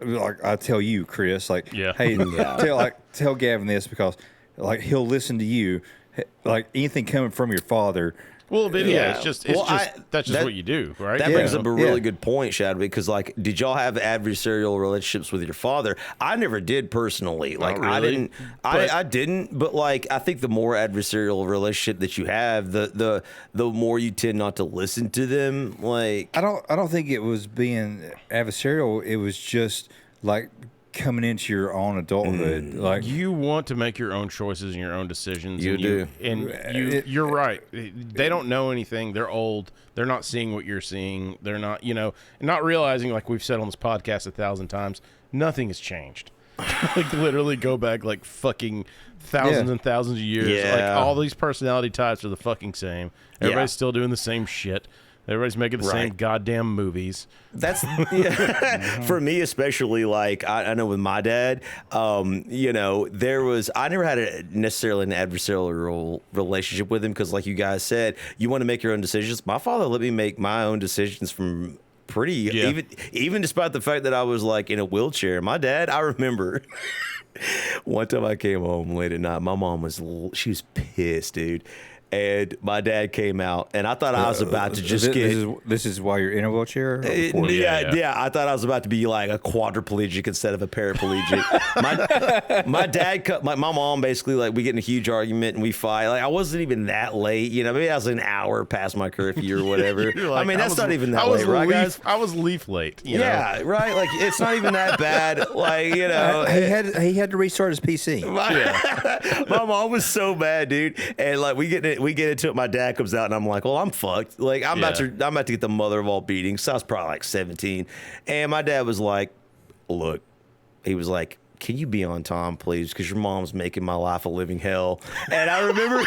Speaker 4: I tell you, Chris, like, hey, tell Gavin this because like he'll listen to you. like anything coming from your father.
Speaker 1: Well, but it's just that's just what you do, right?
Speaker 3: That brings up a really good point, Shadwick, because like, did y'all have adversarial relationships with your father? I never did personally. Like,
Speaker 1: really.
Speaker 3: I didn't, but like, I think the more adversarial relationship that you have, the more you tend not to listen to them. Like,
Speaker 4: I don't think it was being adversarial. It was just like coming into your own adulthood. Like,
Speaker 1: you want to make your own choices and your own decisions.
Speaker 3: You do.
Speaker 1: You're right. They don't know anything. They're old. They're not seeing what you're seeing. They're not, not realizing, like we've said on this podcast 1,000 times, nothing has changed. Like, literally go back like fucking thousands and thousands of years.
Speaker 3: Yeah.
Speaker 1: Like, all these personality types are the fucking same. Everybody's still doing the same shit. Everybody's making the same goddamn movies.
Speaker 3: That's for me, especially. Like, I know with my dad, I never had necessarily an adversarial relationship with him because, like you guys said, you want to make your own decisions. My father let me make my own decisions from even despite the fact that I was like in a wheelchair. My dad, I remember one time I came home late at night. My mom was pissed, dude. And my dad came out, and I thought I was about to just
Speaker 4: This is why you're in a wheelchair?
Speaker 3: Yeah. I thought I was about to be like a quadriplegic instead of a paraplegic. my mom basically, like, we get in a huge argument and we fight. Like, I wasn't even that late, maybe I was an hour past my curfew or whatever.
Speaker 1: Like,
Speaker 3: I mean, that's not even that late, right, guys?
Speaker 1: I was leaf late.
Speaker 3: Yeah, right. Like, it's not even that bad. Like,
Speaker 4: he had to restart his PC.
Speaker 3: My mom was so bad, dude. And like, we get into it. My dad comes out, and I'm like, well, I'm fucked. Like, I'm about to get the mother of all beatings. So I was probably like 17, and my dad was like, look, he was like, can you be on time, please? Because your mom's making my life a living hell. And I remember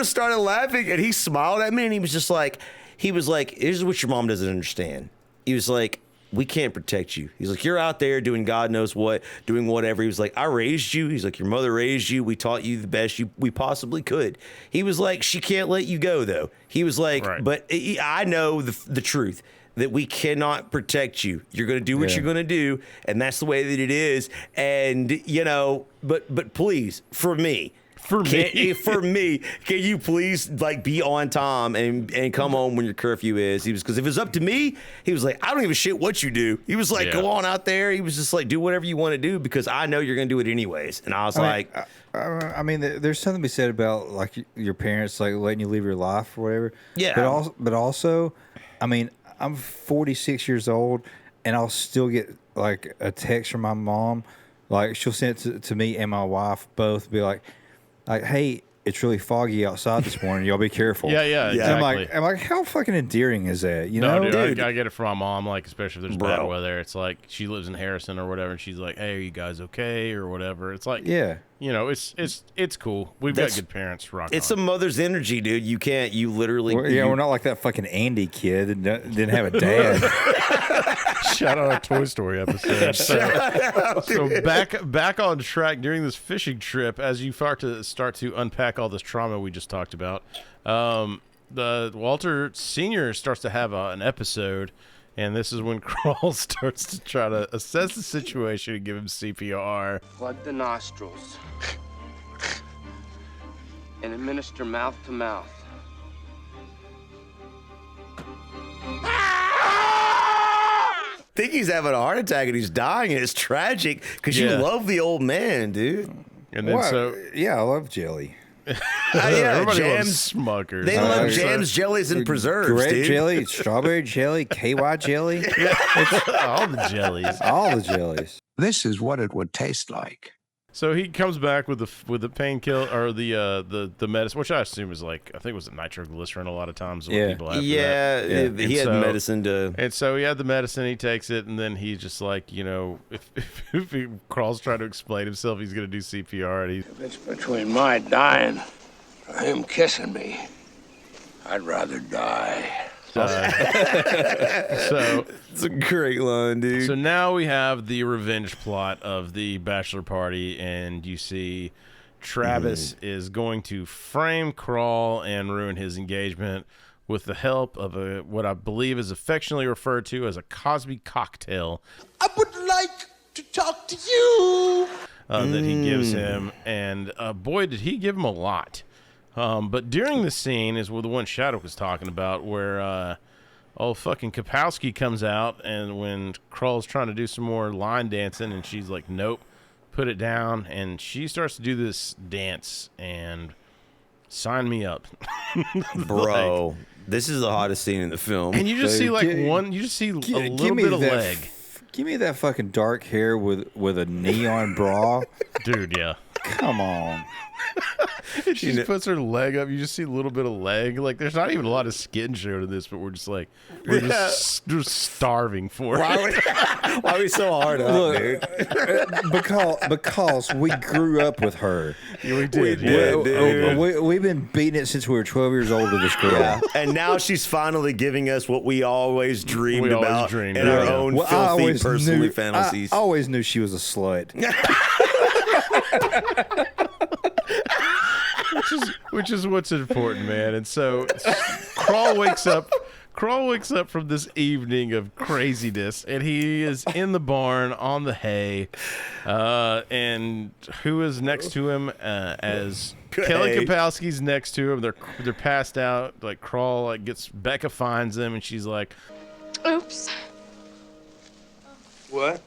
Speaker 3: started laughing, and he smiled at me, and he was like, here's what your mom doesn't understand. He was like, we can't protect you. He's like, you're out there doing God knows what, doing whatever. He was like, I raised you. He's like, your mother raised you. We taught you the best we possibly could. He was like, she can't let you go, though. He was like, but I know the truth, that we cannot protect you. You're going to do what you're going to do, and that's the way that it is. And, but please, for me, can you please like be on time and come home when your curfew is? He was, because if it's up to me, he was like, I don't give a shit what you do. He was like, go on out there. He was just like, do whatever you want to do because I know you're gonna do it anyways. And I was
Speaker 4: I mean, there's something to be said about like your parents like letting you live your life or whatever.
Speaker 3: Yeah.
Speaker 4: But also, I mean, I'm 46 years old and I'll still get like a text from my mom, like she'll send it to me and my wife both, be like, hey, it's really foggy outside this morning. Y'all be careful.
Speaker 1: Yeah, exactly.
Speaker 4: I'm like, how fucking endearing is that?
Speaker 1: Dude, I get it from my mom. Like, especially if there's bad weather, it's like she lives in Harrison or whatever, and she's like, "Hey, are you guys okay?" or whatever. It's like, it's cool. We've got good parents.
Speaker 3: It's a mother's energy, dude. You literally.
Speaker 4: We're not like that fucking Andy kid that didn't have a dad.
Speaker 1: Shout out our Toy Story episode. So back on track during this fishing trip, as you start to unpack all this trauma we just talked about, the Walter Sr. starts to have an episode, and this is when Crawl starts to try to assess the situation and give him CPR.
Speaker 6: Plug the nostrils and administer mouth to mouth.
Speaker 3: Think he's having a heart attack and he's dying, and it's tragic because you love the old man, dude.
Speaker 1: And then
Speaker 4: I love jelly.
Speaker 1: Everybody
Speaker 3: jams,
Speaker 1: loves Smuckers.
Speaker 3: They love jams, jellies, and preserves,
Speaker 4: grape
Speaker 3: dude.
Speaker 4: jelly, strawberry jelly, KY jelly.
Speaker 1: All the jellies.
Speaker 4: All the jellies.
Speaker 15: This is what it would taste like.
Speaker 1: So he comes back with the painkiller or the medicine, which I assume is like, I think it was nitroglycerin a lot of times. What people have
Speaker 3: he had medicine to.
Speaker 1: And so he had the medicine, he takes it, and then he's just like, if he Crawl's trying to explain himself, he's going to do CPR. And
Speaker 18: if it's between my dying or him kissing me, I'd rather die.
Speaker 1: So
Speaker 3: it's a great line, dude.
Speaker 1: So now we have the revenge plot of the bachelor party, and you see Travis is going to frame Crawl and ruin his engagement with the help of what I believe is affectionately referred to as a Cosby cocktail.
Speaker 10: I would like to talk to you.
Speaker 1: That he gives him, and boy, did he give him a lot. But during the scene is where the one Shadow was talking about, where old fucking Kapowski comes out, and when Krull's trying to do some more line dancing, and she's like, nope, put it down, and she starts to do this dance, and sign me up.
Speaker 3: Bro,
Speaker 1: like,
Speaker 3: this is the hottest scene in the film.
Speaker 1: and you just see like you just see a little bit of leg.
Speaker 4: Give me that fucking dark hair with a neon bra.
Speaker 1: Dude, yeah.
Speaker 4: Come on.
Speaker 1: And she just puts her leg up. You just see a little bit of leg. Like, there's not even a lot of skin shown in this, but we're just like, we're just starving for it.
Speaker 3: Why are we so hard up, dude?
Speaker 4: Because we grew up with her.
Speaker 1: Yeah, we did. Dude.
Speaker 4: We've been beating it since we were 12 years old with this girl.
Speaker 3: Yeah. And now she's finally giving us what we always dreamed about in our own filthy personal fantasies.
Speaker 4: I always knew she was a slut.
Speaker 1: Which is what's important, man. And so Krull wakes up from this evening of craziness, and he is in the barn on the hay. And who is next to him? As Kelly Kapowski's next to him. They're passed out. Like, Krull Becca finds them, and she's like,
Speaker 9: oops.
Speaker 2: What?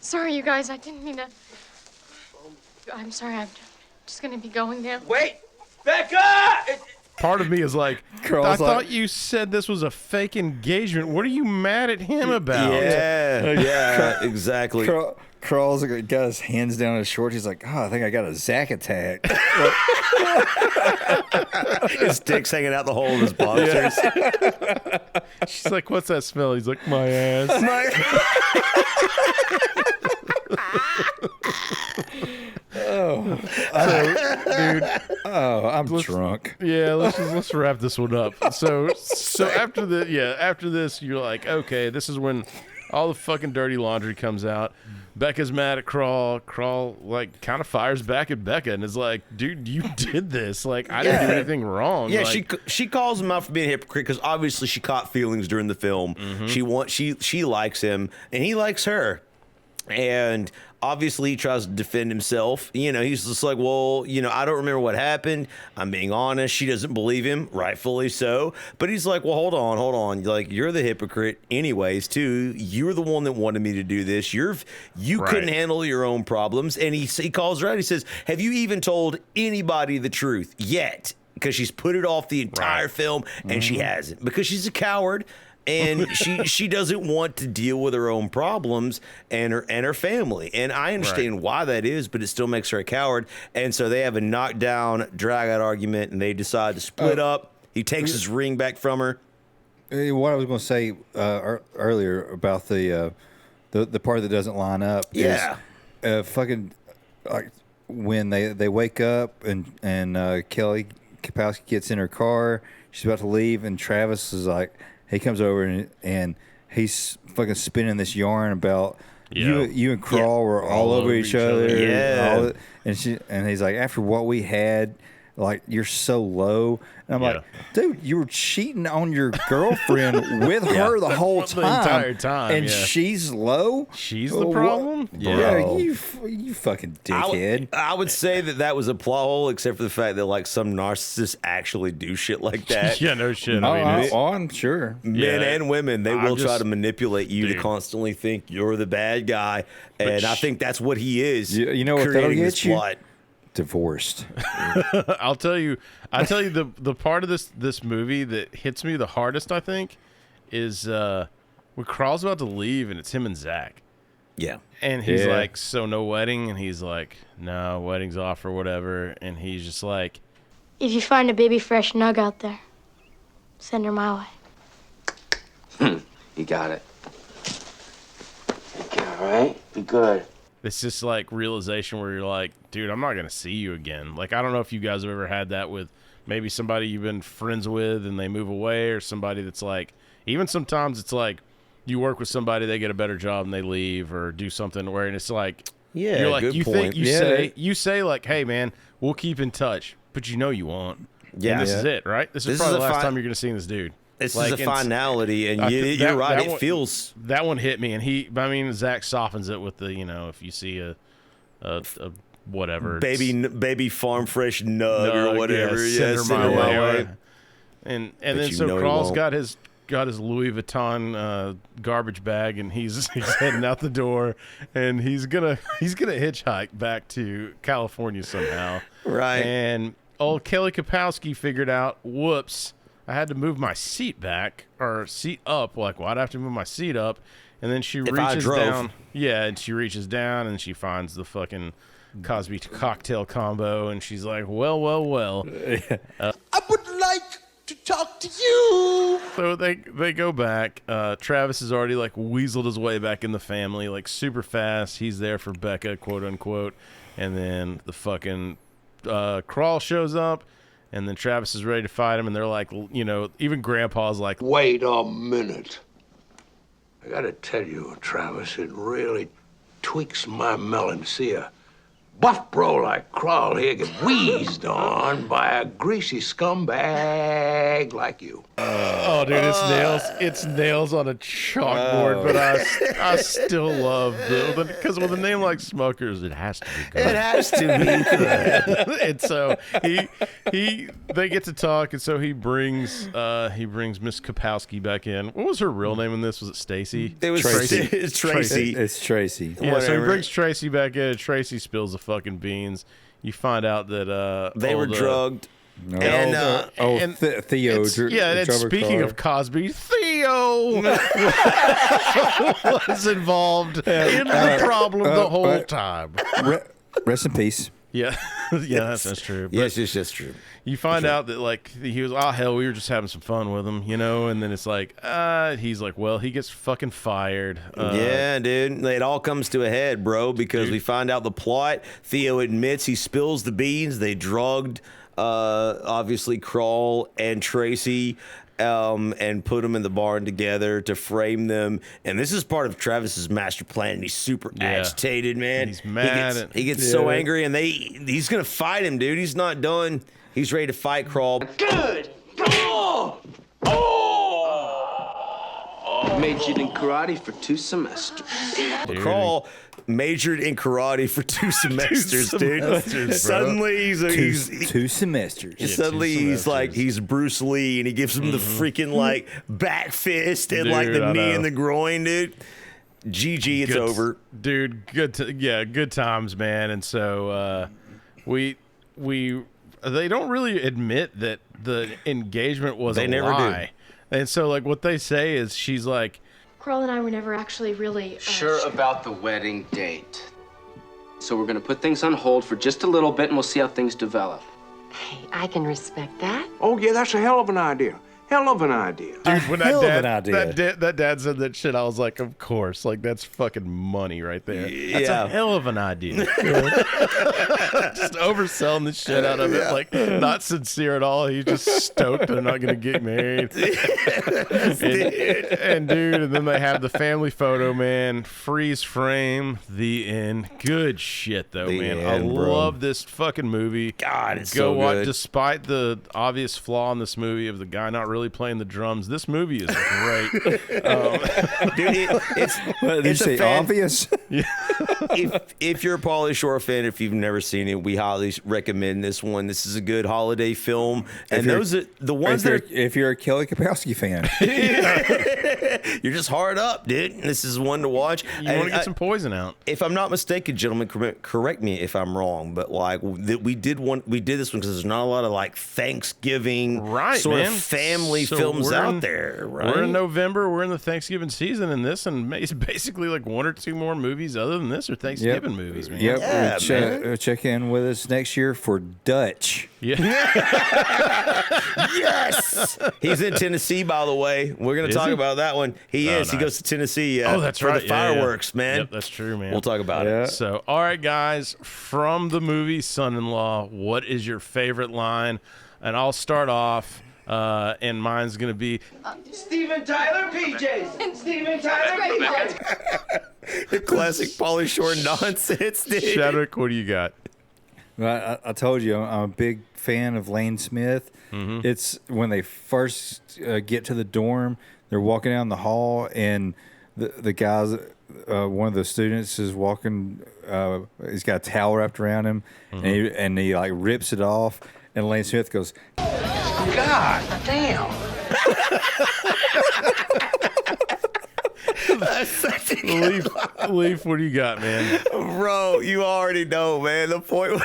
Speaker 9: Sorry, you guys. I didn't mean to. I'm sorry. I'm just gonna be going now.
Speaker 2: Wait! Becca!
Speaker 1: part of me is like, I thought you said this was a fake engagement. What are you mad at him about?
Speaker 3: Yeah, exactly.
Speaker 4: Carl's got his hands down his shorts. He's like, oh, I think I got a Zack attack.
Speaker 3: His dick's hanging out the hole of his boxers.
Speaker 1: Yeah. She's like, what's that smell? He's like, my ass.
Speaker 4: I'm drunk.
Speaker 1: Yeah, let's wrap this one up. So after this, you're like, okay, this is when all the fucking dirty laundry comes out. Becca's mad at Krull. Krull like kind of fires back at Becca and is like, dude, you did this. Like, I didn't do anything wrong.
Speaker 3: Yeah,
Speaker 1: like,
Speaker 3: she calls him out for being a hypocrite because obviously she caught feelings during the film. Mm-hmm. She likes him and he likes her. And obviously he tries to defend himself. You know, he's just like, well, you know, I don't remember what happened. I'm being honest. She doesn't believe him, rightfully so. But he's like, well, hold on. Like, you're the hypocrite anyways, too. You're the one that wanted me to do this. You couldn't handle your own problems. And he calls her out. He says, have you even told anybody the truth yet? Because she's put it off the entire film, and she hasn't. Because she's a coward. And she doesn't want to deal with her own problems and her family. And I understand why that is, but it still makes her a coward. And so they have a knockdown, drag-out argument, and they decide to split up. He takes his ring back from her.
Speaker 4: What I was going to say earlier about the part that doesn't line up is fucking like when they wake up and Kelly Kapowski gets in her car, she's about to leave, and Travis is like, he comes over and he's fucking spinning this yarn about you and Krull were all over each other.
Speaker 3: Yeah.
Speaker 4: And he's like, after what we had, like, you're so low. And I'm like, dude, you were cheating on your girlfriend with her the whole time.
Speaker 1: The entire time.
Speaker 4: And she's low?
Speaker 1: She's the problem?
Speaker 4: Yeah, you fucking dickhead.
Speaker 3: I would say that was a plot hole, except for the fact that, like, some narcissists actually do shit like that.
Speaker 1: Yeah, no shit.
Speaker 4: I'm sure.
Speaker 3: Men and women, they will try to manipulate you to constantly think you're the bad guy. And I think that's what he is.
Speaker 4: You know what that'll get you?
Speaker 3: Plot.
Speaker 4: Divorced.
Speaker 1: I'll tell you the part of this movie that hits me the hardest, I think, is when Krull's about to leave and it's him and Zach.
Speaker 3: Yeah.
Speaker 1: And he's like, so no wedding? And he's like, no, wedding's off or whatever. And he's just like,
Speaker 11: if you find a baby fresh nug out there, send her my way.
Speaker 6: You got it. Okay, all right? Be good.
Speaker 1: it's just like realization where you're like, dude, I'm not going to see you again. Like, I don't know if you guys have ever had that with maybe somebody you've been friends with and they move away, or somebody that's like, even sometimes it's like you work with somebody, they get a better job and they leave or do something where, and it's like,
Speaker 3: yeah,
Speaker 1: you're like,
Speaker 3: good
Speaker 1: you
Speaker 3: point.
Speaker 1: think you say like, hey man, we'll keep in touch, but you know you won't.
Speaker 3: Yeah.
Speaker 1: And this is it, right? This is probably the last time you're going to see this dude.
Speaker 3: This is a finality, and you're right. It feels
Speaker 1: that one hit me, and Zach softens it with the, if you see a whatever.
Speaker 3: Baby farm fresh nug or whatever.
Speaker 1: Yeah, send her my way. And
Speaker 3: But
Speaker 1: then
Speaker 3: you
Speaker 1: so
Speaker 3: know he
Speaker 1: Crawl's
Speaker 3: won't.
Speaker 1: got his Louis Vuitton garbage bag, and he's heading out the door, and he's gonna hitchhike back to California somehow.
Speaker 3: Right.
Speaker 1: And old Kelly Kapowski figured out, whoops, I had to move my seat back or seat up. Like, why'd I have to move my seat up? And then she reaches down. Yeah, and she reaches down and she finds the fucking Cosby cocktail combo, and she's like, well.
Speaker 16: I would like to talk to you.
Speaker 1: So they go back. Travis has already like weaseled his way back in the family, like super fast. He's there for Becca, quote unquote. And then the fucking Crawl shows up, and then Travis is ready to fight him. And they're like, even Grandpa's like,
Speaker 18: Wait a minute. I gotta tell you, Travis, it really tweaks my melon to see a buff bro like Crawl here get wheezed on by a greasy scumbag like you.
Speaker 1: oh, dude, it's nails on a chalkboard. But I still love because with a name like Smokers, it has to be good.
Speaker 3: It has to be good.
Speaker 1: And so they get to talk, and so he brings Miss Kapowski back in. What was her real name in this? Was it Stacy?
Speaker 3: It was
Speaker 4: Tracy.
Speaker 3: It's Tracy.
Speaker 4: It's Tracy.
Speaker 1: Yeah, so he
Speaker 3: Whatever.
Speaker 1: brings Tracy back in, and Tracy spills the fucking beans. You find out that
Speaker 3: They were drugged.
Speaker 4: No.
Speaker 1: And
Speaker 4: Theo.
Speaker 1: and speaking of Cosby, Theo was involved in the problem the whole time.
Speaker 4: Rest in peace.
Speaker 1: Yeah, that's true. But
Speaker 3: Yes, that's true.
Speaker 1: you find out that like he was, oh hell, we were just having some fun with him, and then it's like, he's like, well, he gets fucking fired.
Speaker 3: Yeah, dude. It all comes to a head, bro, because we find out the plot. Theo admits he spills the beans. They drugged, obviously, Crawl and Tracy, and put them in the barn together to frame them. And this is part of Travis's master plan. And he's super agitated, man.
Speaker 1: He's mad.
Speaker 3: He gets so angry, and he's gonna fight him, dude. He's not done. He's ready to fight Crawl.
Speaker 6: Good. Oh! Majored in karate for 2 semesters.
Speaker 3: But Crawl majored in karate for 2 semesters, dude. Suddenly he's
Speaker 4: 2 semesters.
Speaker 3: Suddenly he's Bruce Lee, and he gives him the freaking like back fist and like
Speaker 1: Dude,
Speaker 3: the
Speaker 1: I
Speaker 3: knee
Speaker 1: know.
Speaker 3: in the groin, dude. GG, it's over.
Speaker 1: Dude. Good times, man. And so they don't really admit that the engagement was
Speaker 3: They
Speaker 1: a
Speaker 3: never
Speaker 1: lie. And so like what they say is she's like,
Speaker 9: Carl and I were never actually really
Speaker 2: Sure about the wedding date. So we're gonna put things on hold for just a little bit, and we'll see how things develop.
Speaker 17: Hey, I can respect that.
Speaker 18: Oh, yeah, that's a hell of an idea. Hell of an idea.
Speaker 1: dude, when that dad said that shit, I was like, of course, like that's fucking money right there. That's a hell of an idea. Just overselling the shit out of it, like not sincere at all. He's just stoked they're not gonna get married. and then they have the family photo, man. Freeze frame, the end. Good shit though, man. I love this fucking movie.
Speaker 3: God, it's
Speaker 1: Go
Speaker 3: so
Speaker 1: watch.
Speaker 3: good.
Speaker 1: Despite the obvious flaw in this movie of the guy not really playing the drums, this movie is great.
Speaker 3: Dude,
Speaker 4: Did you say obvious?
Speaker 3: if you're a Pauly Shore fan, if you've never seen it, we highly recommend this one. This is a good holiday film, and those are the ones that
Speaker 4: if you're a Kelly Kapowski fan,
Speaker 3: you're just hard up, dude. This is one to watch.
Speaker 1: You want to get some poison out.
Speaker 3: If I'm not mistaken, gentlemen, correct me if I'm wrong, but like we did this one because there's not a lot of like Thanksgiving sort of family films out there. Right?
Speaker 1: We're in November. We're in the Thanksgiving season, and it's basically like 1 or 2 more movies other than this are Thanksgiving movies, man.
Speaker 4: Yep.
Speaker 3: Yeah,
Speaker 4: check in with us next year for Dutch.
Speaker 1: Yeah.
Speaker 3: Yes. He's in Tennessee, by the way. We're going to talk about that one. He is.
Speaker 1: Nice.
Speaker 3: He goes to Tennessee
Speaker 1: that's
Speaker 3: for
Speaker 1: right.
Speaker 3: the fireworks, man.
Speaker 1: Yep, that's true, man.
Speaker 3: We'll talk about it.
Speaker 1: So, all right, guys, from the movie Son-in-Law, what is your favorite line? And I'll start off, and mine's going to be...
Speaker 6: Steven Tyler PJs! Steven Tyler PJs!
Speaker 3: The classic Pauly Shore nonsense, dude.
Speaker 1: Shadwick, what do you got?
Speaker 4: Well, I told you I'm a big fan of Lane Smith.
Speaker 1: Mm-hmm.
Speaker 4: It's when they first get to the dorm, they're walking down the hall, and the guys, one of the students is walking. He's got a towel wrapped around him, and he like rips it off. And Lane Smith goes,
Speaker 22: God damn.
Speaker 3: That's such a good
Speaker 1: Leaf, what do you got, man?
Speaker 3: Bro, you already know, man. The point,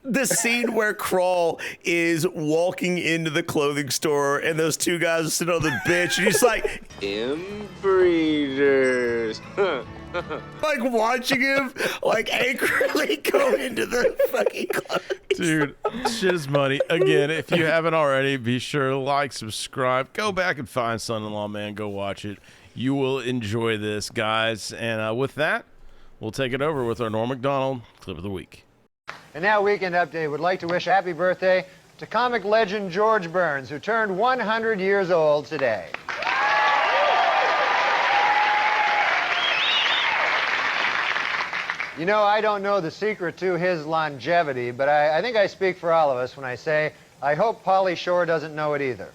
Speaker 3: the scene where Crawl is walking into the clothing store and those two guys are sitting on the bench and he's like,
Speaker 2: Inbreeders.
Speaker 3: like watching him like angrily go into the fucking clothing
Speaker 1: Dude, shit is money. Again, if you haven't already, be sure to like, subscribe, go back and find Son-in-Law Man, go watch it. You will enjoy this, guys. And with that, we'll take it over with our Norm Macdonald clip of the week.
Speaker 5: And now Weekend Update would like to wish a happy birthday to comic legend George Burns, who turned 100 years old today. You know, I don't know the secret to his longevity, but I think I speak for all of us when I say I hope Pauly Shore doesn't know it either.